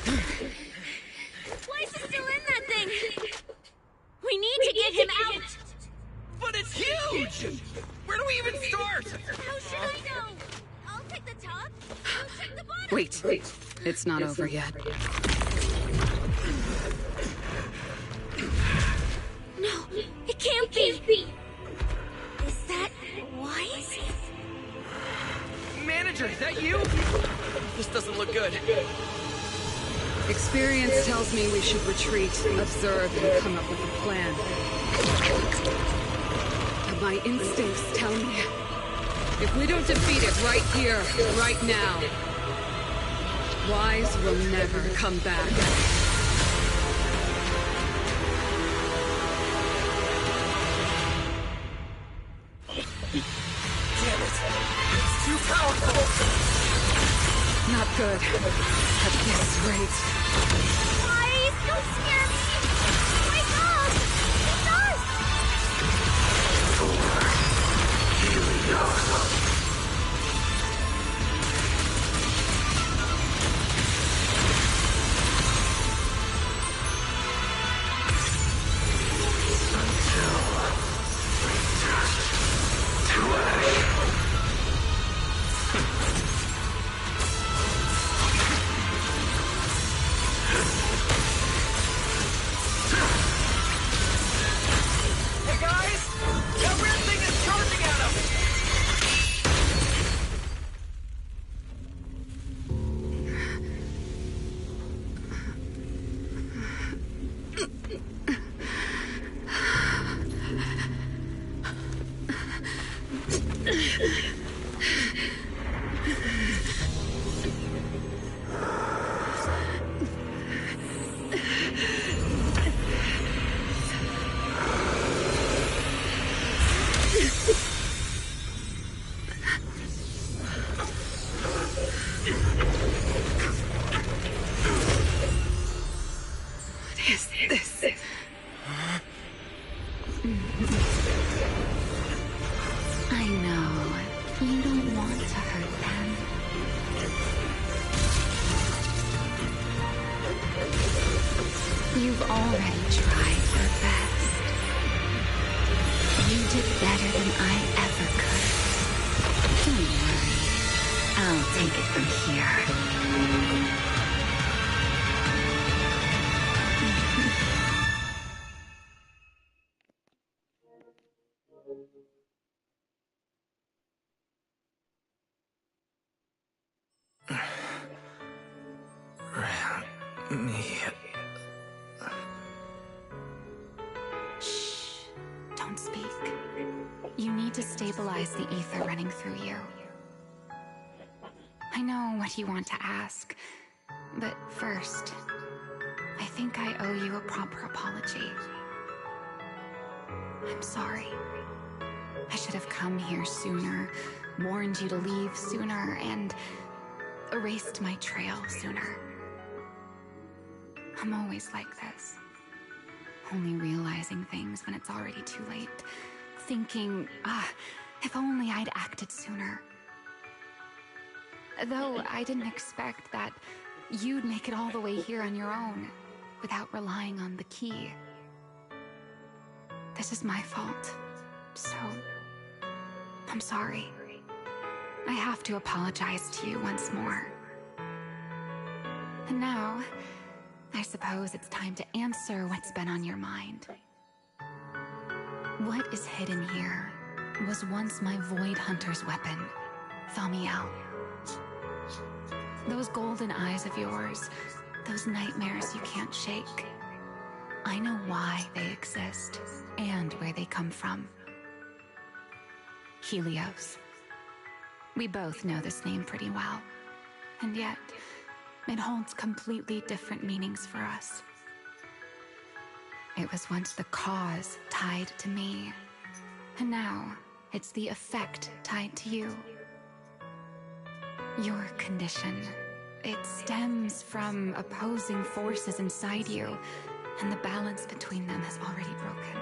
Blaze is still in that thing! We need to get him out! But it's huge! Where do we even start? How should I know? I'll take the top. You take the bottom. Wait. It's not over yet. No, it can't be. Is that Wise? Manager, is that you? This doesn't look good. Experience tells me we should retreat, observe, and come up with a plan. But my instincts tell me, if we don't defeat it right here, right now, Wise will never come back. Damn it! It's too powerful! Not good. At this rate. Wise, don't scare me! Wake up! It's us! Hey guys! That weird thing is charging at him! What is this? I know. You don't want to hurt them. You've already tried your best. You did better than I ever could. Don't worry. I'll take it from here. Shh. Don't speak. You need to stabilize the ether running through you. I know what you want to ask, but first, I think I owe you a proper apology. I'm sorry. I should have come here sooner, warned you to leave sooner, and erased my trail sooner. I'm always like this. Only realizing things when it's already too late. Thinking, if only I'd acted sooner. Though I didn't expect that you'd make it all the way here on your own, without relying on the key. This is my fault, so I'm sorry. I have to apologize to you once more. And now, I suppose it's time to answer what's been on your mind. What is hidden here was once my Void Hunter's weapon, Thaumiel. Those golden eyes of yours, those nightmares you can't shake. I know why they exist, and where they come from. Helios. We both know this name pretty well, and yet, it holds completely different meanings for us. It was once the cause tied to me, and now it's the effect tied to you. Your condition, it stems from opposing forces inside you, and the balance between them has already broken.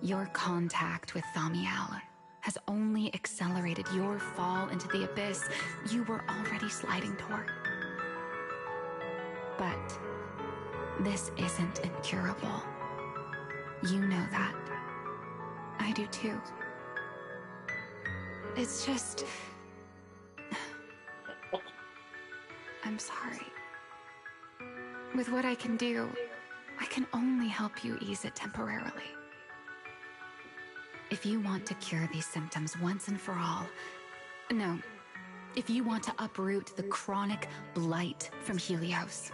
Your contact with Thaumiel has only accelerated your fall into the abyss you were already sliding toward. But this isn't incurable. You know that. I do too. It's just... I'm sorry. With what I can do, I can only help you ease it temporarily. If you want to cure these symptoms once and for all... No. If you want to uproot the chronic blight from Helios,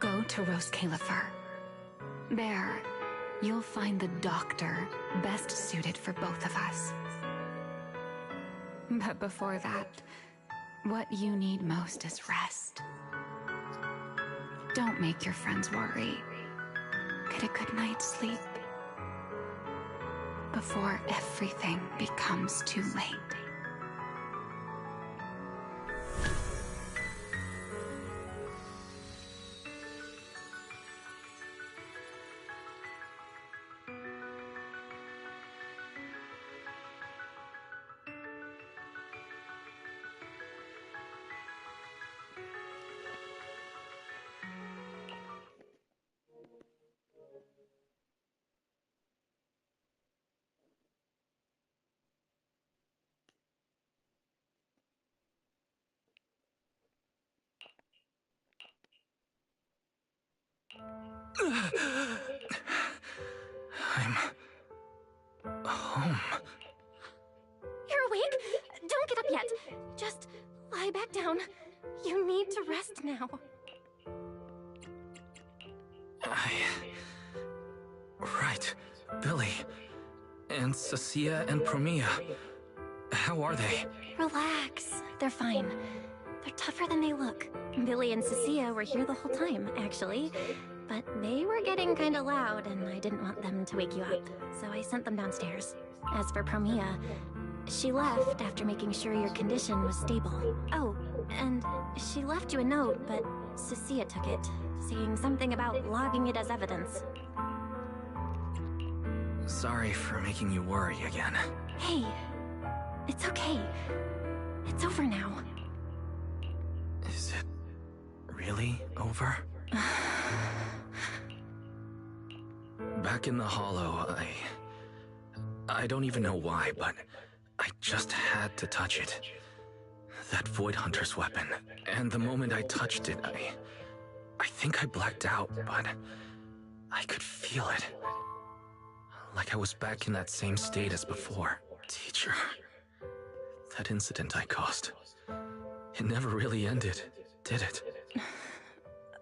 go to Rose Califer. There, you'll find the doctor best suited for both of us. But before that, what you need most is rest. Don't make your friends worry. Get a good night's sleep before everything becomes too late. I'm home. You're awake? Don't get up yet. Just lie back down. You need to rest now. Right. Billy. And Cecilia and Promia. How are they? Relax. They're fine. They're tougher than they look. Billy and Cecilia were here the whole time, actually. But they were getting kinda loud, and I didn't want them to wake you up, so I sent them downstairs. As for Promia, she left after making sure your condition was stable. Oh, and she left you a note, but Cecilia took it, saying something about logging it as evidence. Sorry for making you worry again. Hey, it's okay. It's over now. Is it really over? Back in the Hollow, I don't even know why, but I just had to touch it. That Void Hunter's weapon. And the moment I touched it, I think I blacked out, but I could feel it. Like I was back in that same state as before. Teacher, that incident I caused, it never really ended, did it?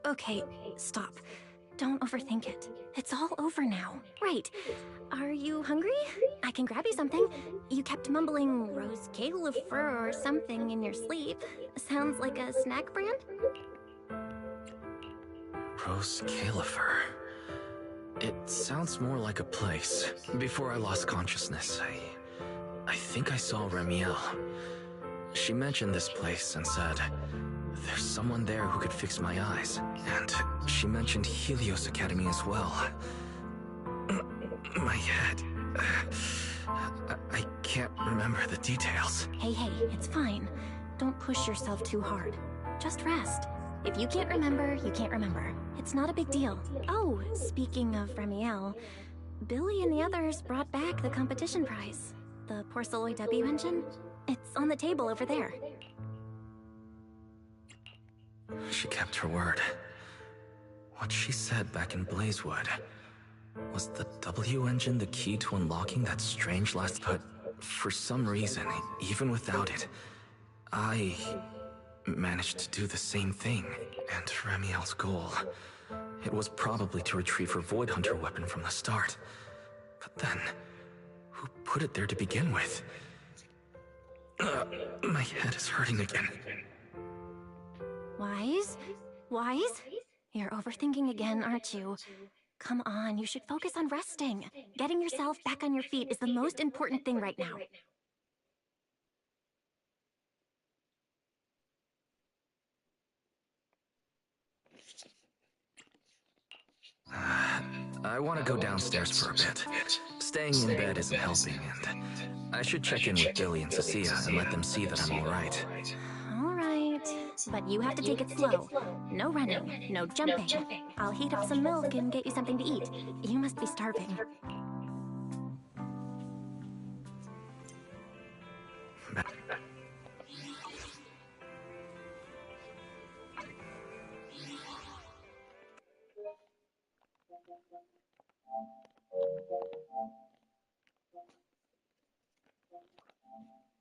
Okay, stop. Don't overthink it. It's all over now. Right. Are you hungry? I can grab you something. You kept mumbling Rose Califer or something in your sleep. Sounds like a snack brand? Rose Califer. It sounds more like a place. Before I lost consciousness, I think I saw Ramiel. She mentioned this place and said, there's someone there who could fix my eyes. And she mentioned Helios Academy as well. My head... I can't remember the details. Hey, it's fine. Don't push yourself too hard. Just rest. If you can't remember, you can't remember. It's not a big deal. Oh, speaking of Ramiel, Billy and the others brought back the competition prize. The Porceloid W engine. It's on the table over there. She kept her word. What she said back in Blazewood. Was the W engine the key to unlocking that strange last... But for some reason, even without it, I managed to do the same thing. And Ramiel's goal, it was probably to retrieve her Void Hunter weapon from the start. But then, who put it there to begin with? My head is hurting again. Wise? Wise? You're overthinking again, aren't you? Come on, you should focus on resting. Getting yourself back on your feet is the most important thing right now. I want to go downstairs for a bit. Staying in bed isn't helping, and I should check in with Billy and Cecilia and let them see that I'm alright. Alright. but you have to take it slow. No running, no jumping. I'll heat up some milk and get you something to eat. You must be starving.